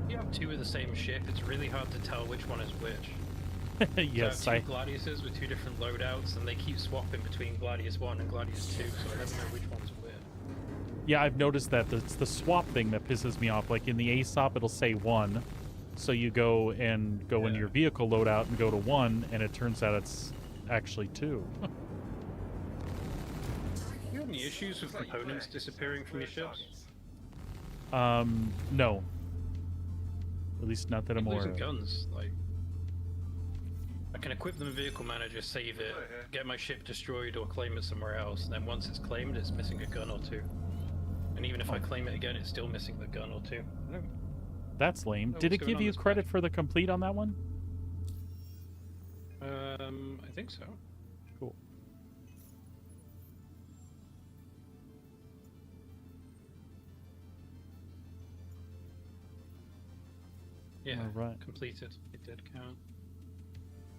You have 2 of the same ship, it's really hard to tell which one is which. Yes, so I have 2 Gladiuses with 2 different loadouts, and they keep swapping between Gladius 1 and Gladius 2, so I never know which one's where. Yeah, I've noticed that. It's the swap thing that pisses me off. Like in the ASOP, it'll say 1. So you go in your vehicle loadout and go to 1, and it turns out it's actually 2. Do you have any issues with components disappearing from your ships? No. At least not that I'm aware losing of. guns, like... I can equip them in Vehicle Manager, save it, get my ship destroyed or claim it somewhere else, and then once it's claimed, it's missing a gun or 2. And even if I claim it again, it's still missing the gun or 2. That's lame. Oh, Did it what's give going on you this credit for the complete on that one? I think so. Cool. Yeah, All right. completed. It did count.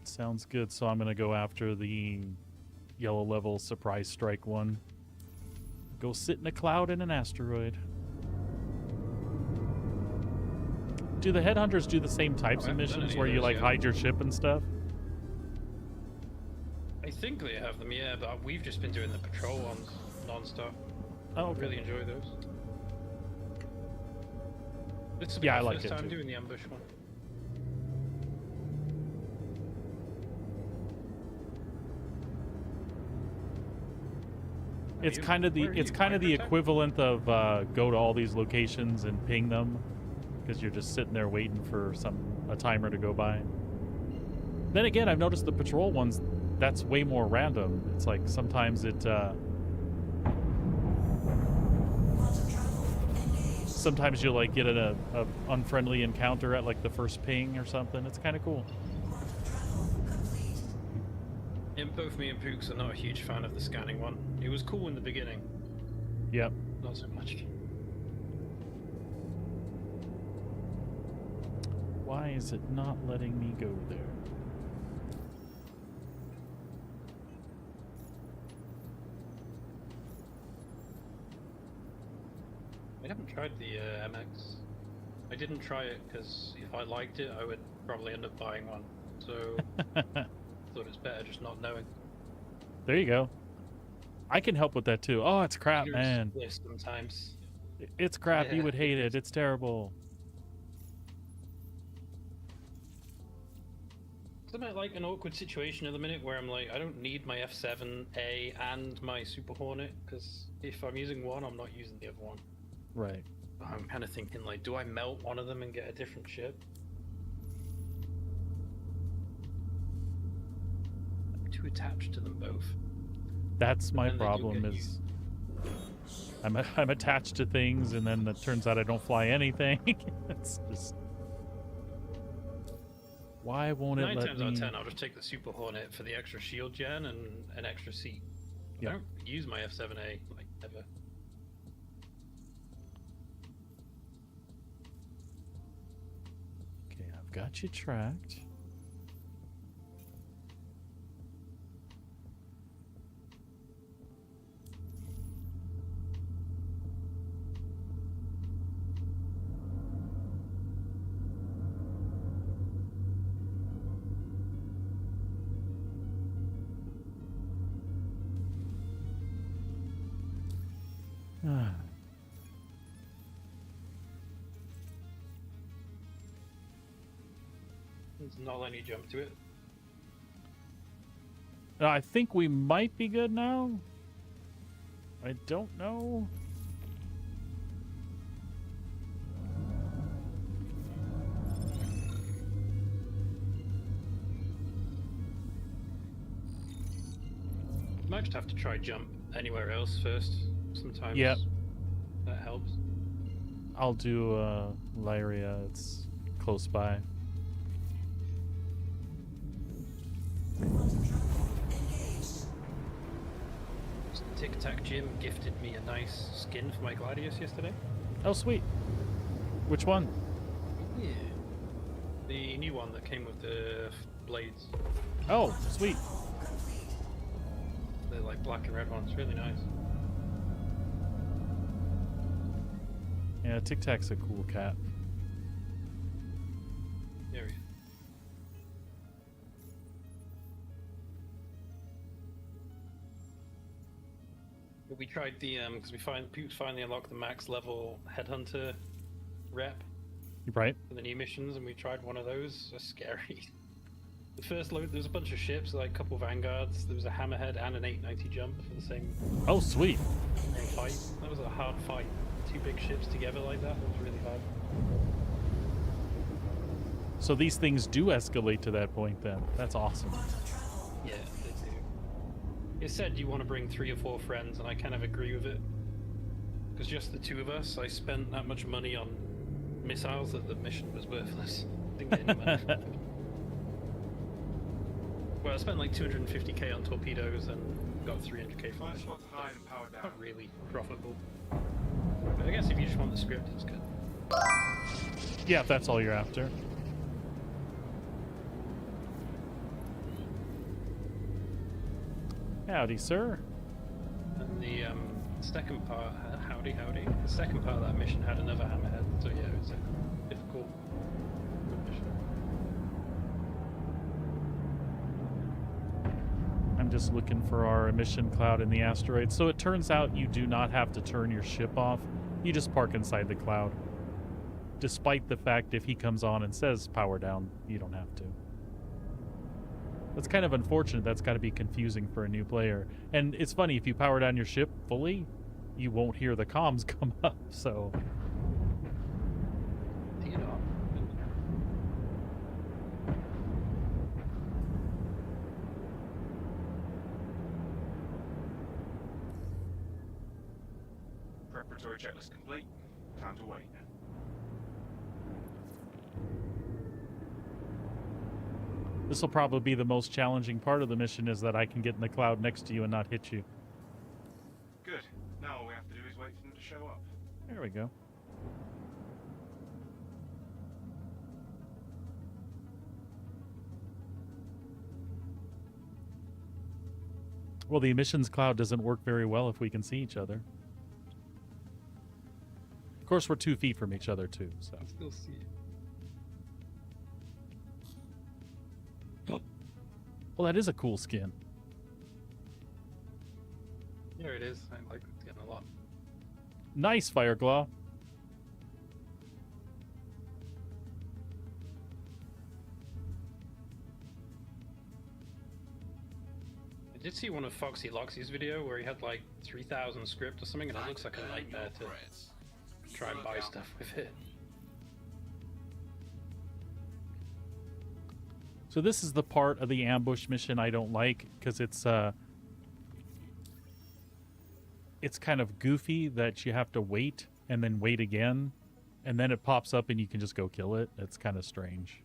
Sounds good. So I'm going to go after the yellow level surprise strike one. Go sit in a cloud in an asteroid. Do the headhunters do the same types of missions where you like hide your ship and stuff? I think they have them, yeah, but we've just been doing the patrol ones non-stop. Oh, I really enjoy those. This will be Yeah, my I like first it time too. doing the ambush one. It's kind of the equivalent of go to all these locations and ping them, because you're just sitting there waiting for a timer to go by. Then again, I've noticed the patrol ones, that's way more random. It's like sometimes sometimes you'll like get a unfriendly encounter at like the first ping or something. It's kind of cool. And both me and Pooks are not a huge fan of the scanning one. It was cool in the beginning. Yep. Not so much. Why is it not letting me go there? I haven't tried the MX. I didn't try it because if I liked it, I would probably end up buying one. So I thought it's better just not knowing. There you go. I can help with that too. Oh, it's crap, man. Sometimes. It's crap. Yeah, You would hate it. It's terrible. I'm at like an awkward situation at the minute where I'm like, I don't need my F7A and my Super Hornet because if I'm using one, I'm not using the other one. Right. I'm kind of thinking like, do I melt one of them and get a different ship? I'm too attached to them both. That's my problem is I'm attached to things and then it turns out I don't fly anything. It's just... Why won't it let me... 9 times out of 10, I'll just take the Super Hornet for the extra shield gen and an extra seat. Yep. I don't use my F7A, like, ever. Okay, I've got you tracked. It's not letting you jump to it. I think we might be good now. I don't know. Might just have to try jump anywhere else first. Sometimes that helps. I'll do Lyria. It's close by. Tic Tac Jim gifted me a nice skin for my Gladius yesterday. Oh, sweet. Which one? Yeah. The new one that came with the blades. Oh, sweet. They're like black and red ones. Really nice. Yeah, Tic Tac's a cool cat. There he is. But we tried the because we finally unlocked the max level headhunter rep Right. for the new missions, and we tried one of those. They're scary. The first load, there was a bunch of ships, like a couple vanguards. There was a hammerhead and an 890 jump for the same. Oh, sweet. Fight. That was a hard fight. Two big ships together like that. That was really hard. So these things do escalate to that point then. That's awesome. Yeah, they do. It said you want to bring 3 or 4 friends, and I kind of agree with it. Because just the 2 of us, I spent that much money on missiles that the mission was worthless. Didn't get any money from it. Well, I spent like 250k on torpedoes and got 300k from it. Not really profitable. But I guess if you just want the script, it's good. Yeah, if that's all you're after. Howdy, sir. And the second part, howdy. The second part of that mission had another hammerhead, so yeah, it's a difficult mission. I'm just looking for our emission cloud in the asteroid. So it turns out you do not have to turn your ship off. You just park inside the cloud. Despite the fact if he comes on and says power down, you don't have to. That's kind of unfortunate. That's got to be confusing for a new player. And it's funny, if you power down your ship fully, you won't hear the comms come up, so... You know. Preparatory checklist complete. Time to wait. This will probably be the most challenging part of the mission, is that I can get in the cloud next to you and not hit you. Good. Now all we have to do is wait for them to show up. There we go. Well, the emissions cloud doesn't work very well if we can see each other. Of course, we're 2 feet from each other too. So. I still see it. Well, that is a cool skin. Yeah, it is. I like the skin a lot. Nice, Fireclaw. I did see one of Foxy Loxy's video where he had like 3,000 script or something, and it looks like a nightmare to try and buy stuff with it. So this is the part of the ambush mission I don't like, because it's kind of goofy that you have to wait and then wait again, and then it pops up and you can just go kill it. It's kind of strange.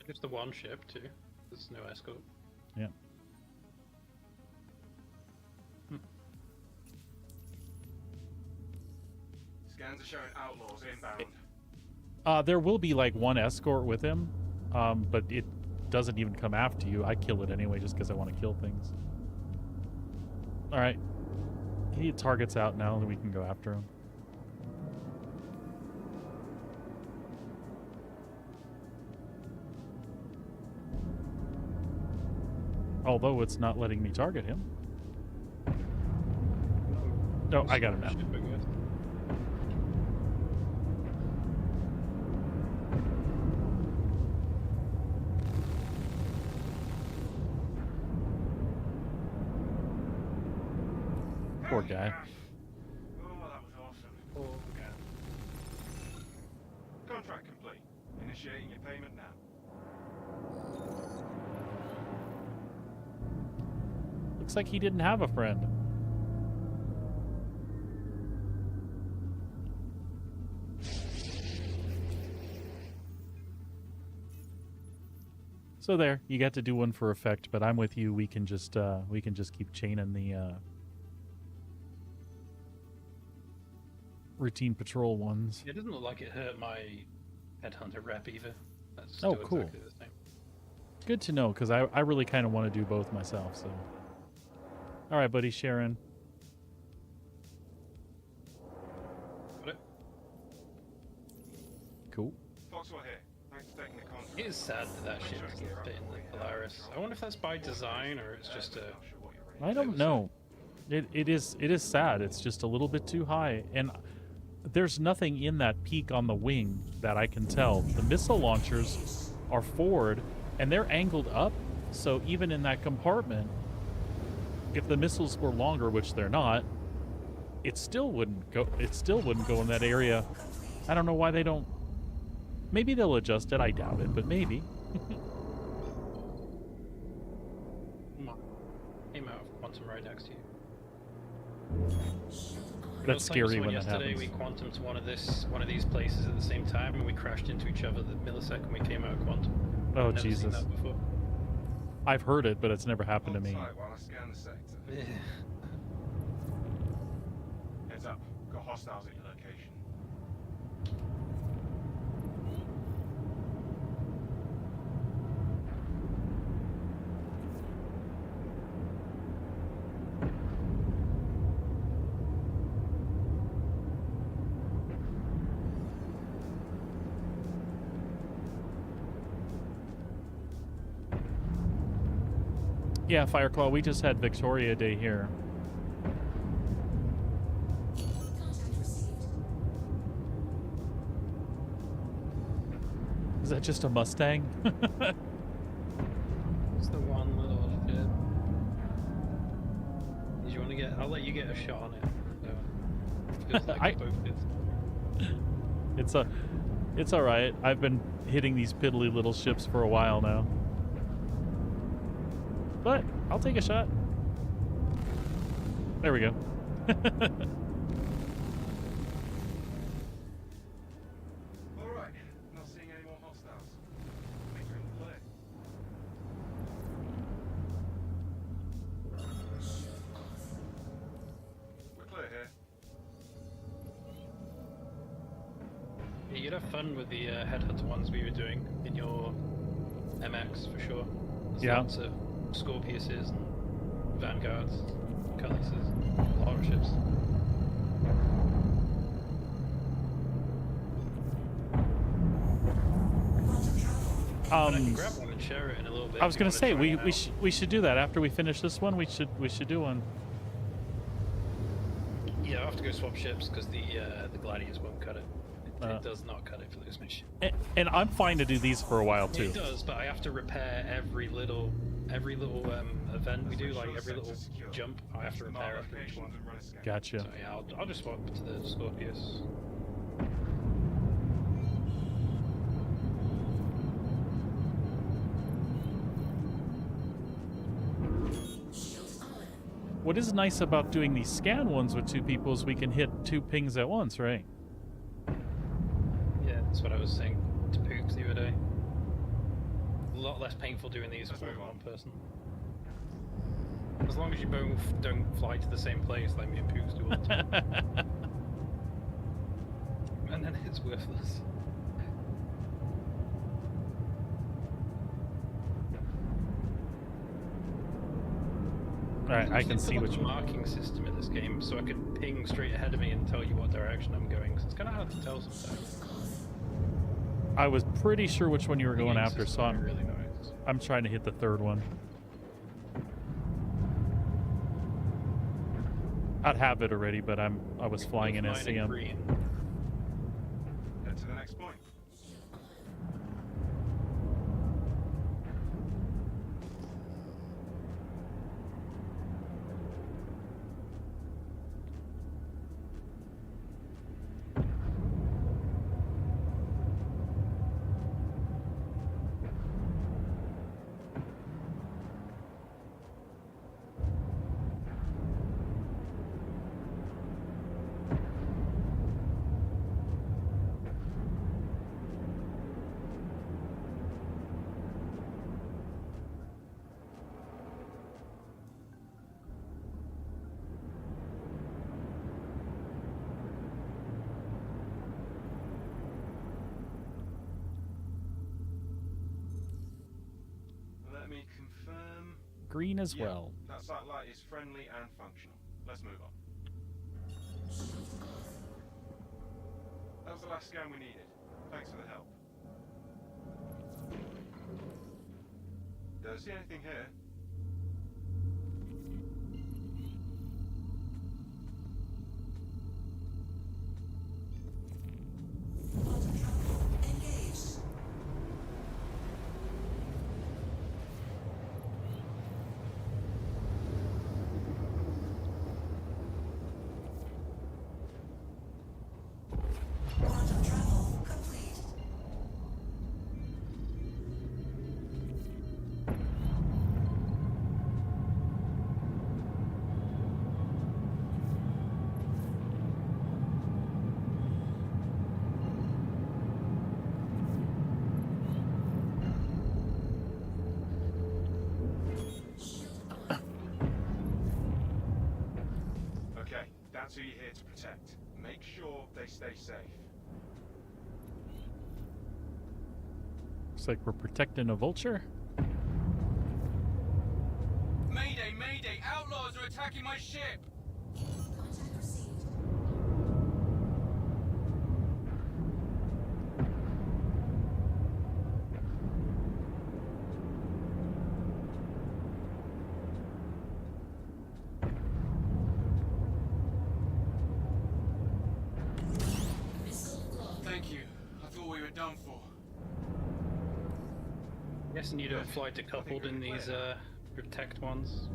Just the one ship too. There's no escort. Yeah. Scans are showing outlaws inbound. There will be like one escort with him, but it doesn't even come after you. I kill it anyway just because I want to kill things. All right. He targets out now, and we can go after him. Although it's not letting me target him. No, I got him now. Poor guy. Oh, that was awesome. Oh, okay. Contract complete. Initiating your payment now. Looks like he didn't have a friend. So there, you got to do one for effect, but I'm with you. We can just keep chaining the routine patrol ones. It doesn't look like it hurt my headhunter rep either. That's Oh, still cool. exactly the same. Good to know, because I really kind of want to do both myself. So, all right, buddy, Sharon. Got it. Cool. Foxwell here. Thanks for taking the contract. It is sad that ship doesn't fit in the Polaris. I wonder if that's by design or it's just a... I don't know. It is sad. It's just a little bit too high, and there's nothing in that peak on the wing that I can tell. The missile launchers are forward, and they're angled up, so even in that compartment, if the missiles were longer, which they're not, it still wouldn't go. It still wouldn't go in that area. I don't know why they don't. Maybe they'll adjust it. I doubt it, but maybe. Came out of quantum right next to you. That's scary when that yesterday happens. we quantumed to one of these places at the same time, and we crashed into each other the millisecond we came out of quantum. Oh, I've never Jesus. seen that before. I've heard it, but it's never happened to me. Hold tight while I scan the sector. Heads up. Got hostiles at your location. Yeah, Fireclaw, we just had Victoria Day here. Is that just a Mustang? It's the one little ship. Did you want to get... I'll let you get a shot on it. So, feels like both did. It's all right. I've been hitting these piddly little ships for a while now. But I'll take a shot. There we go. Alright, not seeing any more hostiles. I think you're in the clear. We're clear here. Yeah, you'd have fun with the headhunter ones we were doing in your MX for sure. There's Yeah. lots of Scorpiuses and Vanguards, Cutlasses, a lot of ships. I can grab one and share it in a little bit. I was gonna say we should do that after we finish this one. We should do one. Yeah, I have to go swap ships because the gladiators won't cut it. It does not cut it for this mission. And I'm fine to do these for a while too. It does, but I have to repair every little event we do, like every little jump. I have to repair after each one. Gotcha. So yeah, I'll just swap to the Scorpius. What is nice about doing these scan ones with two people is we can hit 2 pings at once, right? Yeah, that's what I was saying to Pooks the other day. A lot less painful doing these with one person. As long as you both don't fly to the same place like me and Pooks do all the time. And then it's worthless. Alright, I can see which marking system in this game, so I could ping straight ahead of me and tell you what direction I'm going. Cause it's kind of hard to tell sometimes. I was pretty sure which one you were going after, so I'm really nice. I'm trying to hit the third one. I'd have it already, but I was flying in SCM. Head to the next point. Let me confirm. Green as well. That satellite is friendly and functional. Let's move on. That was the last scan we needed. Thanks for the help. Don't see anything here. That's who you're here to protect. Make sure they stay safe. Looks like we're protecting a vulture. Mayday, mayday! Outlaws are attacking my ship! Contact received. Thank you. I thought we were done for. Guessing you don't fly decoupled in these protect ones.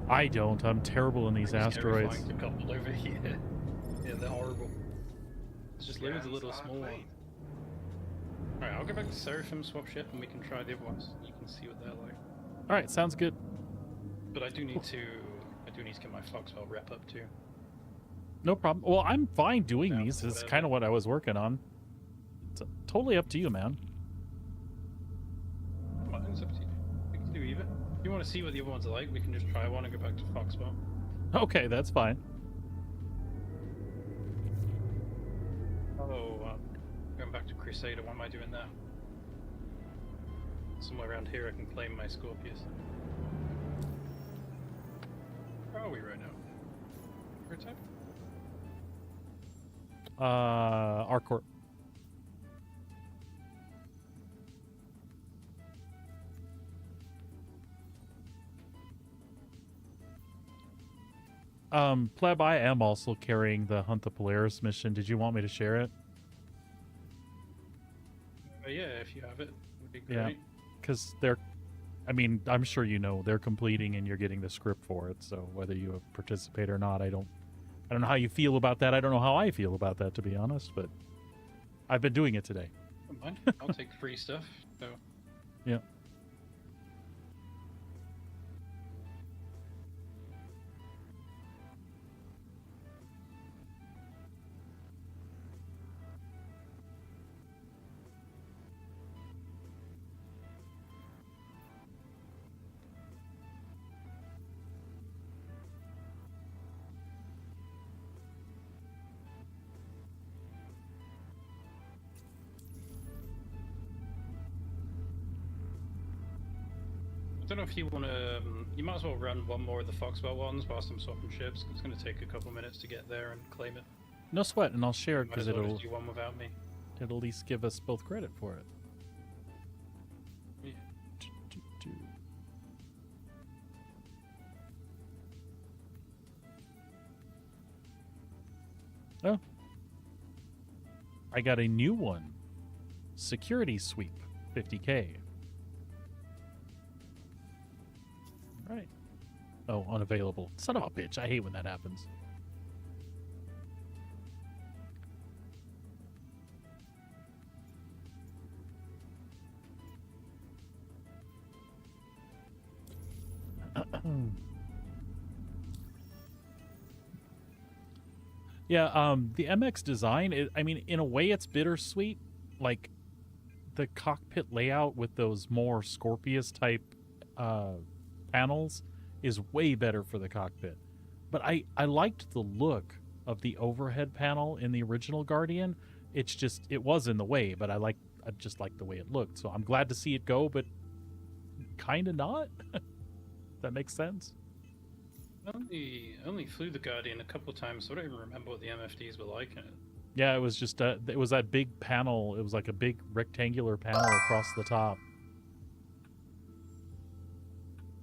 I don't. I'm terrible in these asteroids. Flying decoupled over here. Yeah, they're horrible. It's just loads of little small ones. Alright, I'll go back to Seraphim, swap ship, and we can try the other ones. You can see what they're like. Alright, sounds good. But I do need to get my Foxwell rep up too. No problem. Well, I'm fine doing these. It's kind of what I was working on. It's totally up to you, man. Well, it's up to you. We can do either. If you want to see what the other ones are like, we can just try one and go back to Foxwell. Okay, that's fine. Oh, going back to Crusader, what am I doing there? Somewhere around here I can claim my Scorpius. Where are we right now? Prototype? Arcourt. Pleb, I am also carrying the Hunt the Polaris mission. Did you want me to share it? Yeah, if you have it, would be great. Yeah, because they're, I mean, I'm sure you know they're completing and you're getting the script for it. So whether you participate or not, I don't know how you feel about that. I don't know how I feel about that, to be honest. But I've been doing it today. Don't mind. I'll take free stuff. So. Yeah. I don't know if you want to. You might as well run one more of the Foxwell ones whilst I'm swapping ships. 'Cause it's going to take a couple minutes to get there and claim it. No sweat, and I'll share it Might because as well it'll just do one without me. at least give us both credit for it. Yeah. Oh. I got a new one. Security sweep, 50K. Right. Oh, unavailable. Son of a bitch. I hate when that happens. Yeah, the MX design, I mean, in a way it's bittersweet. Like, the cockpit layout with those more Scorpius type panels is way better for the cockpit. But I liked the look of the overhead panel in the original Guardian. It's just, it was in the way, but I just liked the way it looked. So I'm glad to see it go, but kind of not. That makes sense? I only flew the Guardian a couple of times, so I don't even remember what the MFDs were like in it. Yeah, it was just it was that big panel. It was like a big rectangular panel across the top.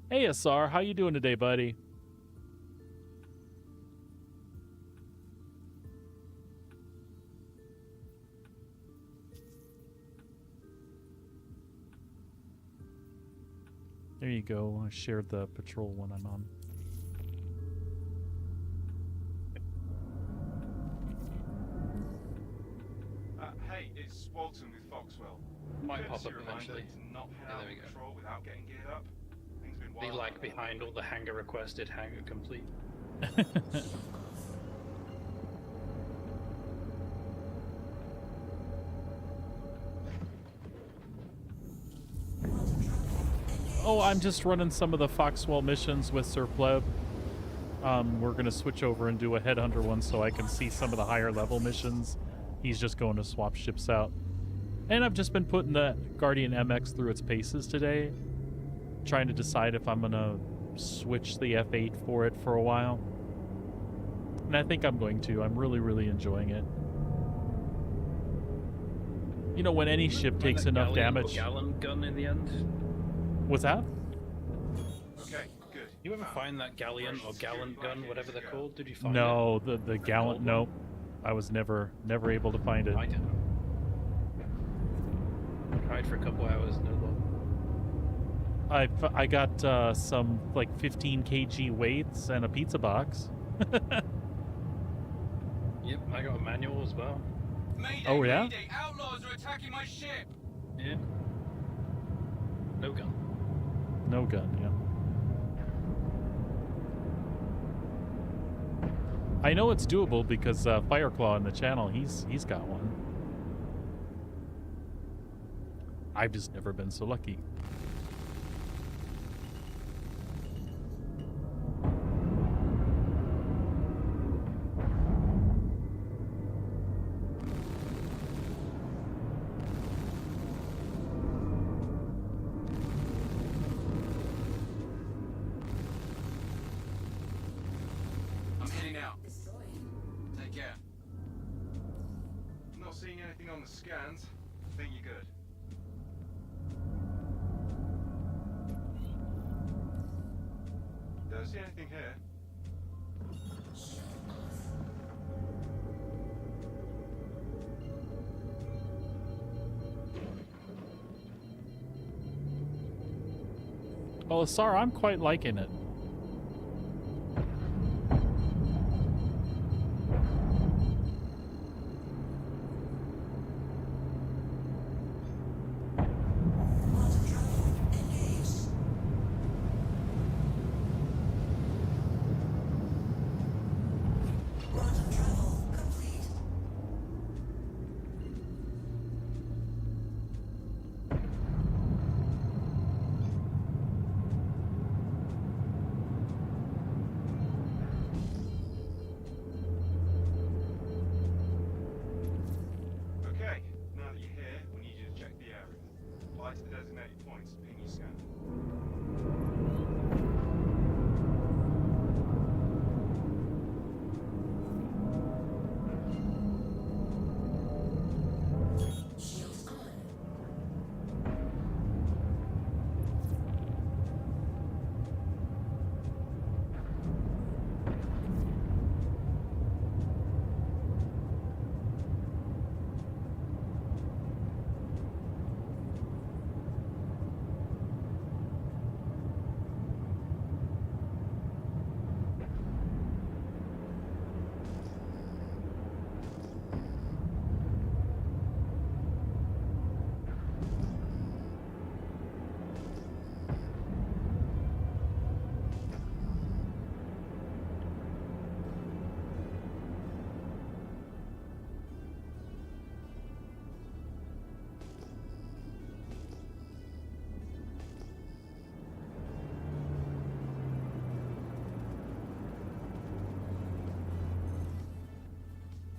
Hey, Asar, how you doing today, buddy? There you go. I shared the patrol one I'm on. Hey, it's Walton with Foxwell. Might pop Courtesy up reminder eventually. to not head Yeah, out there we on go. patrol without getting geared up. Things been They wild lag out behind there. all the hangar requested, hangar complete. Oh, I'm just running some of the Foxwell missions with Sir Pleb. We're going to switch over and do a Headhunter one so I can see some of the higher level missions. He's just going to swap ships out. And I've just been putting the Guardian MX through its paces today, trying to decide if I'm going to switch the F8 for it for a while. And I think I'm going to. I'm really, really enjoying it. You know, when any ship takes enough damage... Gallon gun in the end. What's that? Okay, good. You ever find that galleon or gallant gun, whatever they're called? Did you find No, it? the gallant, no. I was never able to find it. I didn't. Tried for a couple hours, no luck. I got some like 15 kg weights and a pizza box. Yep, I got a manual as well. Mayday, Oh, yeah? Mayday, outlaws are attacking my ship! Yeah. No gun. No gun, yeah. I know it's doable because Fireclaw in the channel, he's got one. I've just never been so lucky. I'm heading out. Take care. Not seeing anything on the scans. Think you're good. Don't see anything here. Oh, Sarah, I'm quite liking it. Okay, now that you're here, we need you to check the area. Fly to the designated points, ping your scan. Shields on.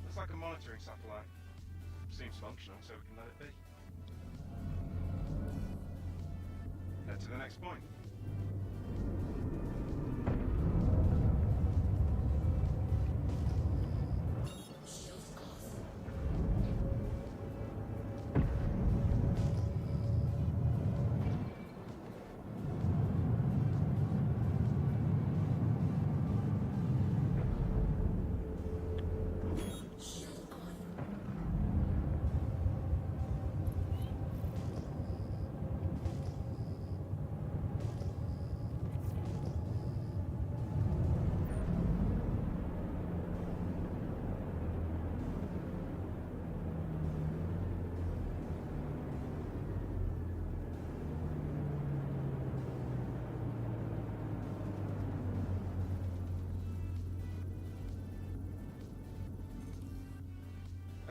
Looks like a monitoring satellite. Seems functional, so we can let it be. Head to the next point. Shields off. Shield on.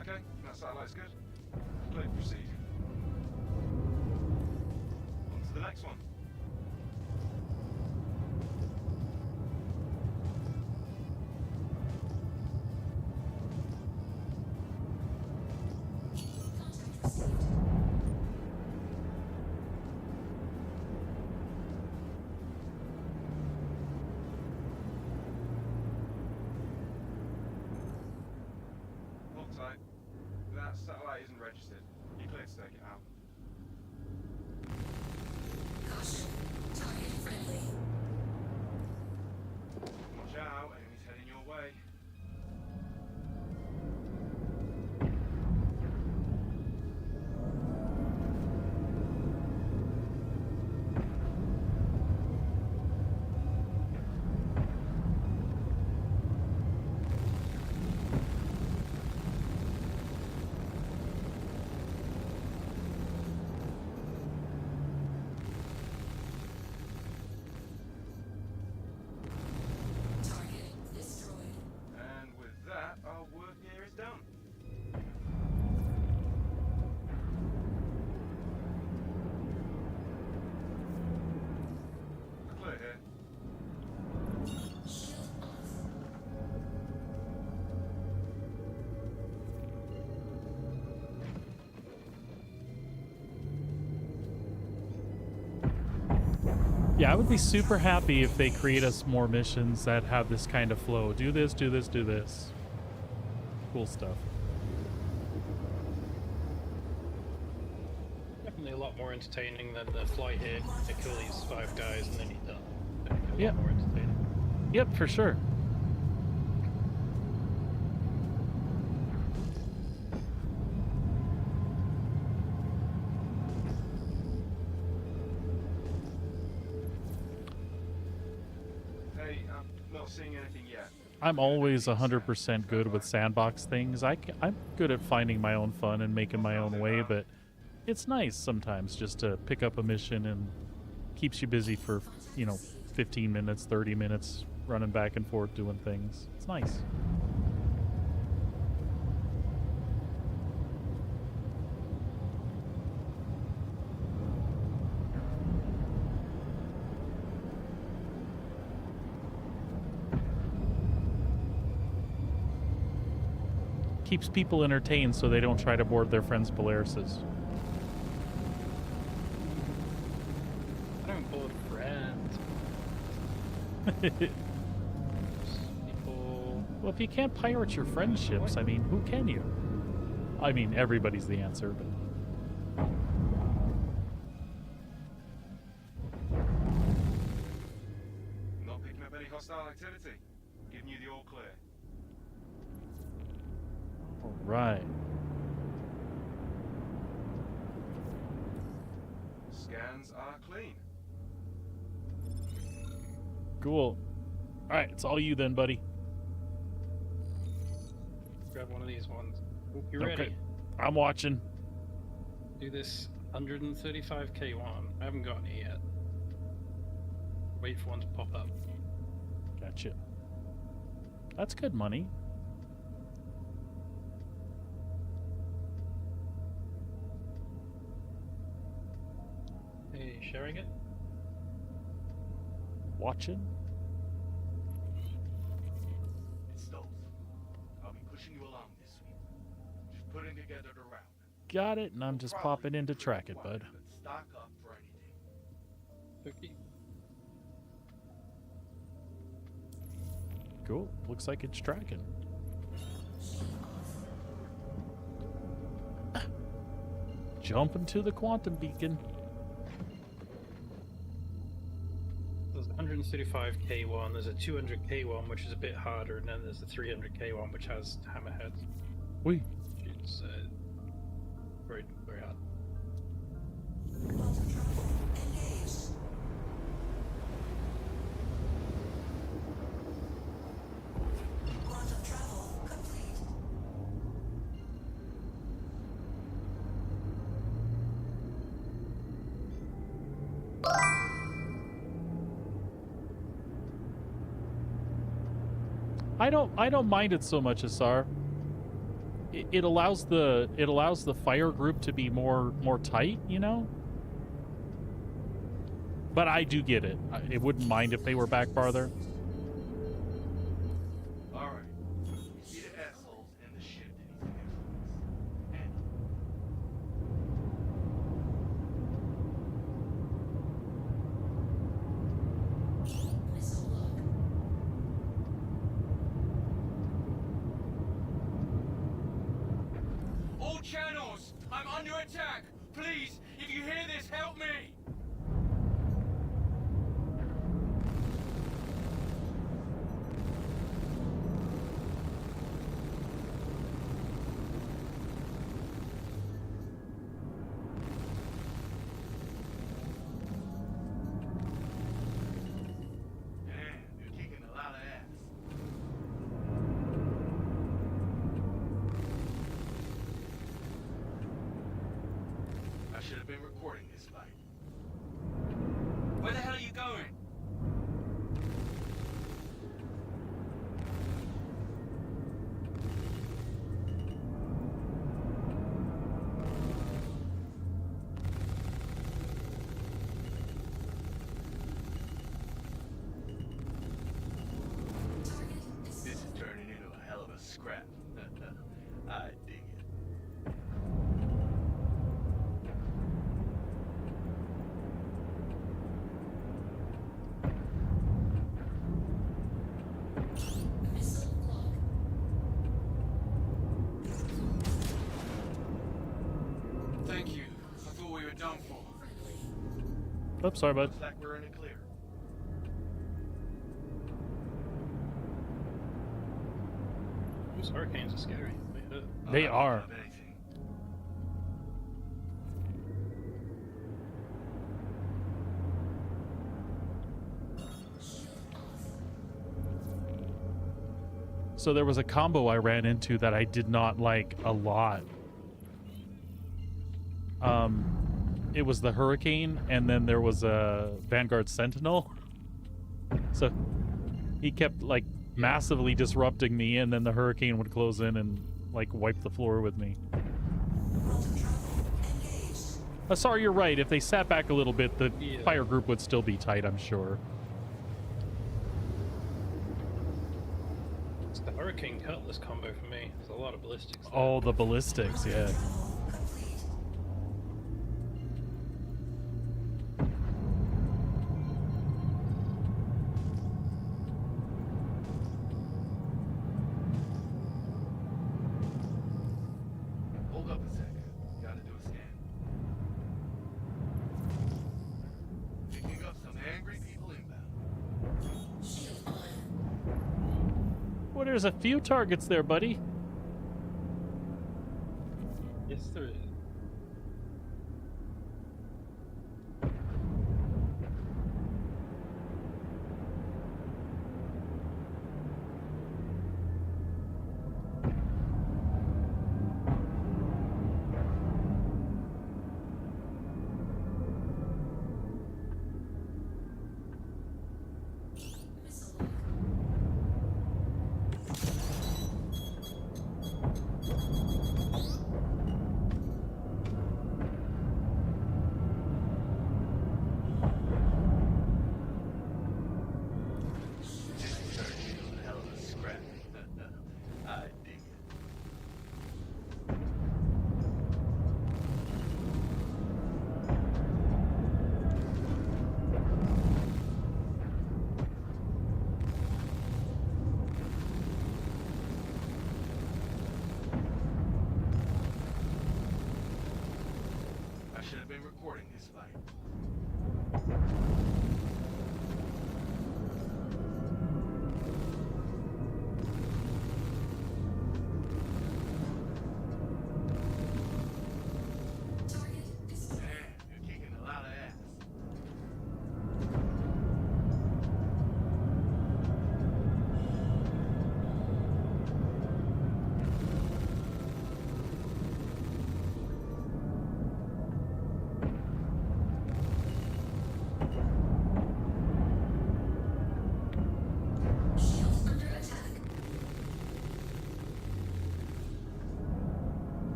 Okay, that satellite's good. Clear to proceed. On to the next one. Contact received. Hold tight. That satellite isn't registered. You're clear to take it out. Caution. Target friendly. Watch out, enemies heading your way. Target destroyed. And with that, our work here is done. Clear here. Shield off. Yeah, I would be super happy if they create us more missions that have this kind of flow. Do this, do this, do this. Cool stuff. Definitely a lot more entertaining than the fly here, to kill these 5 guys and then you're done. Definitely a Yeah. lot more entertaining. Yep, for sure. not seeing anything yet. I'm always 100% good with sandbox things. I'm good at finding my own fun and making my own way, but it's nice sometimes just to pick up a mission and keeps you busy for, 15 minutes, 30 minutes, running back and forth doing things. It's nice. Keeps people entertained so they don't try to board their friends' Polarises. I don't board friends. People... Well, if you can't pirate your friendships, I mean, who can you? I mean, everybody's the answer, but... Not picking up any hostile activity. Giving you the all clear. All right. Scans are clean. Cool. All right, it's all you then, buddy. Grab one of these ones. Oh, you Okay. ready? I'm watching. Do this 135k one. I haven't gotten it yet. Wait for one to pop up. Gotcha. That's good money. Hey, sharing it? Watching. It's Stolz. I'll be pushing you along this week. Just putting together the route. Got it, and I'm just popping in to track it, bud. But stock up for anything. Cookie. Cool. Looks like it's tracking. Jumping to the quantum beacon. There's a 135k one, there's a 200k one, which is a bit harder, and then there's the 300k one, which has hammerheads. Wee. It's very, very hard. Quantum travel complete. I don't mind it so much, Asar. It allows the fire group to be more tight, you know? But I do get it. It wouldn't mind if they were back farther. Alright. You see the assholes and the shit that needs to get Missile lock. All channels! I'm under attack! Please, if you hear this, help me! Damn, you're kicking a lot of ass. I should have been recording this fight. Where the hell are you going? Target is This is turning into a hell of a scrap. I dig it. missile lock. Thank you. I thought we were done for. Oops, sorry, bud. Looks like we're in the clear. Those hurricanes are scary. They hurt. They I don't are. have anything. So there was a combo I ran into that I did not like a lot. It was the Hurricane, and then there was a Vanguard Sentinel. So he kept like massively disrupting me, and then the Hurricane would close in and like wipe the floor with me. Sorry, you're right. If they sat back a little bit, the fire group would still be tight, I'm sure. It's the Hurricane Cutlass combo for me. There's a lot of ballistics there. Oh, the ballistics, yeah. Hold up a sec. Gotta do a scan. Picking up some angry people inbound. Well, there's a few targets there, buddy. Yes, there is.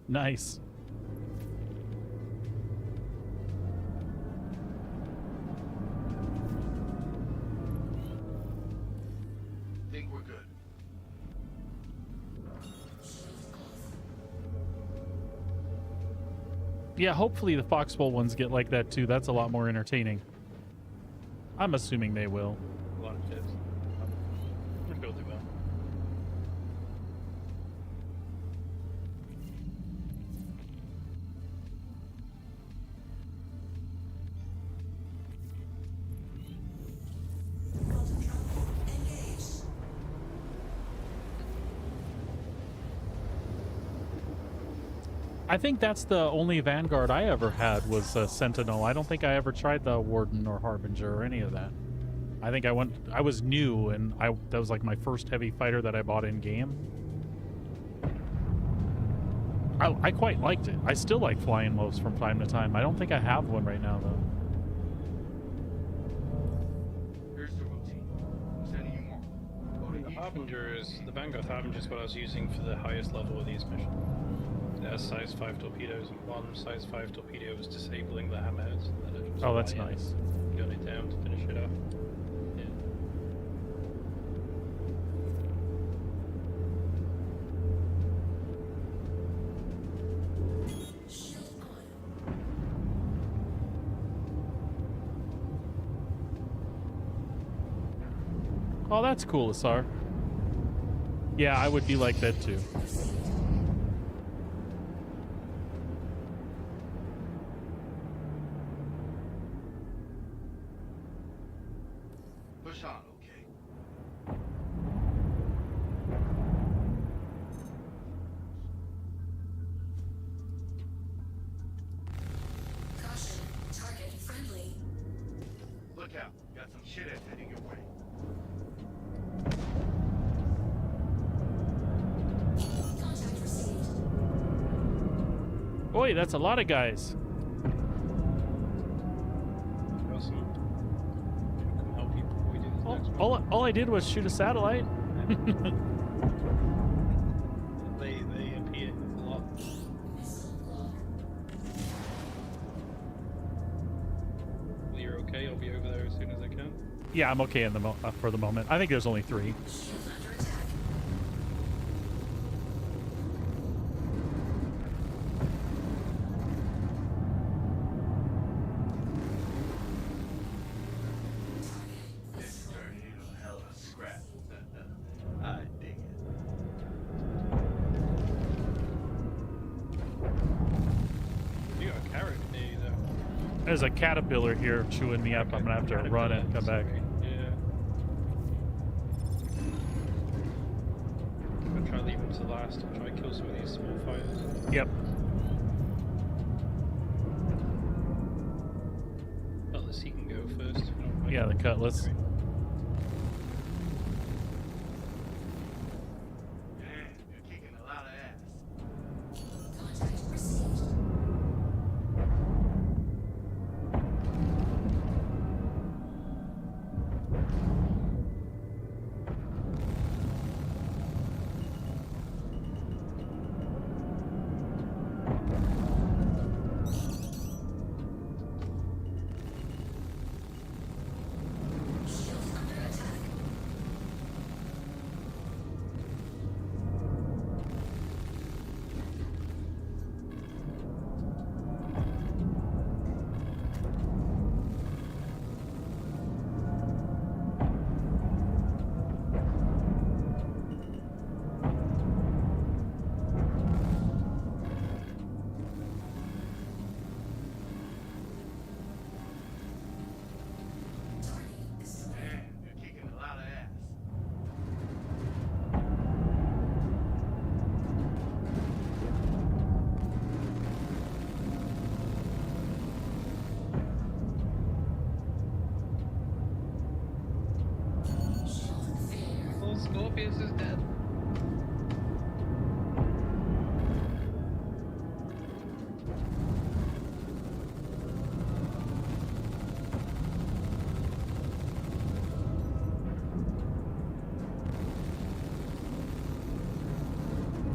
Nice. Think we're good. Yeah, hopefully the Foxbowl ones get like that too. That's a lot more entertaining. I'm assuming they will. A lot of tips. I'm sure they will. I think that's the only Vanguard I ever had was Sentinel. I don't think I ever tried the Warden or Harbinger or any of that. I think I was new, and that was like my first heavy fighter that I bought in game. I quite liked it. I still like flying most from time to time. I don't think I have one right now though. Here's the routine. I'm sending you more. The Harbingers, the Vanguard Harbinger is what I was using for the highest level of these missions. It has size 5 torpedoes, and one size 5 torpedo was disabling the hammerheads. Oh, that's nice. Gun it down to finish it off. Yeah. Oh, that's cool, Asar. Yeah, I would be like that too. Push on, okay? Caution. Target friendly. Look out. Got some shitheads heading your way. Contact received. Boy, that's a lot of guys. Awesome. Can help you before we do this next one. All I did was shoot a satellite. They appear a lot. Well, you're okay. I'll be over there as soon as I can. Yeah, I'm okay in the for the moment. I think there's only 3. Shield under attack. This is turning into a hell of a scrap. I dig it. You got a carrot near you though. There's a caterpillar here chewing me up. I'm gonna have to run and come back. Yeah. I'm gonna try to leave them to last. I'll try to kill some of these small fires. Yep. Cutlass, he can go first. if you don't mind. Yeah, the cutlass. Great. Man, you're kicking a lot of ass. Contact received. Shield under attack. Target is Man, you're kicking a lot of ass. shield failure. Oh, Scorpius is dead.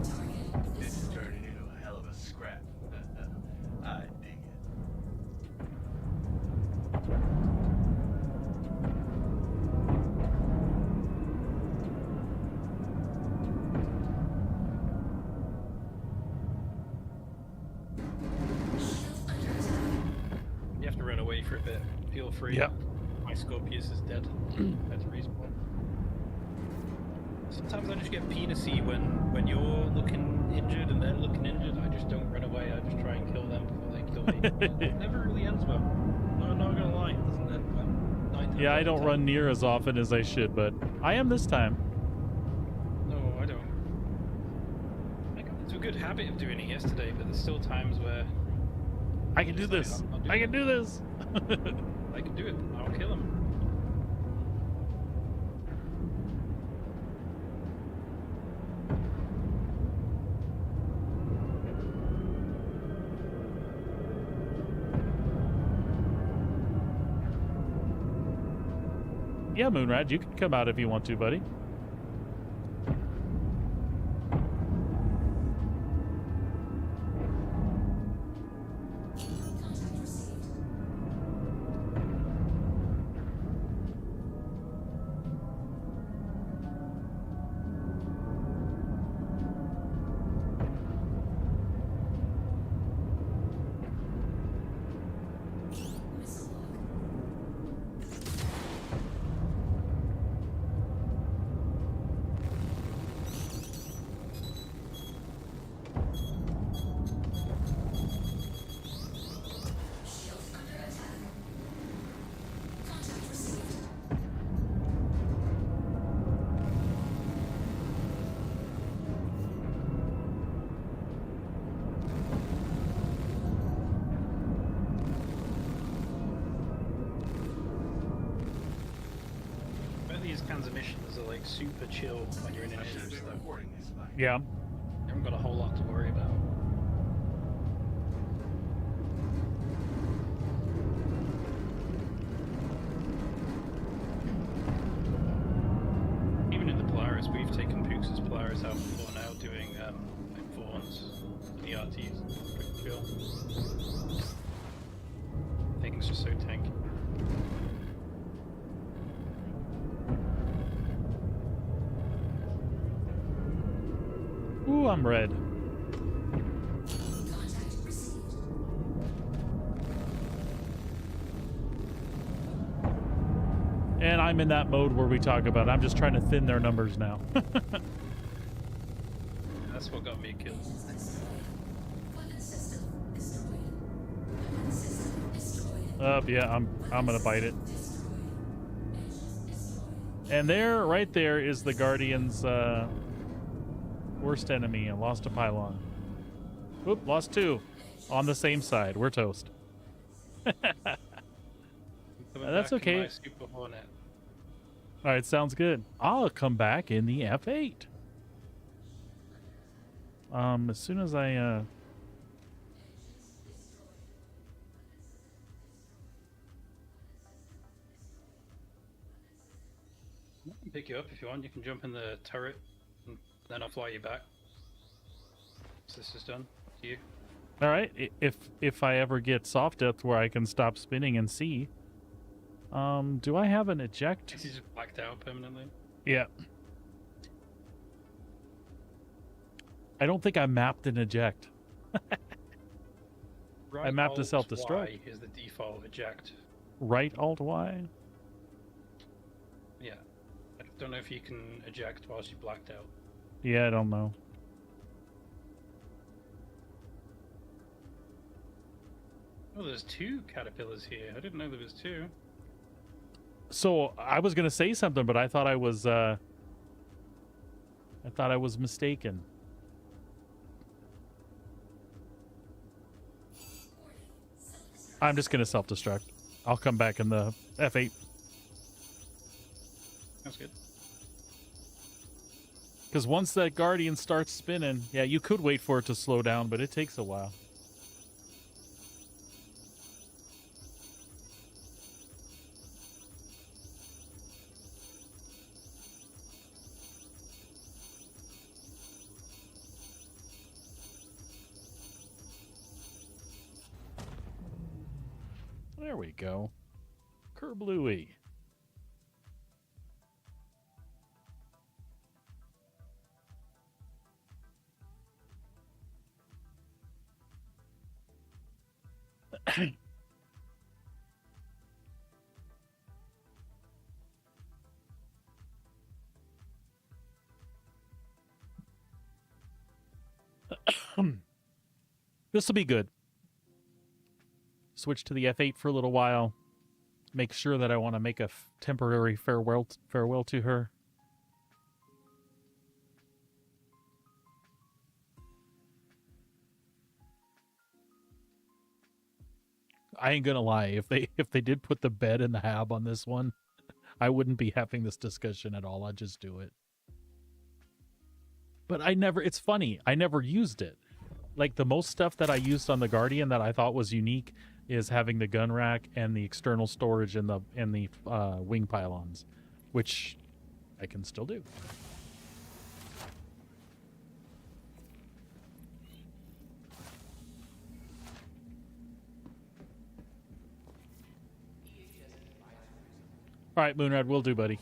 Target This is turning into a hell of a scrap. I dig it. shield under attack. You have to run away for a bit. Feel free. Yep. My Scorpius is dead. That's respawn. Sometimes I just get penisy when you're looking injured and they're looking injured. I just don't run away. I just try and kill them before they kill me. It never really ends well. No, I'm not gonna lie. It doesn't end well. 9 times Yeah, out I of don't 10. run near as often as I should, but I am this time. No, I don't. It's a good habit of doing it yesterday, but there's still times where I can do It's like, this. I'll do I it. can do this. I can do it. I'll kill him. Yeah, Moonrad, you can come out if you want to, buddy. Contact received. Missile lock. transmissions are like super chill when you're in initiatives though. Recording this, like. Yeah. You haven't got a whole lot to worry about. Even in the Polaris, we've taken Pooks' Polaris out before now doing like Vaughns, ERTs, quick kill. Things just so tanky. Ooh, I'm red. Contact received. And I'm in that mode where we talk about I'm just trying to thin their numbers now. That's what got me killed. Weapon system destroyed. Weapon system destroyed. Yeah, I'm gonna bite it. And there, right there, is the Guardian's worst enemy. I lost a pylon. Oop, lost two. On the same side. We're toast. That's okay. Super Hornet. All right, sounds good. I'll come back in the F8. As soon as I I can pick you up if you want. You can jump in the turret, and then I'll fly you back. So this is done. To you. all right, if I ever get soft depth where I can stop spinning and see. Do I have an eject? Is he just blacked out permanently? Yeah. I don't think I mapped an eject. Right I mapped a Alt self-destruct. Y is the default eject. Right Alt Y? Yeah. I don't know if you can eject whilst you blacked out. Yeah, I don't know. Oh, there's two caterpillars here. I didn't know there was two. So I was gonna say something, but I thought I was mistaken. I'm just gonna self-destruct. I'll come back in the F8. That's good. Because once that Guardian starts spinning, yeah, you could wait for it to slow down, but it takes a while. There we go. Kerblooey. This will be good. Switch to the F8 for a little while. Make sure that I want to make a temporary farewell to her. I ain't gonna lie, if they did put the bed and the hab on this one, I wouldn't be having this discussion at all. I'd just do it. But it's funny, I never used it. Like, the most stuff that I used on the Guardian that I thought was unique is having the gun rack and the external storage and the wing pylons, which I can still do. All right, Moonrad, we'll do, buddy.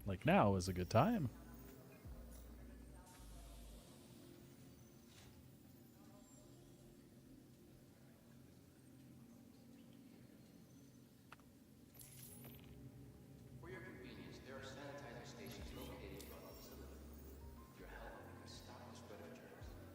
Like, now is a good time. For your convenience, there are sanitizer stations located throughout the facility. With your help, we can stop the spread of germs.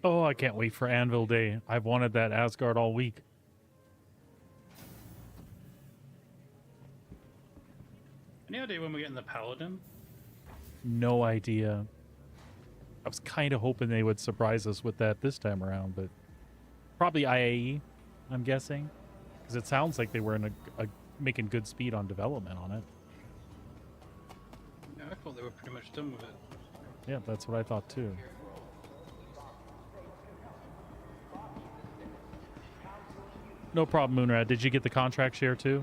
Oh, I can't wait for Anvil Day. I've wanted that Asgard all week. Any idea when we're getting the Paladin? No idea. I was kind of hoping they would surprise us with that this time around, but probably IAE, I'm guessing, because it sounds like they were in a making good speed on development on it. Yeah, I thought they were pretty much done with it. Yeah, that's what I thought too. No problem, Moonrad. Did you get the contract share too?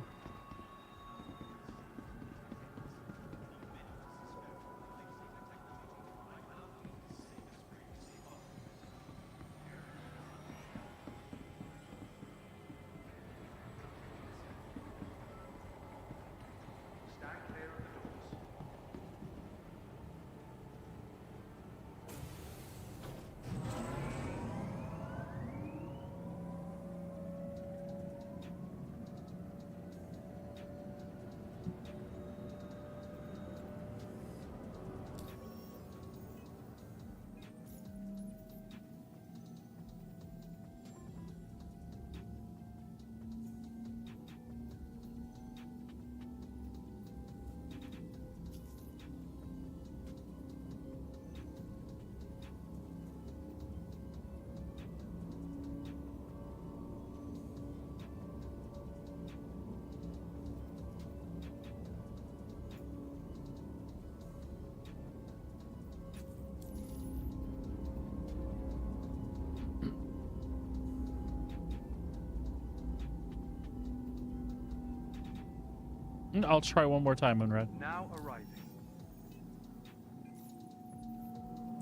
I'll try one more time, Moonrad. Now arriving.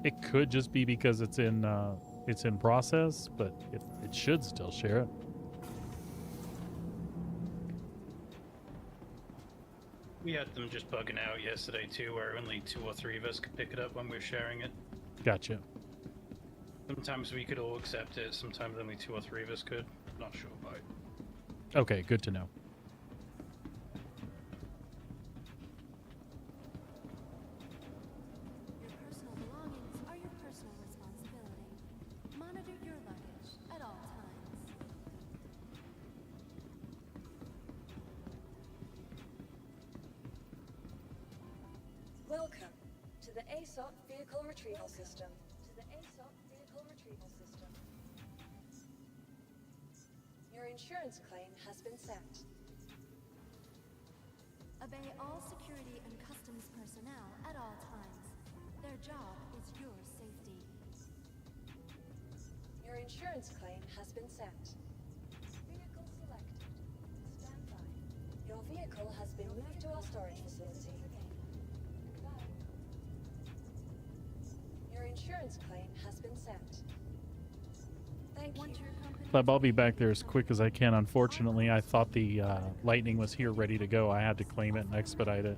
It could just be because it's in process, but it should still share it. We had them just bugging out yesterday too, where only 2 or 3 of us could pick it up when we were sharing it. Gotcha. Sometimes we could all accept it, sometimes only 2 or 3 of us could. Not sure about it. Okay, good to know. Your personal belongings are your personal responsibility. Monitor your luggage at all times. Welcome to the ASOP Vehicle Retrieval System. Your insurance claim has been sent. Obey all security and customs personnel at all times. Their job is your safety. Your insurance claim has been sent. Vehicle selected. Stand by. Your vehicle has been moved to our storage facility. Goodbye. Your insurance claim has been sent. Thank you. Pleb, I'll be back there as quick as I can. Unfortunately, I thought the Lightning was here ready to go. I had to claim it and expedite it.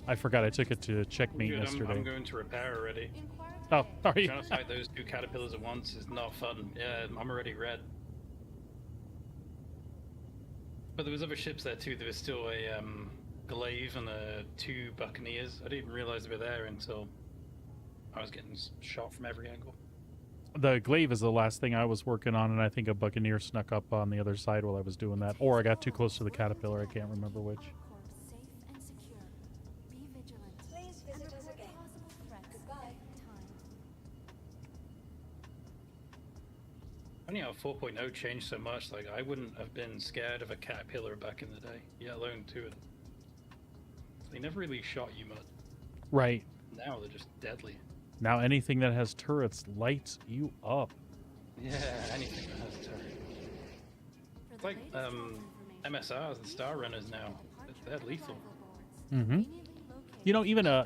I forgot I took it to checkmate yesterday. I'm going to repair already. Oh, are you? Trying to fight those 2 caterpillars at once is not fun. Yeah, I'm already red. But there was other ships there too. There was still a glaive and 2 buccaneers. I didn't even realize they were there until I was getting shot from every angle. The glaive is the last thing I was working on, and I think a buccaneer snuck up on the other side while I was doing that. Or I got too close to the caterpillar. I can't remember which. Please visit us again. Goodbye. Funny how 4.0 changed so much. Like, I wouldn't have been scared of a caterpillar back in the day, yet alone 2 of them. They never really shot you much. Right. Now they're just deadly. Now anything that has turrets lights you up. Yeah, anything that has turrets. It's like MSRs and Star Runners now. They're lethal. Mm-hmm. You know, even a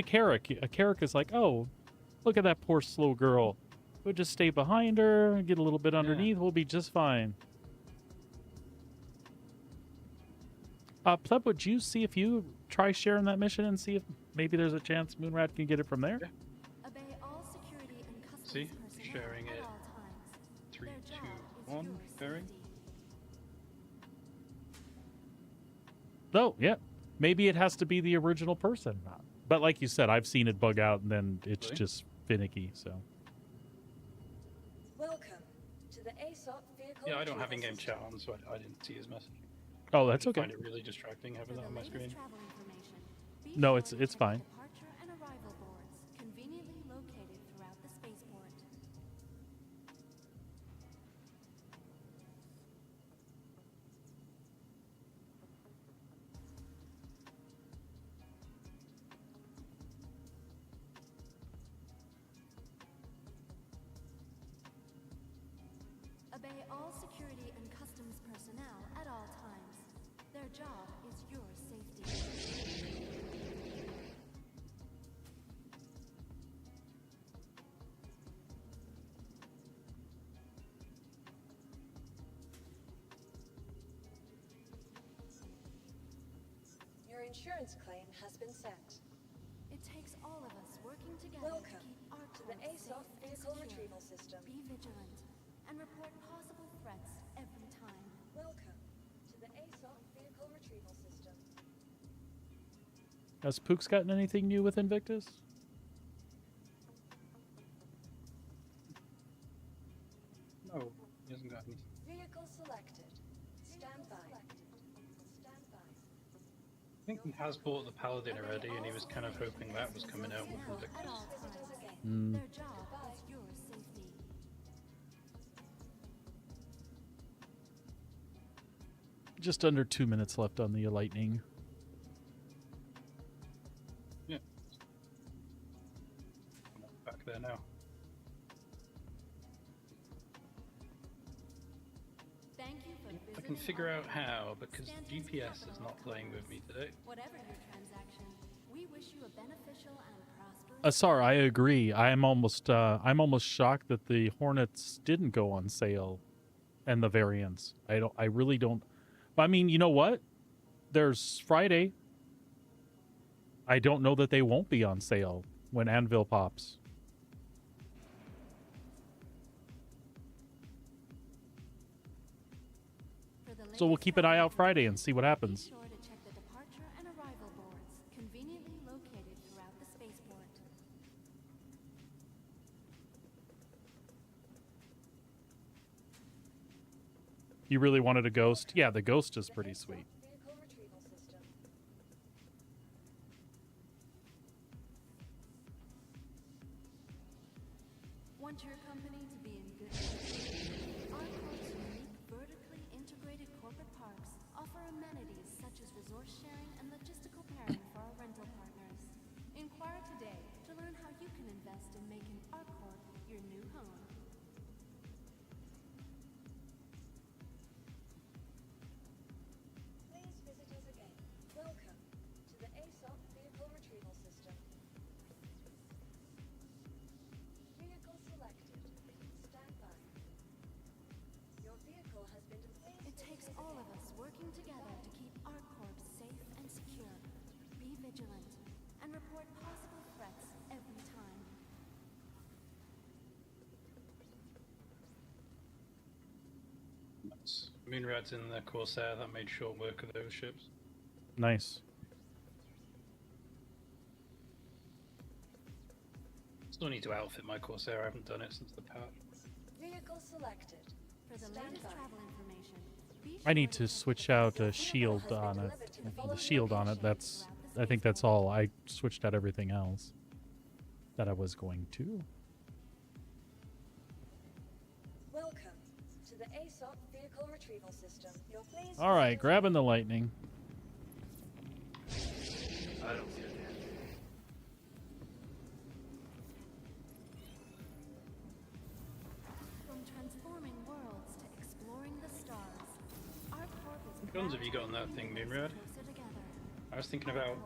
Carrick. A Carrick is like, oh, look at that poor slow girl. We'll just stay behind her, get a little bit underneath. We'll be just fine. Pleb, would you see if you try sharing that mission and see if maybe there's a chance Moonrat can get it from there? Yeah. See? Sharing it. 3, 2, 1. Sharing. Oh, yeah. Maybe it has to be the original person. But like you said, I've seen it bug out and then it's just finicky, so. ASOP vehicle Yeah, I don't have retrieval in-game system. chat on, so I didn't see his message. Oh, that's I okay. find it really distracting having that on my screen. Travel information. Be No, sure it's to check fine. the departure and arrival boards, conveniently located throughout the spaceport. Obey all security and customs personnel at all times. Their job is your safety. Your insurance claim has been sent. It takes all of us working together Welcome to keep our to the course ASOP safe and vehicle secure. retrieval system. Be vigilant and report possible threats every time. Welcome to the ASOP vehicle retrieval system. Has Pook's gotten anything new with Invictus? No, he hasn't got anything. Vehicle selected. Stand by. Stand by. I think he has bought the Paladin already, and he was kind of hoping that was coming out with Invictus. Visitors again. Mm. Their job is your safety. Just under 2 minutes left on the lightning. Yeah. Back there now. Thank you for I visiting can figure our out how, because Stanton's GPS is capital not playing with me today. Whatever your transaction, we wish you a beneficial and prosperous. Asar, I agree. I'm almost shocked that the Hornets didn't go on sale, and the variants. I really don't. I mean, you know what? There's Friday. I don't know that they won't be on sale when Anvil pops. So we'll keep an eye out Friday and see what happens. Be sure to check the departure and arrival boards, conveniently located throughout the spaceport. You really wanted a ghost? Yeah, the ghost is pretty sweet. Vehicle retrieval system. Want your company to be in good shape? Our corp's unique vertically integrated corporate parks offer amenities such as resource sharing and logistical pairing for our rental partners. Inquire today to learn how you can invest in making our corp your new home. Please visit us again. Welcome to the ASOP vehicle retrieval system. Vehicle selected. Stand by. Your vehicle has been deployed. It takes all of us working together to keep our corp safe and secure. Be vigilant and report possible threats every time. Nice. Moonrat's in the Corsair, that made short work of those ships. Nice. Still need to outfit my Corsair, I haven't done it since the patch. Vehicle selected. For the Stand latest by. travel information, be I need sure to switch out a shield on it. The shield on it. That's. I think that's all. I switched out everything else that I was going to. Welcome to the ASOP vehicle retrieval system. Your please. All right, grabbing the lightning. I don't see a damn thing. From transforming worlds to exploring the stars, our corp is What guns have you got on that thing, Moonrat? closer together. I was thinking about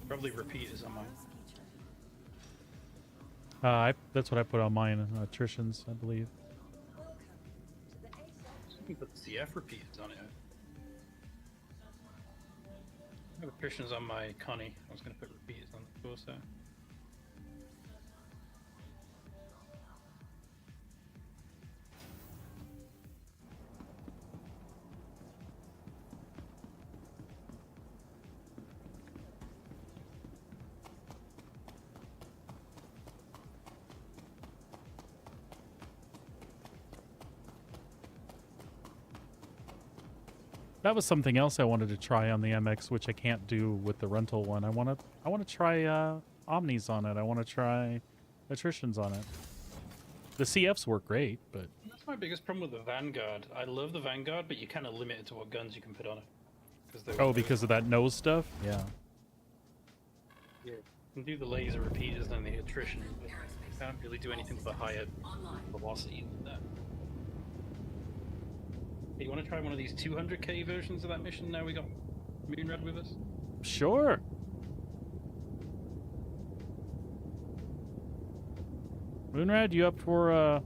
probably repeaters on mine. That's what I put on mine. Attritions, I believe. Welcome to the ASOP. You can put CF repeaters on it. I have attritions on my Connie. I was going to put repeaters on the Corsair. That was something else I wanted to try on the MX, which I can't do with the rental one. I want to try Omnis on it. I want to try attritions on it. The CFs work great, but that's my biggest problem with the Vanguard. I love the Vanguard, but you're kind of limited to what guns you can put on it. Because of that nose stuff? Yeah. Yeah. You can do the laser repeaters and the attrition, but you can't really do anything with a higher velocity than that. Hey, you want to try one of these 200k versions of that mission now we got Moonrad with us? Sure. Moonrad, you up for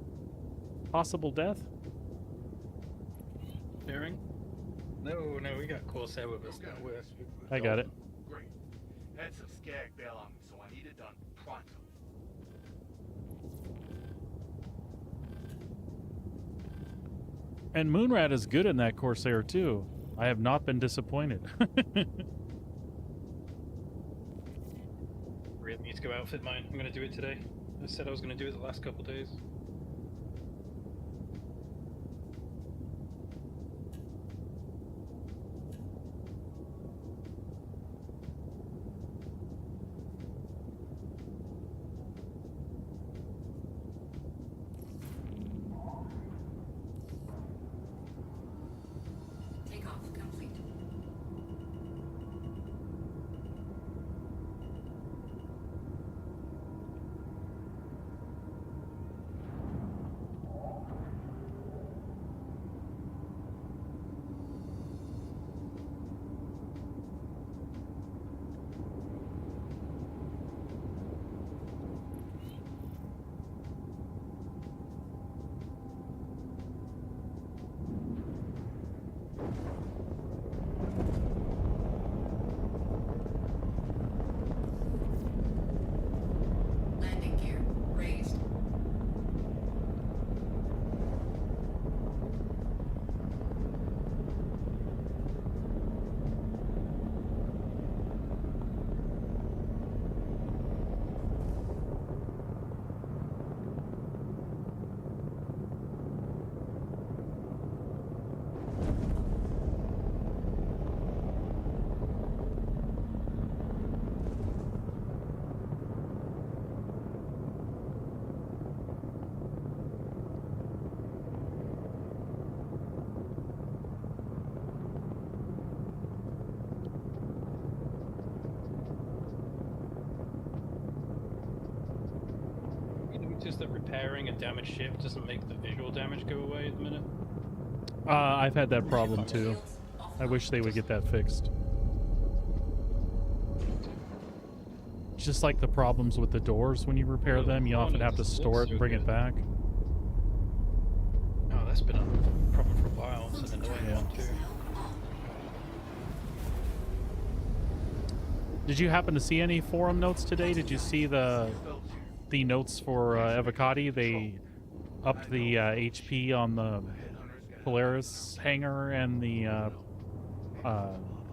possible death? Sharing? No, we got Corsair with us now. I got it. Great. Had some skag bail on me, so I need it done pronto. And Moonrad is good in that Corsair too. I have not been disappointed. Really need to go outfit mine. I'm going to do it today. I said I was going to do it the last couple days. Takeoff complete. Landing gear raised. Just that repairing a damaged ship doesn't make the visual damage go away at the minute. I've had that problem too. I wish they would get that fixed. Just like the problems with the doors when you repair them, you often have to store it and bring it back. Oh, that's been a problem for a while. It's an annoying one too. Did you happen to see any forum notes today? Did you see the notes for Evocati? They upped the HP on the Polaris hangar and the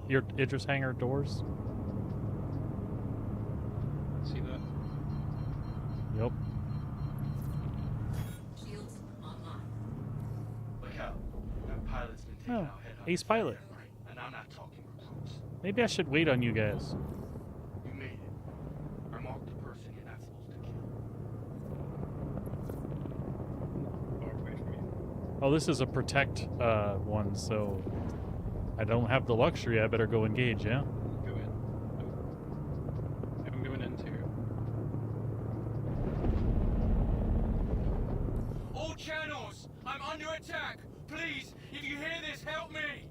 your Idris hangar doors. See that? Yep. Shields online. Look out. That pilot's been taken Oh, out head ace pilot. And I'm not talking recruits. Maybe I should wait on you guys. You made it. I marked the person you're not supposed to kill. Far away from you. Oh, this is a protect one, so I don't have the luxury. I better go engage, yeah? Go in. Nope. I'm going in too. All channels! I'm under attack! Please, if you hear this, help me!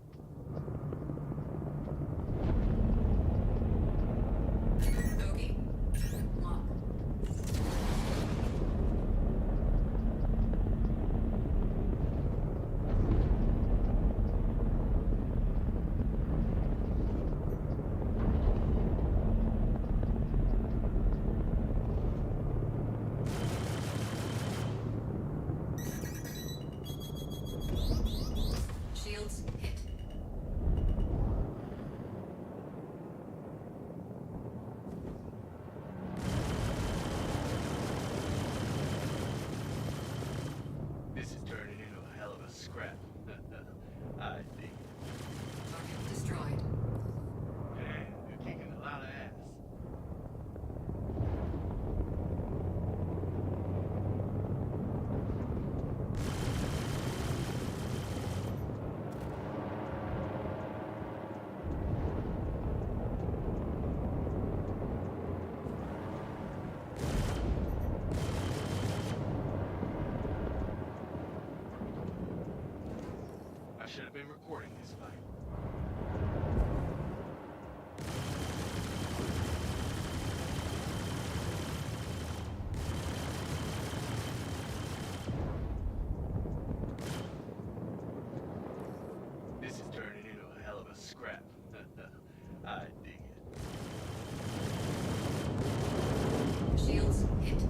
Okay. Lock. recording this fight. This is turning into a hell of a scrap. I dig it. Shields hit.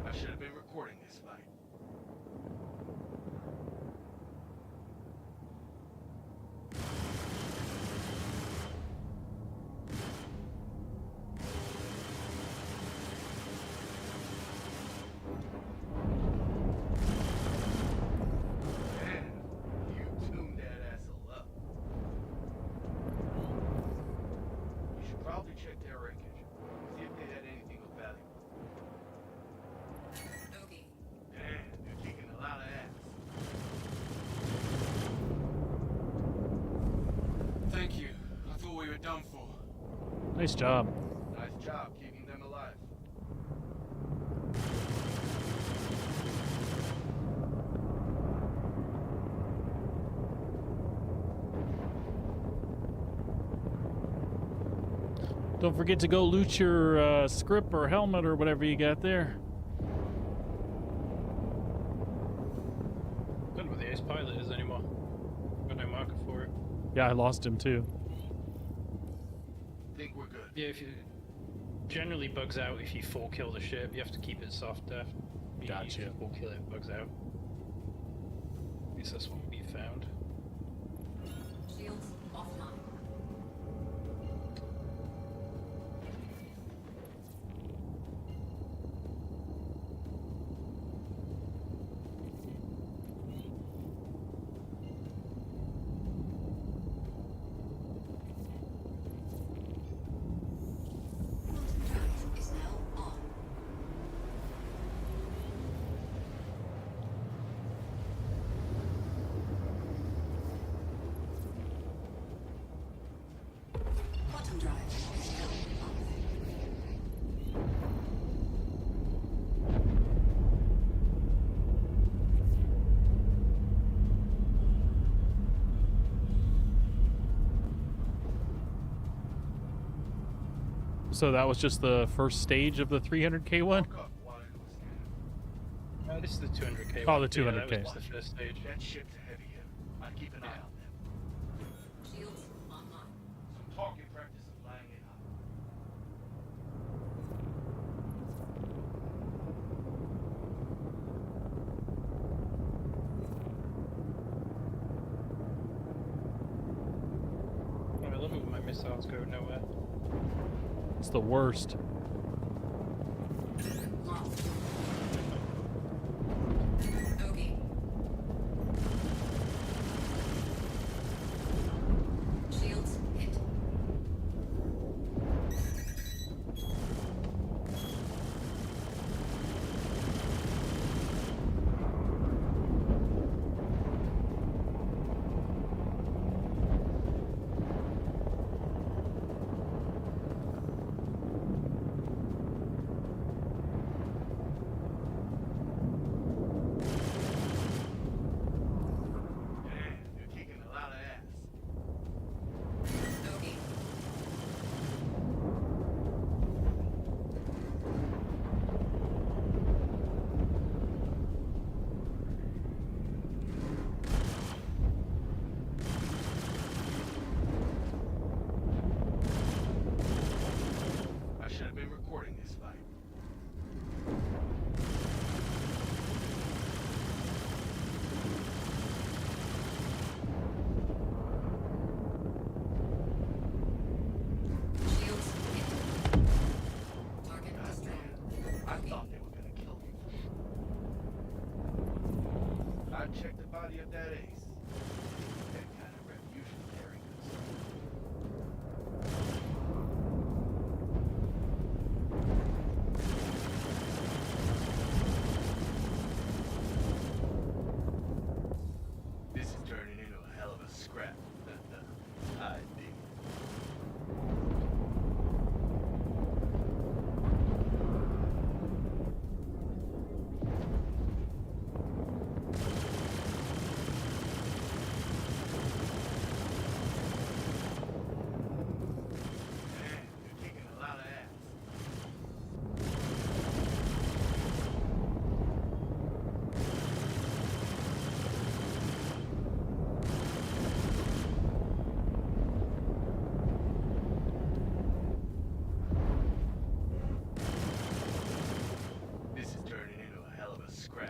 I should have been recording this fight. Man, you tuned that asshole up. You should probably check their wreckage. See if they had anything of value. Okay. Damn, you're kicking a lot of ass. Thank you. I thought we were done for. Nice job. Nice job keeping them alive. Don't forget to go loot your script or helmet or whatever you got there. Don't know where the ace pilot is anymore. Got no marker for it. Yeah, I lost him too. Think we're good. Yeah, if you generally bugs out if you full kill the ship. You have to keep it soft death. Gotcha. If you full kill it, it bugs out. At least that's what we found. Shields offline. Quantum drive is now on. Quantum drive is now on. So that was just the first stage of the 300k one? Woke up while it was scanning. This is the 200k. Oh, one. the Yeah, that 200K. was the first stage. That ship's a heavy hitter. I'd keep an eye on them. Shields online. Some target practice of flying it high. I love it when my missiles go nowhere. It's the worst. Lost. Okay. Shields hit. Damn, you're kicking a lot of ass. Okay. I should have been recording this fight. Shields hit. Target destroyed. I thought they were gonna kill me. I checked the body of that ace. That kind of revolutionary good stuff. This is turning into a hell of a scrap.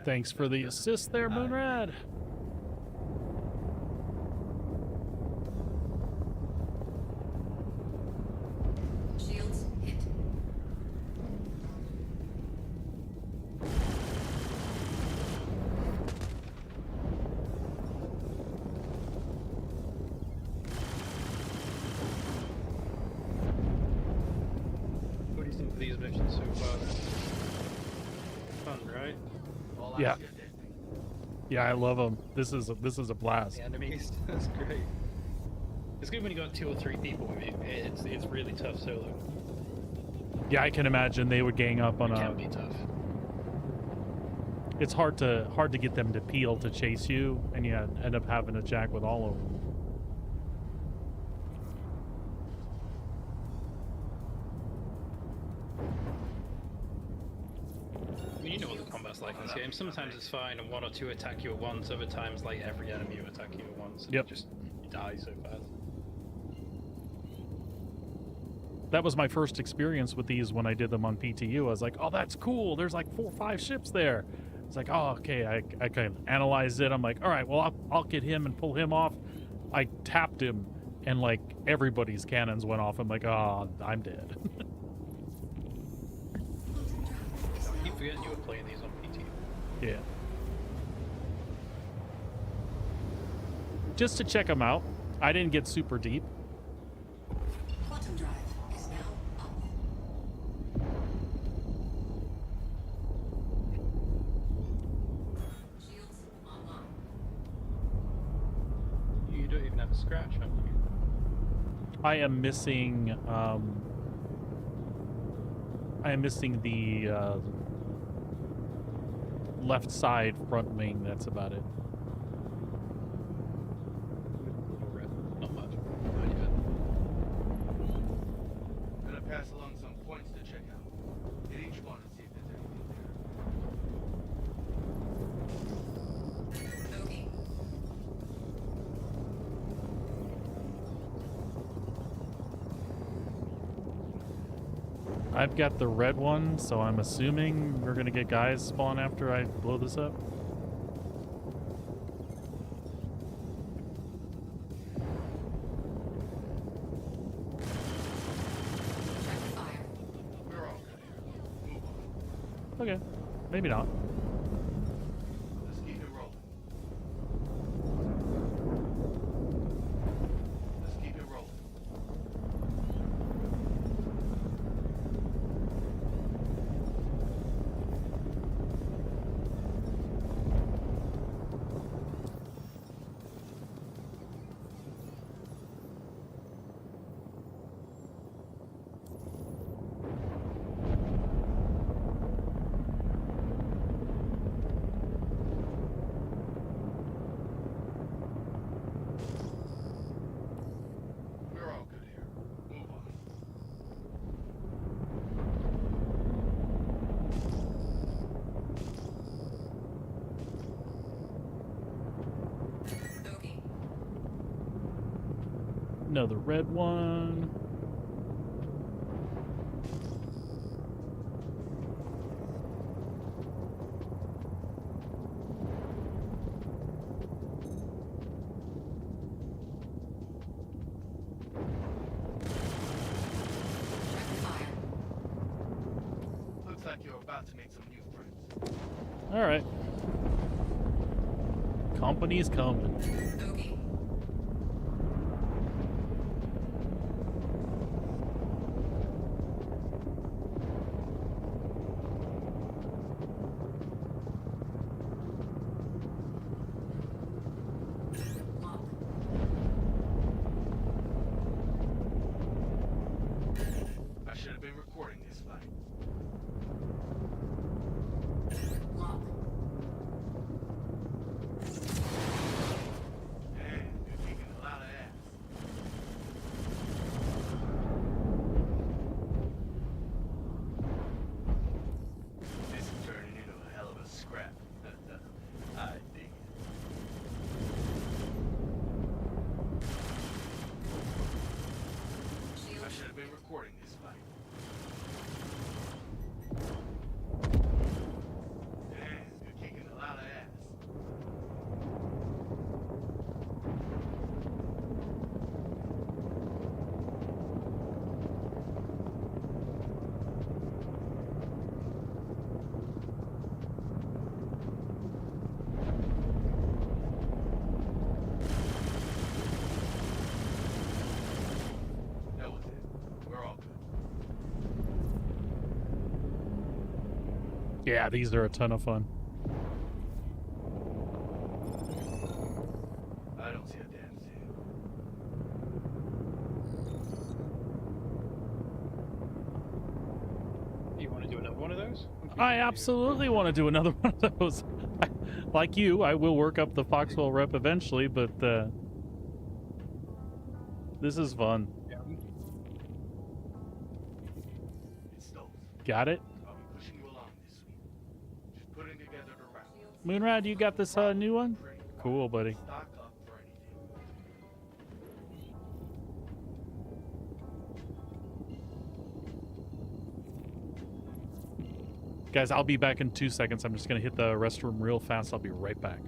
Thanks for the assist there, Moonrad. Shields hit. What do you think of these missions so far? Fun, right? Yeah. Yeah, I love them. This is a blast. The enemies, that's great. It's good when you got 2 or 3 people with you. It's really tough solo. Yeah, I can imagine they would gang up on It can be tough. It's hard to get them to peel to chase you, and you end up having to jack with all of them. I mean, you know what the combat's like in this game. Sometimes it's fine and 1 or 2 attack you at once. Other times, like every enemy will attack you at once. And Yep. you die so fast. That was my first experience with these when I did them on PTU. I was like, oh, that's cool. There's like 4 or 5 ships there. It's like, oh, okay. I kind of analyzed it. I'm like, all right, well, I'll get him and pull him off. I tapped him, and like everybody's cannons went off. I'm like, oh, I'm dead. I keep forgetting you were playing these on PTU. Yeah. Just to check them out. I didn't get super deep. Quantum drive is now up. Shields online. You don't even have a scratch on you. I am missing the left side front wing. That's about it. Not much. I'm gonna pass along some points to check out. Hit each one and see if there's anything there. Okay. I've got the red one, so I'm assuming we're gonna get guys spawn after I blow this up. Check fire. We're all good here. Move on. Okay, maybe not. Let's keep it rolling. Let's keep it rolling. We're all good here. Move on. Okay. No, the red one. Check fire. Looks like you're about to make some new friends. All right. Company's coming. Okay. Lock. I should have been recording this fight. Lock. Man, you're kicking a lot of ass. This is turning into a hell of a scrap. I dig it. I Shields. should have been recording this fight. Yeah, these are a ton of fun. I don't see a damn thing. You want to do another one of those? I absolutely want to do another one of those. Like you, I will work up the Foxwell rep eventually, but this is fun. Yeah. It's those. Got it? I'll be pushing you along this week. Just putting together the route. Moonrad, you got this new one? Cool, buddy. Stock up for anything. Guys, I'll be back in 2 seconds. I'm just going to hit the restroom real fast. I'll be right back.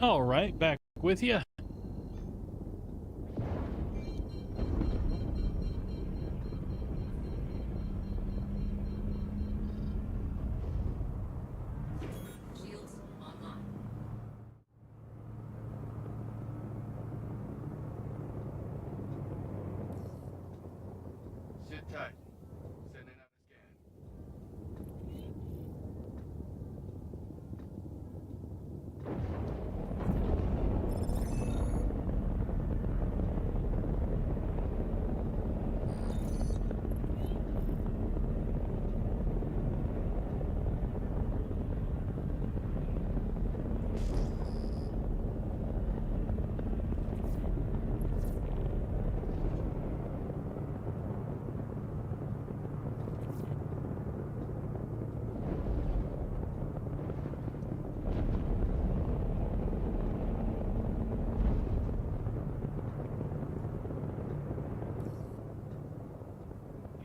All right, back with you. Shields online. Sit tight. Sending out a scan.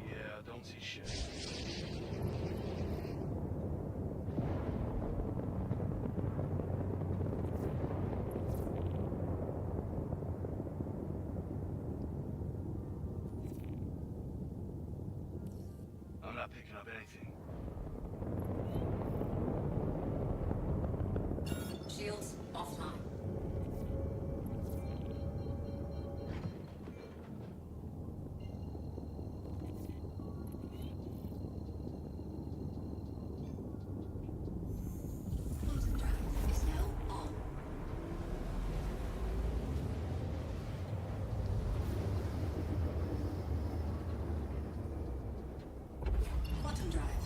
Yeah, don't see shit. I'm not picking up anything. Shields offline. Quantum drive is now on. Quantum drive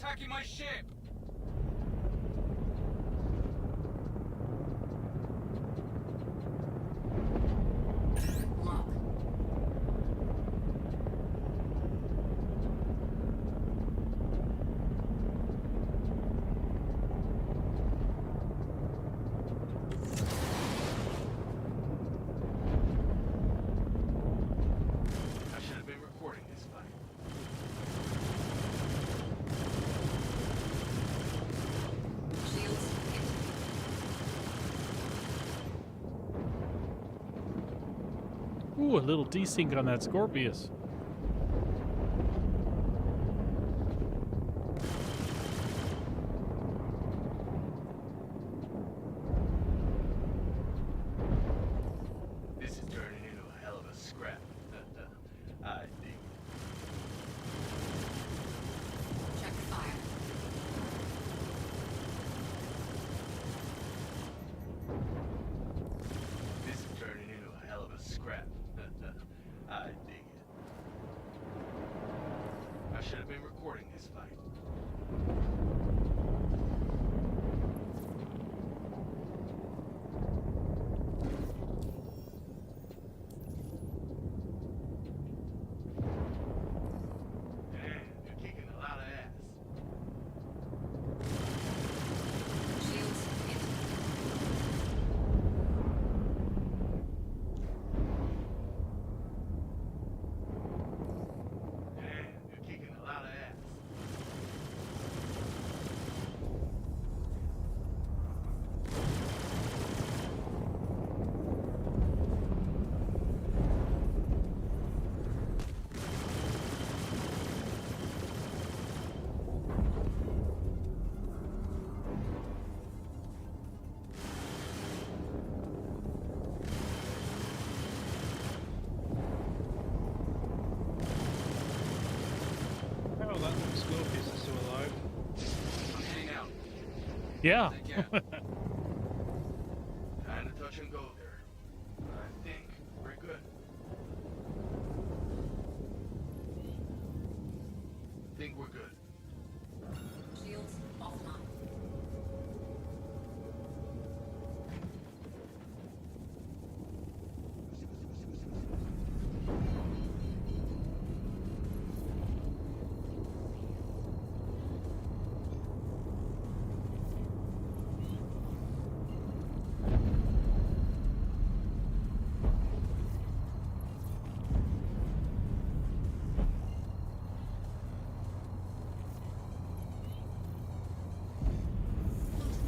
attacking my ship! Lock. I should have been recording this fight. Shields hit. Ooh, a little desync on that Scorpius. This is turning into a hell of a scrap. I dig it. Check fire. This is turning into a hell of a scrap. I dig it. I should have been recording this fight. Man, you're kicking a lot of ass. Shields hit. Man, you're kicking a lot of ass. Oh, that Scorpius is still alive. I'm heading out. Yeah. Take care. Kinda touch and go there. I think we're good. Think we're good. Shields offline.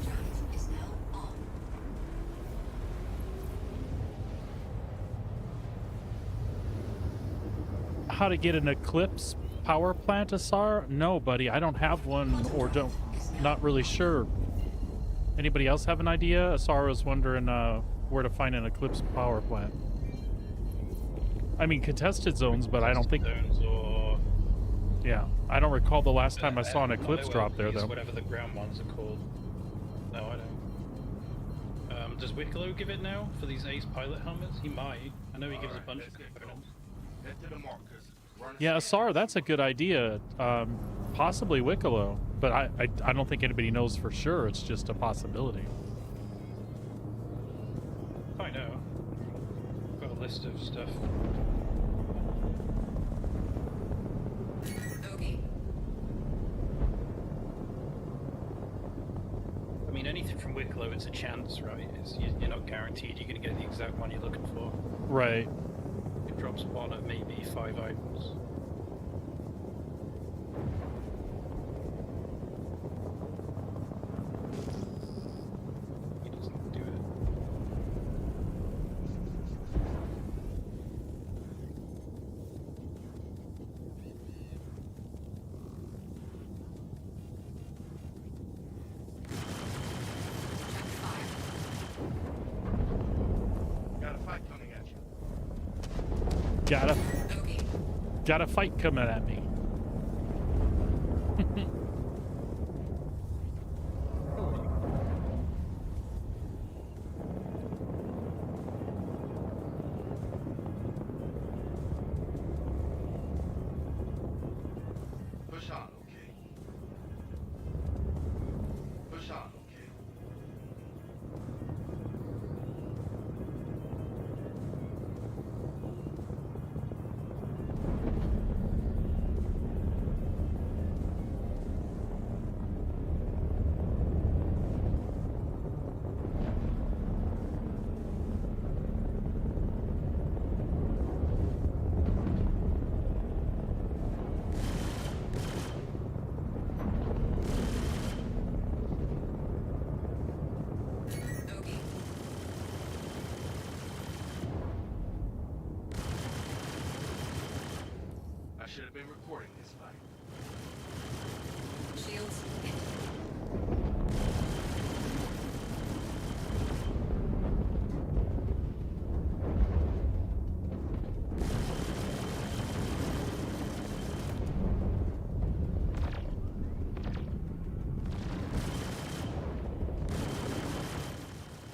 Drive is now on. How to get an Eclipse power plant, Asar? No, buddy, I don't have one, or don't. Not really sure. Anybody else have an idea? Asar was wondering where to find an Eclipse power plant. I mean, contested zones, but I don't think. Zones or Yeah, I don't recall the last time I saw an Eclipse drop there, though. Whatever the ground ones are called. No, I don't. Does Wicklow give it now for these Ace pilot helmets? He might. I know he gives a bunch of components. Head to the markers. Run Yeah, Asar, that's a good idea. Possibly Wicklow, but I don't think anybody knows for sure. It's just a possibility. I know. Got a list of stuff. Okay. I mean, anything from Wicklow, it's a chance, right? You're not guaranteed you're going to get the exact one you're looking for. Right. It drops one of maybe 5 items. He doesn't do it. Check fire. Got a fight coming at you. Okay. Got a fight coming at me. Push on, okay? should have been recording this fight. Shields.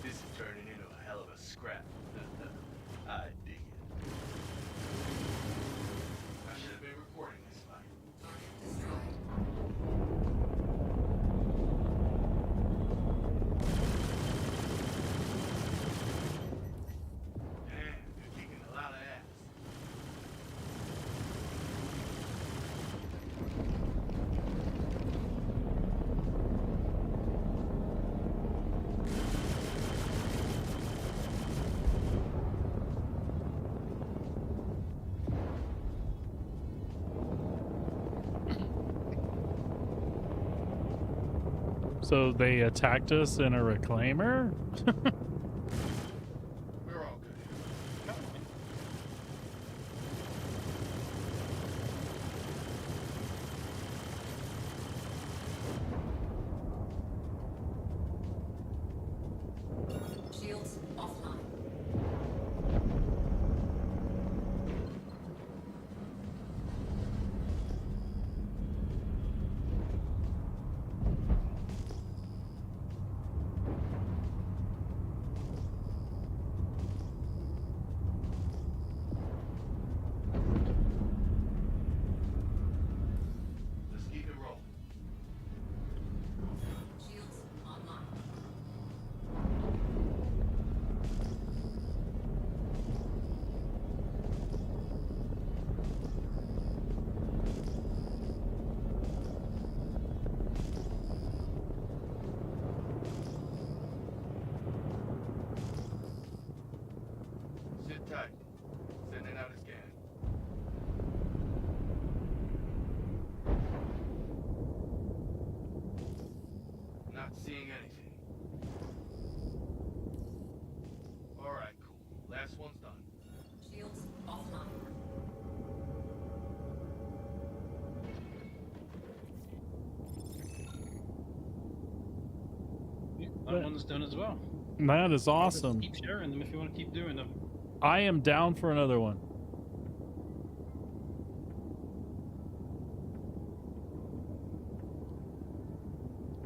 This is turning into a hell of a scrap. I dig it. I should have been recording this fight. Damn, you're kicking a lot of ass. So they attacked us in a reclaimer? We're all good. Shields offline. Let's keep it rolling. Shields online. Sit tight. Sending out a scan. Not seeing anything. Alright, cool. Last one's done. Shields offline. That one's done as well. That is awesome. Keep sharing them if you want to keep doing them. I am down for another one.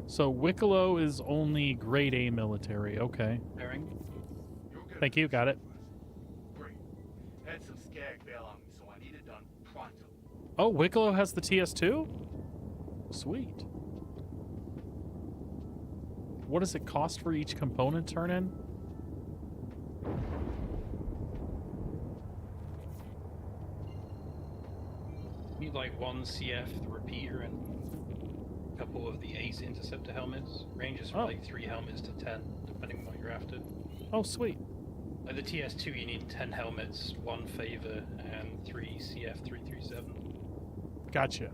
So Wicklow is only grade A military. Okay. Sharing. You're good. Thank you. Got it. Great. Had some skag bail on me, so I need it done pronto. Oh, Wicklow has the TS2? Sweet. What does it cost for each component turn in? Need like one CF, the repeater, and a couple of the Ace interceptor helmets. Ranges from like 3 helmets to 10, depending on what you're after. Oh, sweet. Like the TS2, you need 10 helmets, 1 favor, and 3 CF 337. Gotcha.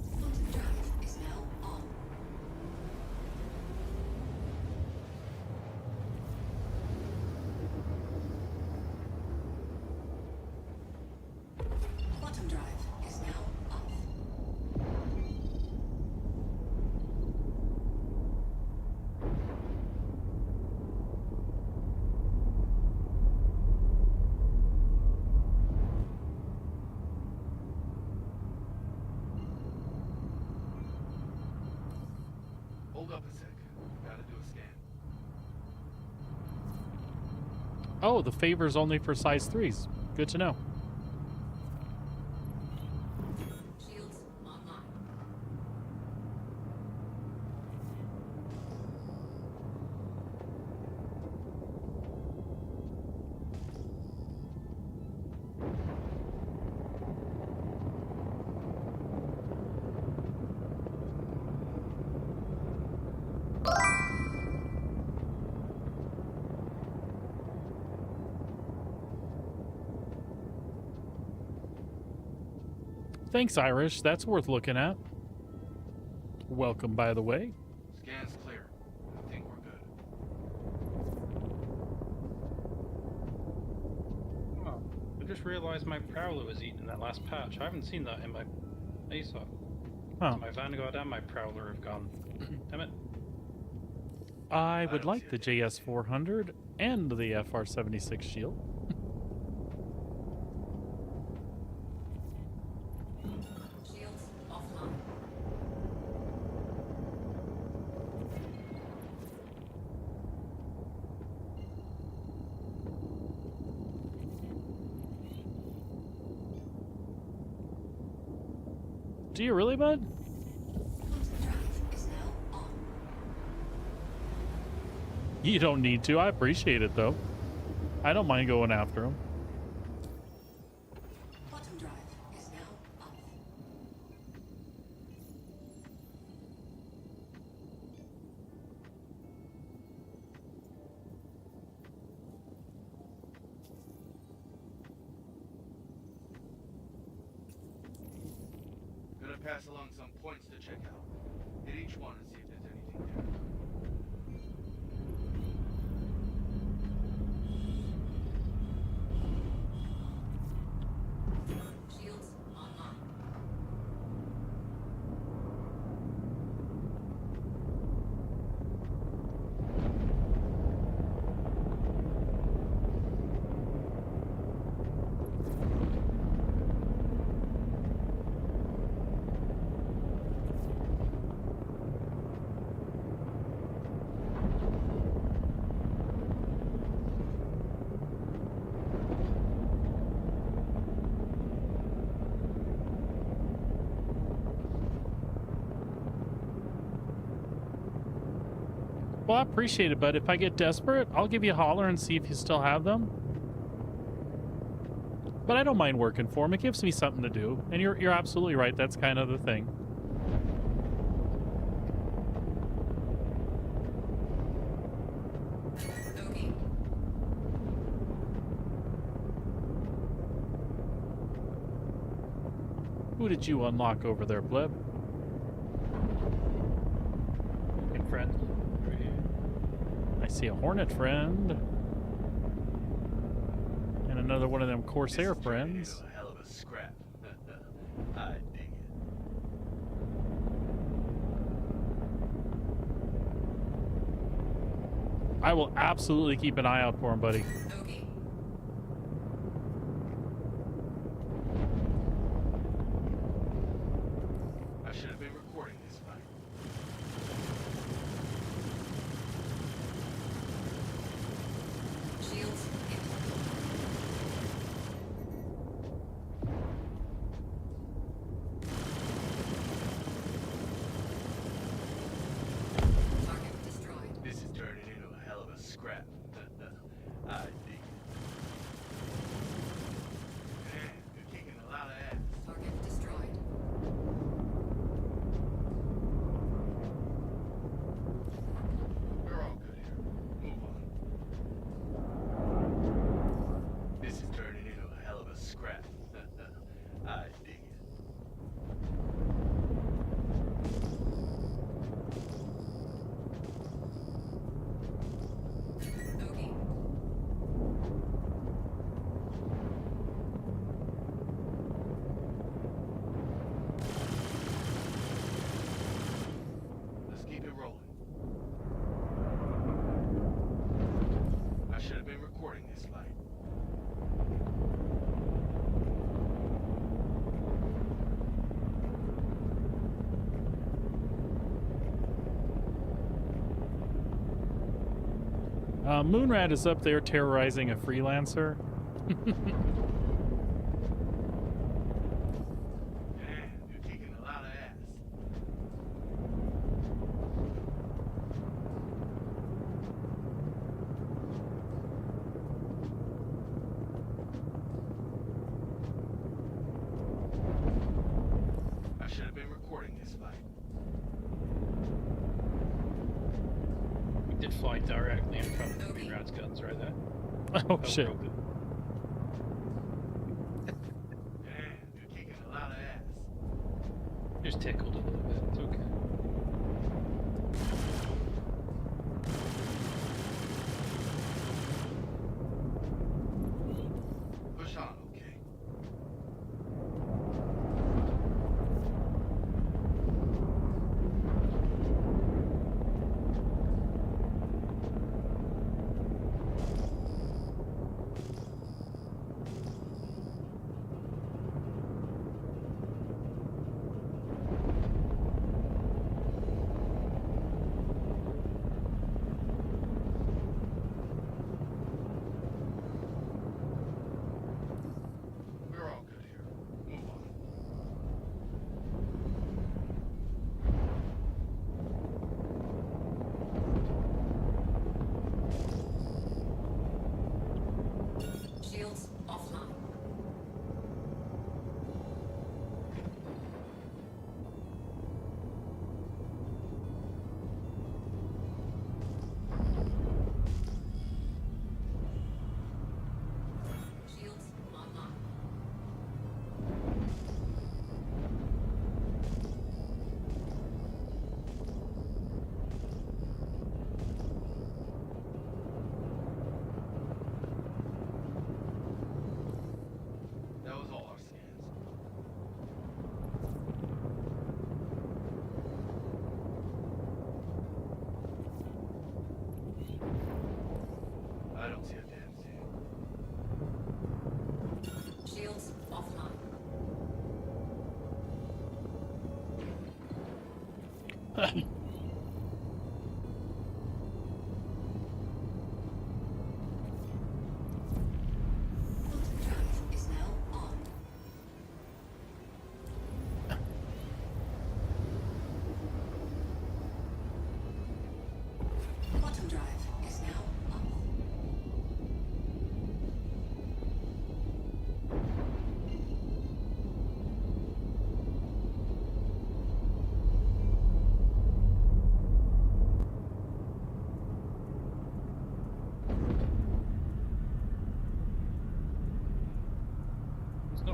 Quantum drive is now on. Quantum drive is now off. Hold up a sec. Gotta do a scan. Oh, the favor's only for size 3s. Good to know. Shields online. Thanks, Irish. That's worth looking at. Welcome, by the way. Scan's clear. I think we're good. Oh, just realised my Prowler was eaten in that last patch. I haven't seen that in my ASOP. Huh. So my Vanguard and my Prowler have gone. Damn it. I would like the JS400 and the FR76 shield. Shields offline. Do you really, bud? You don't need to. I appreciate it, though. I don't mind going after him. Quantum drive is now up. Gonna pass along some points to check out. Hit each one and see if there's anything there. Shields online. Well, I appreciate it, bud. If I get desperate, I'll give you a holler and see if you still have them. But I don't mind working for him. It gives me something to do. And you're absolutely right. That's kind of the thing. Okay. Who did you unlock over there, Pleb? Good friend. Right here. I see a Hornet friend. And another one of them Corsair friends. A hell of a scrap. I dig it. I will absolutely keep an eye out for him, buddy. Okay. I should have been recording this fight. Shields in. Target destroyed. This is turning into a hell of a scrap. I dig it. Man, you're kicking a lot of ass. Target destroyed. We're all good here. Move on. This is turning into a hell of a scrap. I dig it. Okay. Let's keep it rolling. I should have been recording this fight. Moonrat is up there terrorizing a freelancer. Man, you're kicking a lot of ass. I should have been recording this fight. We did fly directly in front of the Moonrat's guns right there. Oh, shit. broke it. Man, you're kicking a lot of ass. Just tickled a little bit. It's okay. Push on, okay?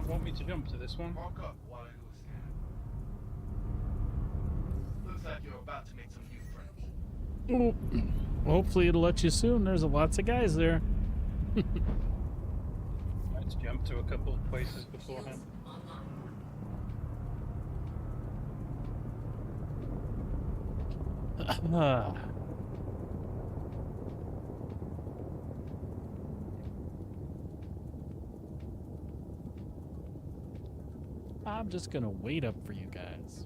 Want me to jump to this one? Mark up while I do a scan. Looks like you're about to make some new friends. Well, hopefully it'll let you soon. There's lots of guys there. Let's jump to a couple of places beforehand. I'm just gonna wait up for you guys.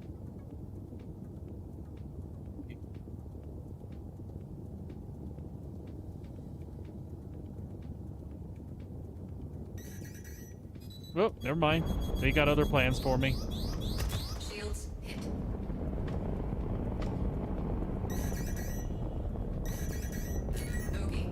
Oh, never mind. They got other plans for me. Shields hit. Okay.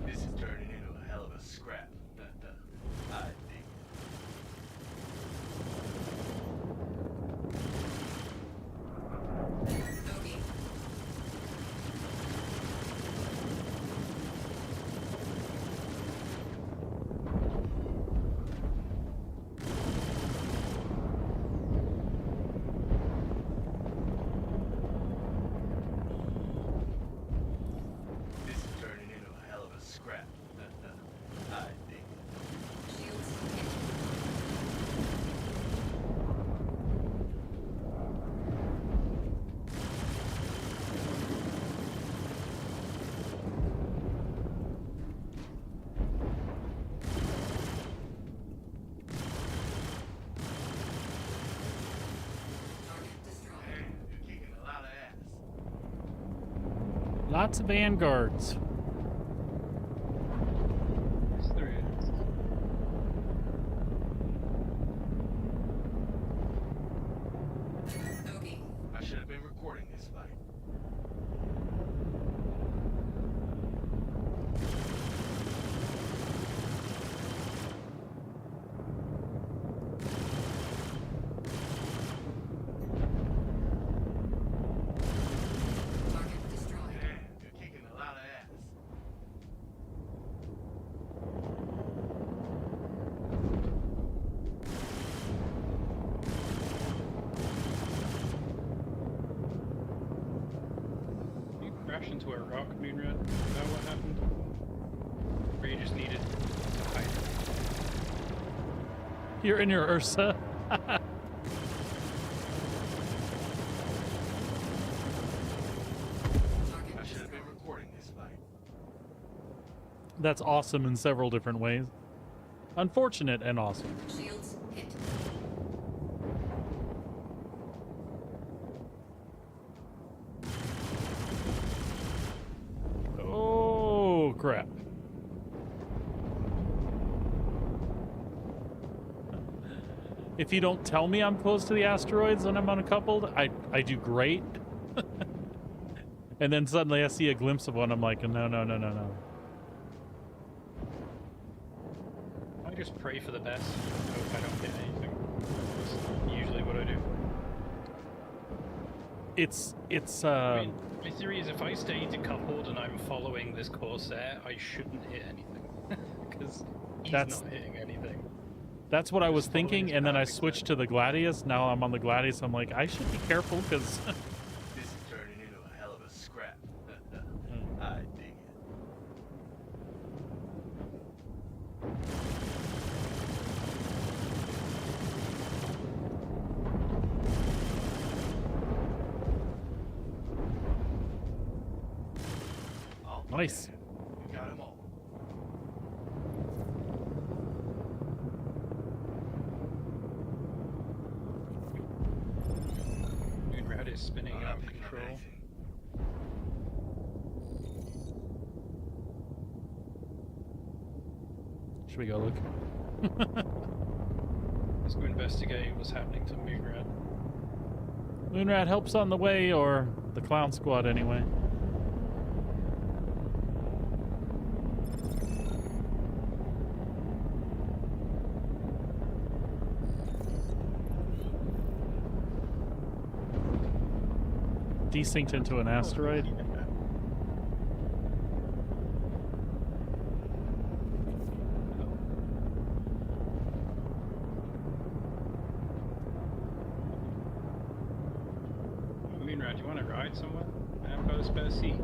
This is turning into a hell of a scrap. I dig it. Okay. This is turning into a hell of a scrap. I dig it. Shields hit. Target destroyed. Man, you're kicking a lot of ass. Lots of vanguards. There's three. Okay. I should have been recording this fight. Target destroyed. Man, you're kicking a lot of ass. You crashed into a rock, Moonred? Is that what happened? Or you just needed to hide? You're in your Ursa. I should have been recording this fight. That's awesome in several different ways. Unfortunate and awesome. Shields hit. Oh, crap. If you don't tell me I'm close to the asteroids and I'm uncoupled, I do great. And then suddenly I see a glimpse of one. I'm like, no, no, no, no, no. I just pray for the best. Hope I don't hit anything. That's usually what I do. It's I mean, my theory is if I stay decoupled and I'm following this Corsair, I shouldn't hit anything. Because he's That's- not hitting anything. that's what I was Just following thinking, his and then I path, switched to the Gladius. Now I'm on the Gladius. I'm like, I should be careful because This is turning into a hell of a scrap. I dig it. Oh, nice. you got 'em all. Moonred is spinning I'm out of picking up control. anything. Should we go look? Let's go investigate what's happening to Moonred. Moonrat helps on the way, or the clown squad anyway. Desynced into an asteroid. Moonrat, do you want to ride somewhere? I haven't got a spare seat.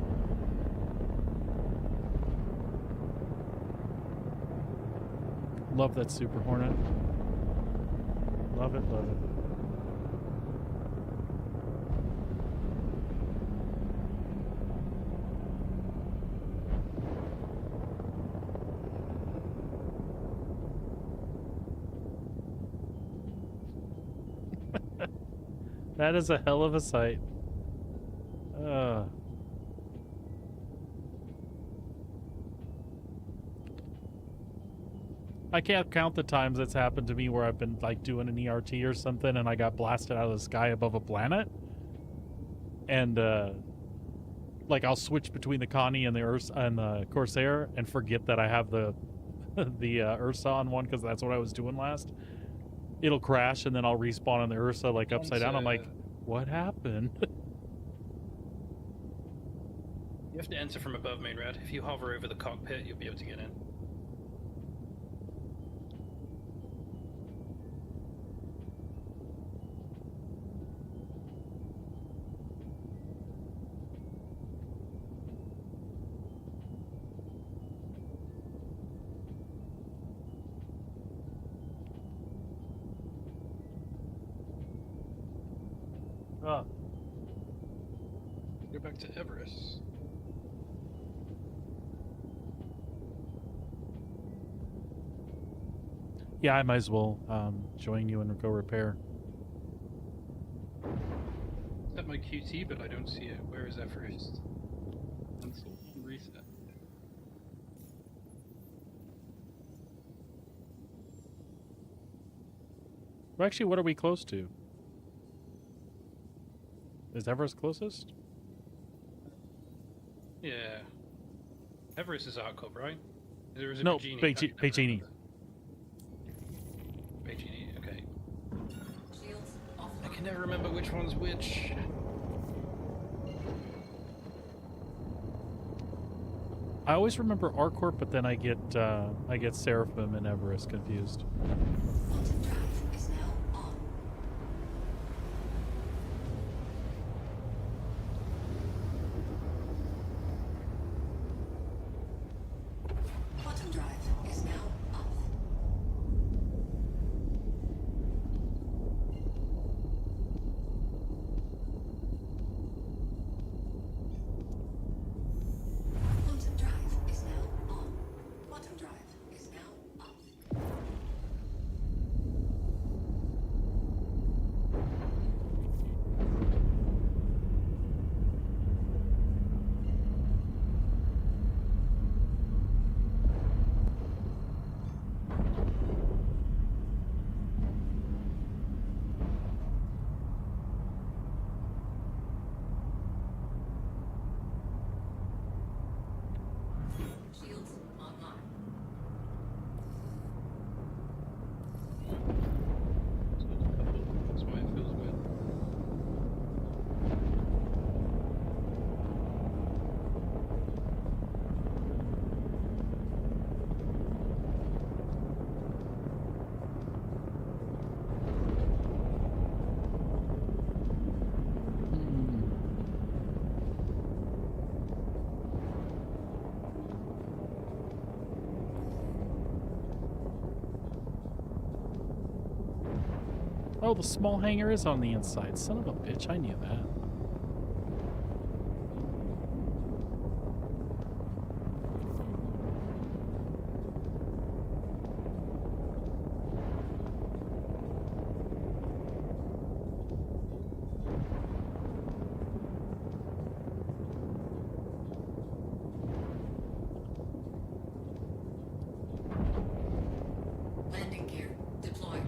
Love that Super Hornet. Love it, love it. That is a hell of a sight. I can't count the times it's happened to me where I've been like doing an ERT or something and I got blasted out of the sky above a planet. And like I'll switch between the Connie and the and the Corsair and forget that I have the the Ursa on one because that's what I was doing last. It'll crash and then I'll respawn on the Ursa like upside down. I'm like, what happened? You have to enter from above, Moonrat. If you hover over the cockpit, you'll be able to get in. Oh. Go back to Everest. Yeah, I might as well join you and go repair. Set my QT, but I don't see it. Where is Everest? Cancel and reset. Well, actually, what are we close to? Is Everest closest? Yeah. Everest is Arcop, right? There is a No, Bajini. Bajini. Bajini, okay. I can never remember which one's which. I always remember Arcorp, but then I get Seraphim and Everest confused. That's why it feels weird. Oh, the small hangar is on the inside. Son of a bitch, I knew that. Landing gear deployed.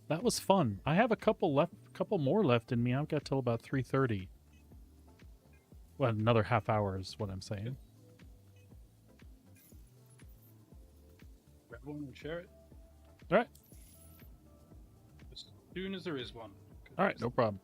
That was fun. I have a couple more left in me. I've got till about 3:30. Well, another half hour is what I'm saying. Grab one and share it. All right. As soon as there is one. All right, no problem.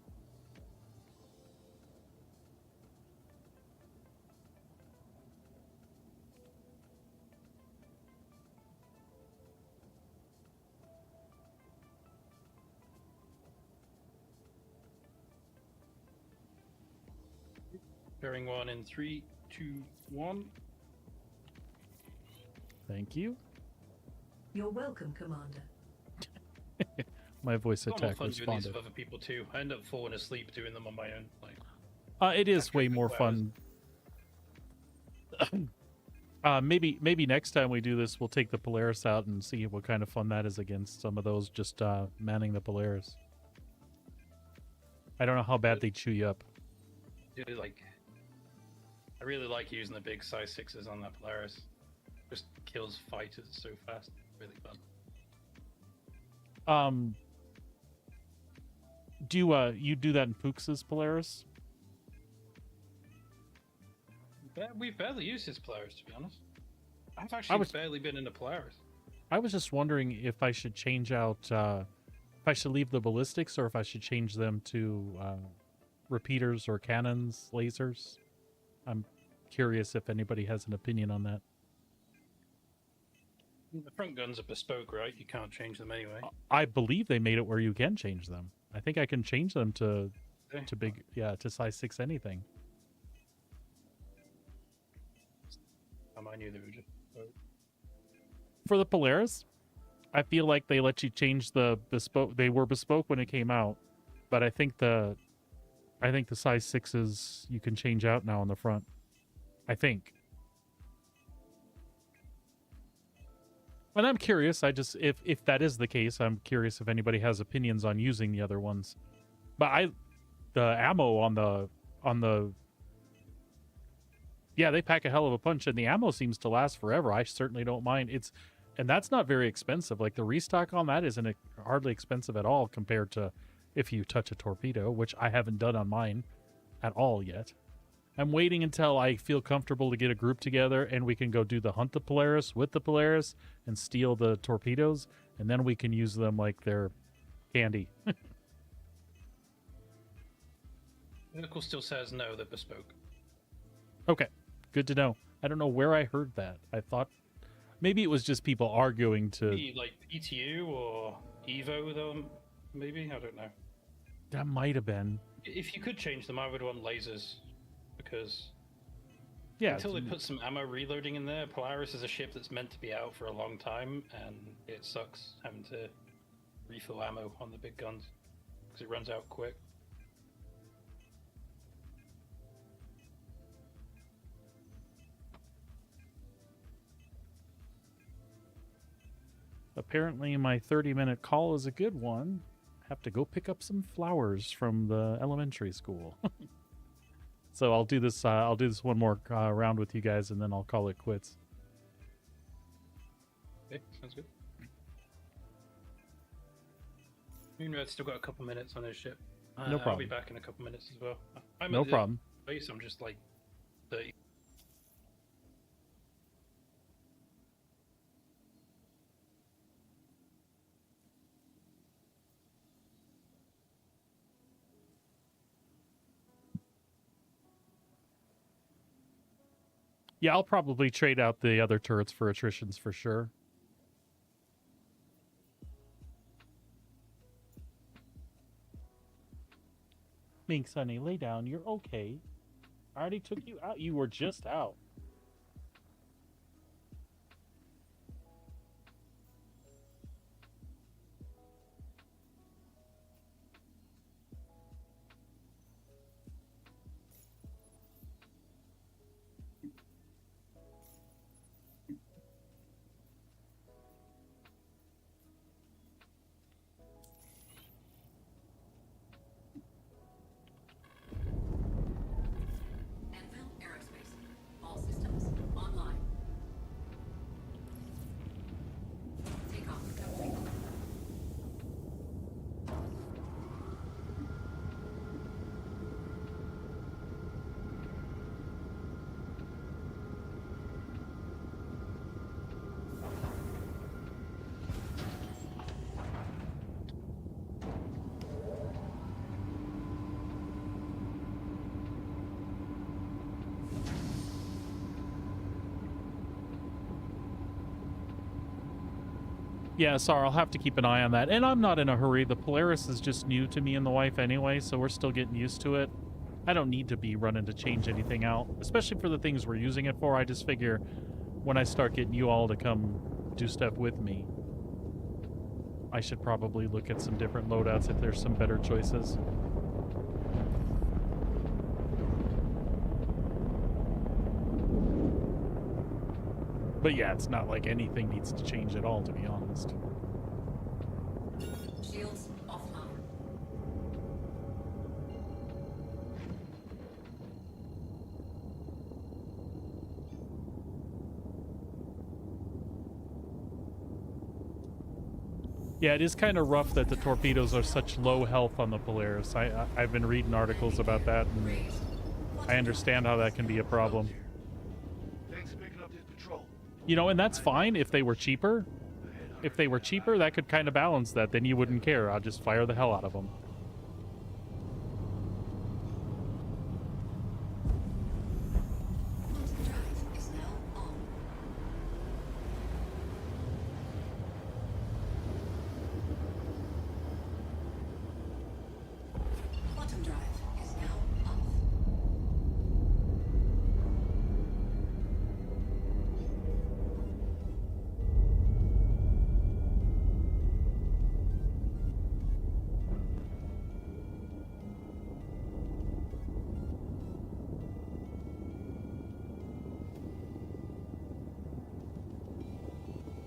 Sharing one in 3, 2, 1. Thank you. You're welcome, Commander. My voice It's a lot more attack fun doing these responded. with other people too. I end up falling asleep doing them on my own. Like, It is after way a more couple fun. Maybe next time we do this, we'll take the Polaris out and see what kind of fun that is against some of those just manning the Polaris. I don't know how bad they chew you up. Dude, like, I really like using the big size 6s on that Polaris. Just kills fighters so fast. Really fun. Do you do that in Poox's Polaris? We've barely used his Polaris, to be honest. I've actually barely been in a Polaris. I was just wondering if I should change out, if I should leave the ballistics or if I should change them to repeaters or cannons, lasers. I'm curious if anybody has an opinion on that. The front guns are bespoke, right? You can't change them anyway. I believe they made it where you can change them. I think I can change them to to size 6 anything. I knew they were just For the Polaris, I feel like they let you change the bespoke. They were bespoke when it came out, but I think the size 6s you can change out now on the front. I think. And I'm curious. If that is the case, I'm curious if anybody has opinions on using the other ones. But the ammo on the yeah, they pack a hell of a punch, and the ammo seems to last forever. I certainly don't mind. And that's not very expensive. Like, the restock on that isn't hardly expensive at all compared to if you touch a torpedo, which I haven't done on mine at all yet. I'm waiting until I feel comfortable to get a group together and we can go do the hunt the Polaris with the Polaris and steal the torpedoes, and then we can use them like they're candy. Vehicle still says no, they're bespoke. Okay, good to know. I don't know where I heard that. I thought maybe it was just people arguing to... Maybe like ETU or Evo, though, maybe? I don't know. That might have been. If you could change them, I would want lasers. Because yeah, until they put some ammo reloading in there, Polaris is a ship that's meant to be out for a long time, and it sucks having to refill ammo on the big guns because it runs out quick. Apparently my 30-minute call is a good one. Have to go pick up some flowers from the elementary school. So I'll do this one more round with you guys, and then I'll call it quits. Okay, sounds good. Moonrad's still got a couple minutes on his ship. No problem. I'll be back in a couple minutes as well. No problem. Base, I'm just like 30. Yeah, I'll probably trade out the other turrets for attritions for sure. Mink, Sonny, lay down. You're okay. I already took you out. You were just out. Yeah, sorry, I'll have to keep an eye on that. And I'm not in a hurry. The Polaris is just new to me and the wife anyway, so we're still getting used to it. I don't need to be running to change anything out, especially for the things we're using it for. I just figure when I start getting you all to come do stuff with me, I should probably look at some different loadouts if there's some better choices. But yeah, it's not like anything needs to change at all, to be honest. Shields offline. Yeah, it is kind of rough that the torpedoes are such low health on the Polaris. I've been reading articles about that, and I understand how that can be a problem. Thanks for picking up this patrol. You know, and that's fine if they were cheaper. If they were cheaper, that could kind of balance that. Then you wouldn't care. I'll just fire the hell out of them. Quantum drive is now on. Quantum drive is now off.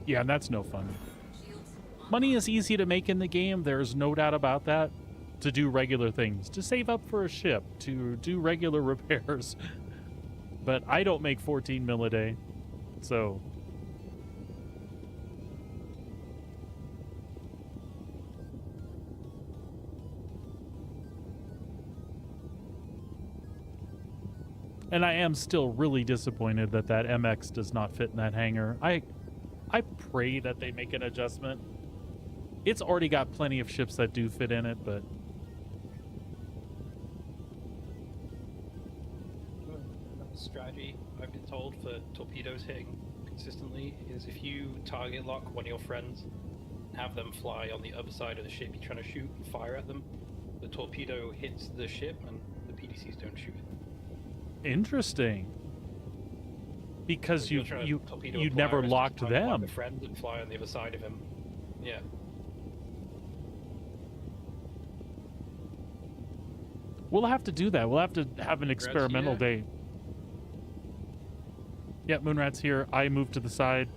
Yeah, and that's no fun. Shields on. Money is easy to make in the game. There's no doubt about that. To do regular things. To save up for a ship. To do regular repairs. But I don't make 14 mil a day. So... And I am still really disappointed that that MX does not fit in that hangar. I pray that they make an adjustment. It's already got plenty of ships that do fit in it, but... Strategy I've been told for torpedoes hitting consistently is if you target lock one of your friends, have them fly on the other side of the ship you're trying to shoot and fire at them, the torpedo hits the ship and the PDCs don't shoot it. Interesting. Because So if you're trying to torpedo a you never Polaris, locked just target one of them. the friend and fly on the other side of him. Yeah. We'll have to do that. We'll have to have an experimental here. day. Yeah, Moonrat's here. I moved to the side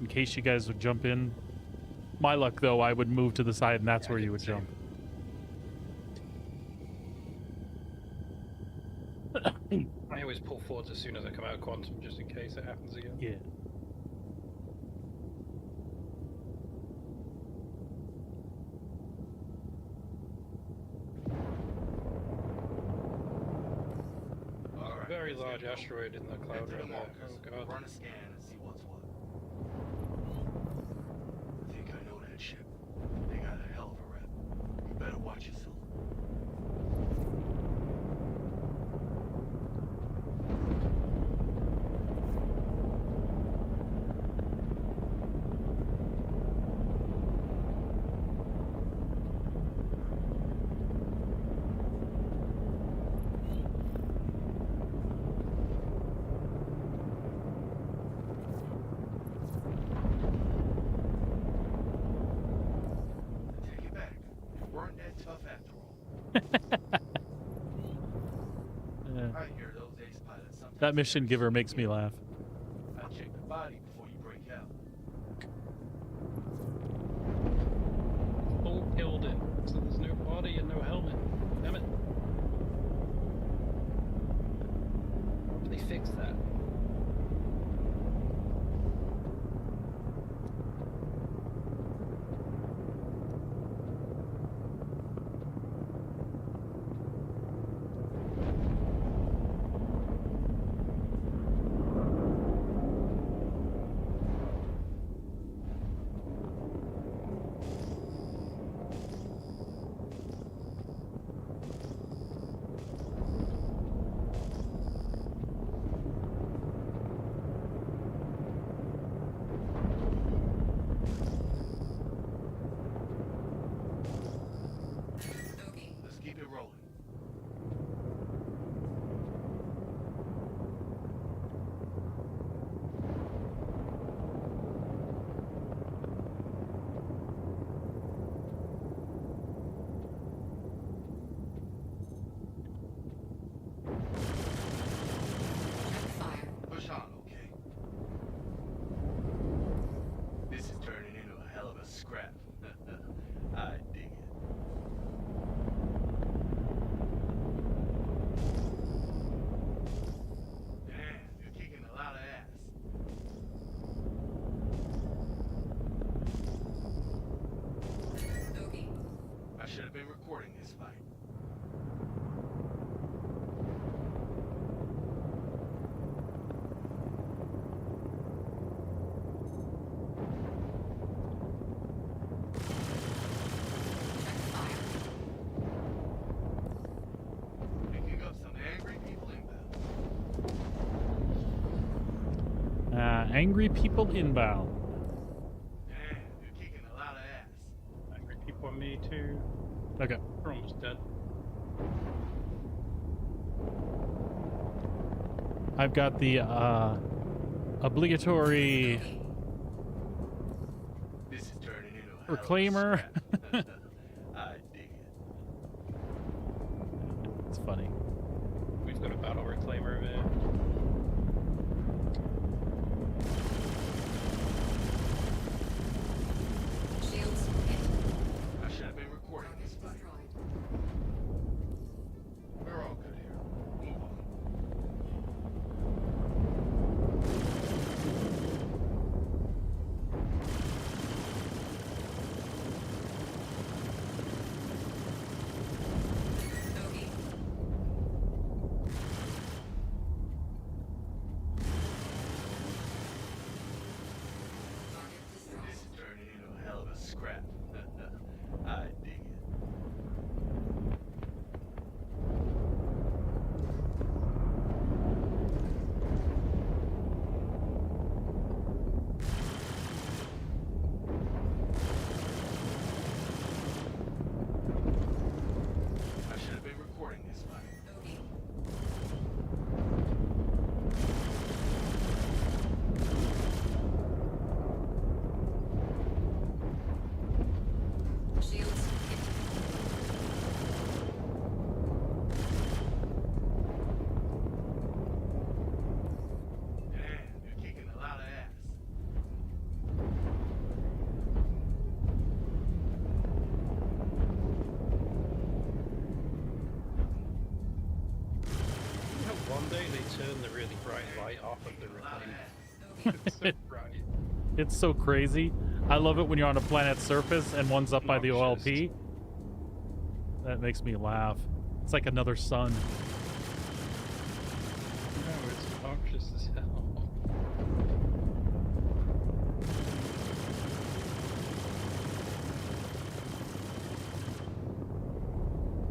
in case you guys would jump in. My luck, though, I would move to the side, and that's where you would jump. I always pull forwards as soon as I come out of quantum, just in case it happens again. Yeah. Very large asteroid in the cloud right there. Oh god. Run a scan and see what's what. I think I know that ship. They got a hell of a rep. You better watch yourself. Take it back. You weren't that tough after all. I hear those ace pilots sometimes. That mission giver makes me laugh. I check the body before you break out. All killed it, so there's no body and no helmet. Damn it. How do they fix that? Angry people inbound. Damn, you're kicking a lot of ass. Angry people on me too. Okay. We're almost dead. I've got the obligatory This is turning into a hell of a reclaimer. scrap. I dig it. It's funny. We've got a battle reclaimer over here. Shields hit. I should have been recording this fight. We're all good here. Move on. Bogey. Target destroyed. This is turning into a hell of a scrap. I dig it. I should have been recording this fight. Bogey. Shields hit. Damn, you're kicking a lot of ass. You know, one day they turn the really bright light off of the reclaimer. It's so bright. It's so crazy. I love it when you're on a planet's surface and one's up by the OLP. That makes me laugh. It's like another sun. No, it's obnoxious as hell.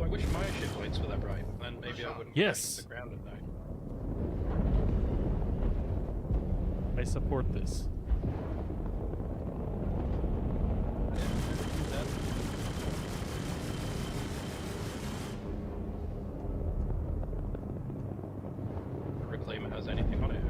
I wish my ship lights were that bright, then maybe I wouldn't Yes. crash to the ground at night. I support this. Reclaimer has anything on it.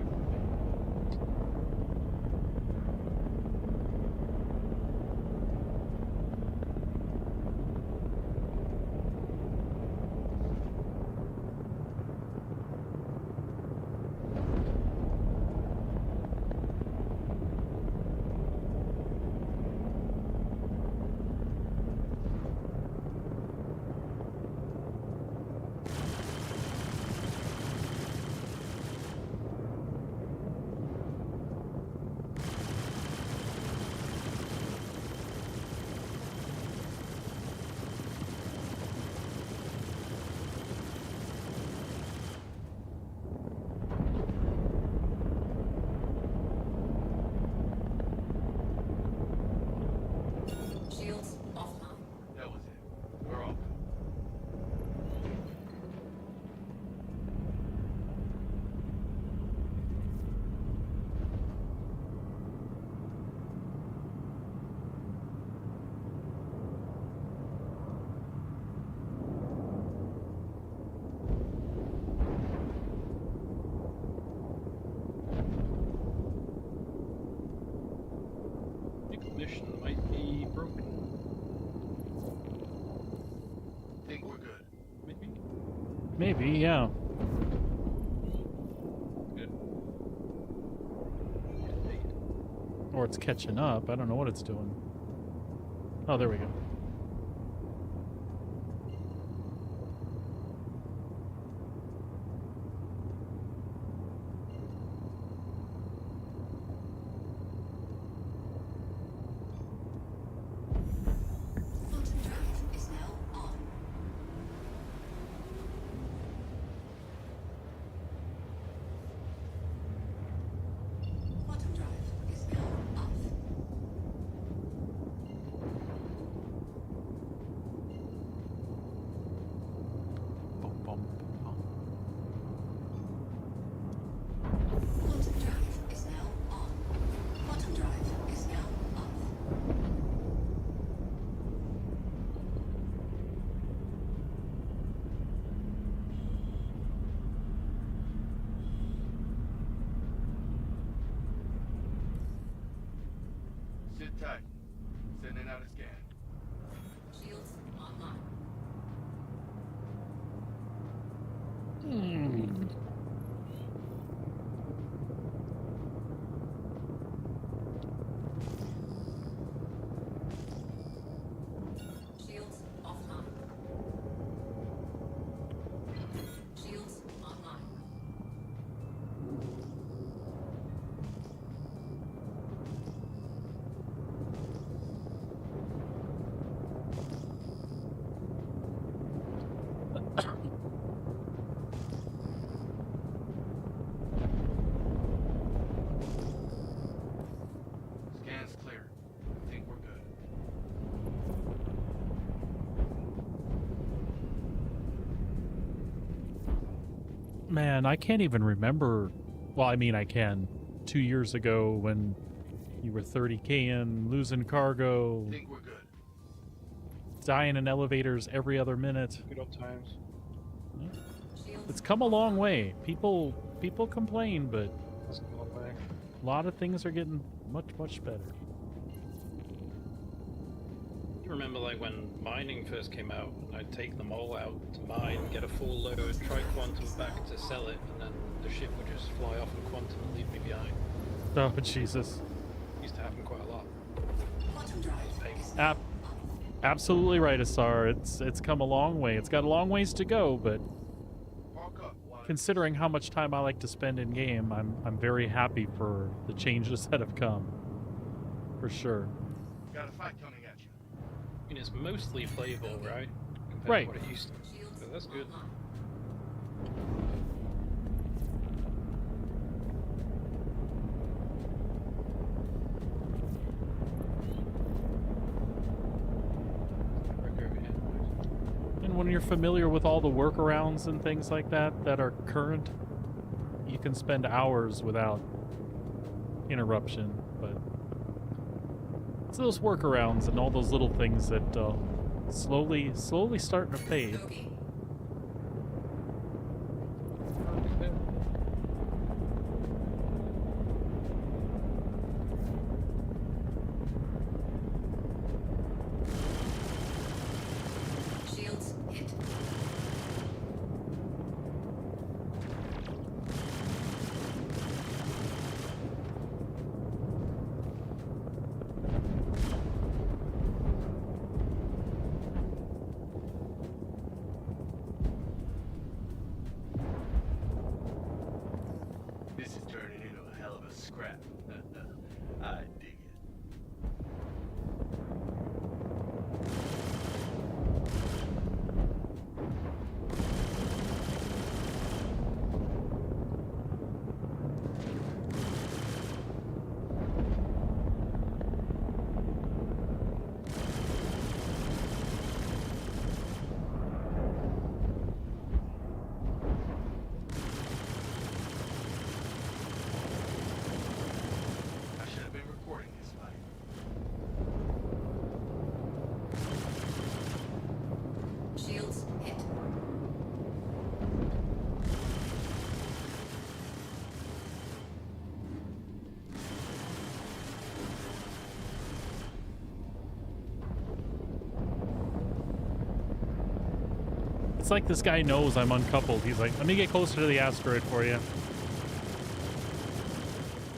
Shields offline. That was it. We're all good. Ignition might be broken. Think we're good. Maybe. Maybe, yeah. Good. Or it's catching up. I don't know what it's doing. Oh, there we go. Quantum drive is now on. Quantum drive is now off. Sit tight. Sending out a scan. Shields online. Shields offline. Shields online. Scan's clear. I think we're good. Man, I can't even remember. Well, I mean, I can. 2 years ago when you were 30K in, losing cargo, I think we're good. dying in elevators every other minute. Good old times. It's come a long way. People complain, but It's a long way. a lot of things are getting much better. You remember like when mining first came out, I'd take them all out to mine, get a full load, try quantum back to sell it, and then the ship would just fly off in quantum and leave me behind. Oh, Jesus. Used to happen quite a lot. Quantum drive. Absolutely right, Asar. It's come a long way. It's got a long ways to go, but Park up while considering how much time I like to spend in game, I'm very happy for the changes that have come. For sure. got a fight coming at you. I mean, it's mostly playable, right? Compared Right. to what it used to. Shields So that's good. online. And when you're familiar with all the workarounds and things like that are current, you can spend hours without interruption. But it's those workarounds and all those little things that slowly starting to fade. Bogey. Shields hit. This is turning into a hell of a scrap. I dig it. I should have been recording this fight. Shields hit. It's like this guy knows I'm uncoupled. He's like, let me get closer to the asteroid for you.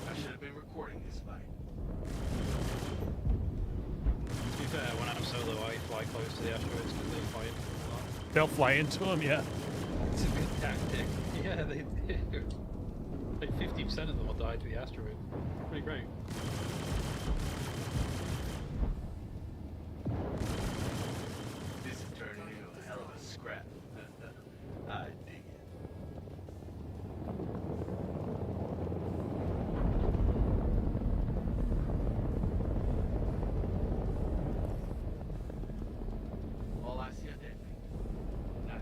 I should have been recording this fight. To be fair, when I'm solo, I fly close to the asteroids because they fight a lot. They'll fly into him, yeah. It's a good tactic. Yeah, they do. Like 50% of them will die to the asteroid. Pretty great. This is turning into a hell of a scrap. I dig it. All I see are dead people. Nice.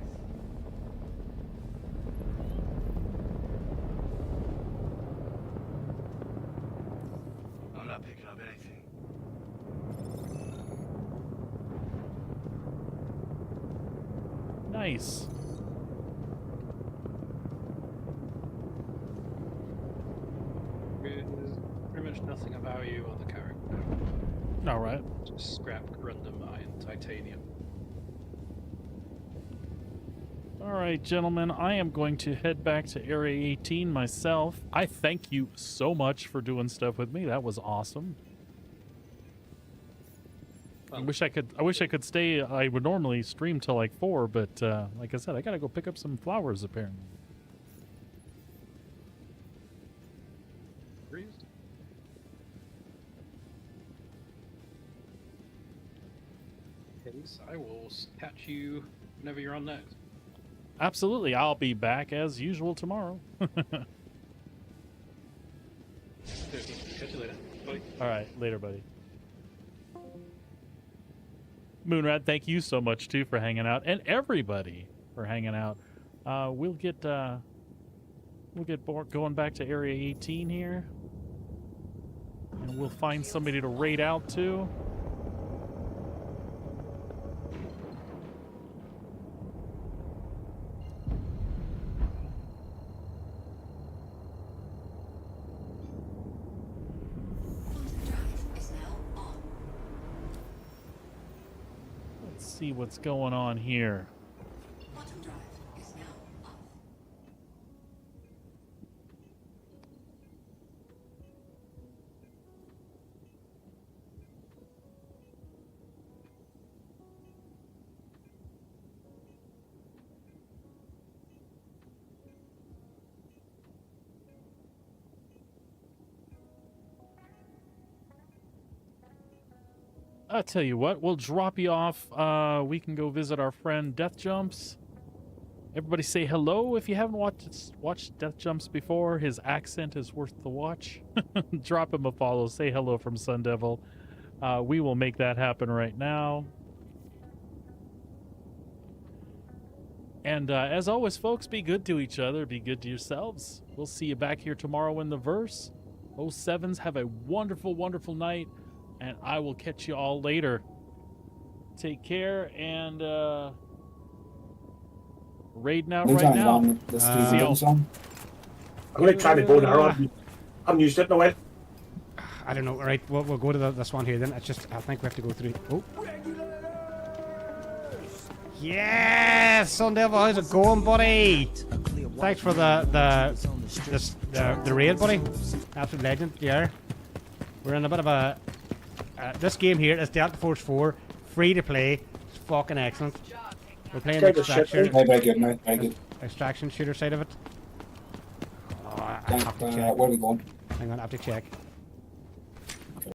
I'm not picking up anything. Nice. There's pretty much nothing of value on the character. All right. Just scrap corundum, iron, titanium. All right, gentlemen, I am going to head back to Area 18 myself. I thank you so much for doing stuff with me. That was awesome. I wish I could stay. I would normally stream till like 4, but like I said, I gotta go pick up some flowers apparently. I will catch you whenever you're on next. Absolutely, I'll be back as usual tomorrow. Catch you later. Bye. All right, later, buddy. Moonrat, thank you so much too for hanging out, and everybody for hanging out. We'll get going back to Area 18 here, and we'll find somebody to raid out to. See what's going on here. Quantum drive is now off. I'll tell you what, we'll drop you off. We can go visit our friend Death Jumps. Everybody say hello if you haven't watched Death Jumps before. His accent is worth the watch. Drop him a follow. Say hello from Sun Devil. We will make that happen right now. And as always, folks, be good to each other. Be good to yourselves. We'll see you back here tomorrow in the verse. 07s, have a wonderful, wonderful night. And I will catch you all later. Take care and raiding out right now. I'm going to try the bow and arrow. I'm used it, no way. I don't know. Right, we'll go to this one here then. It's just, I think we have to go through. Oh. Yes! Sun Devil, how's it going, buddy? Thanks for the raid, buddy. Absolute legend, yeah. We're in a bit of a... this game here is Delta Force 4, free to play. It's fucking excellent. We're playing the extraction. Very good, mate. Very good. Extraction shooter side of it. Oh, I have to check. Where are we going? Hang on, I have to check.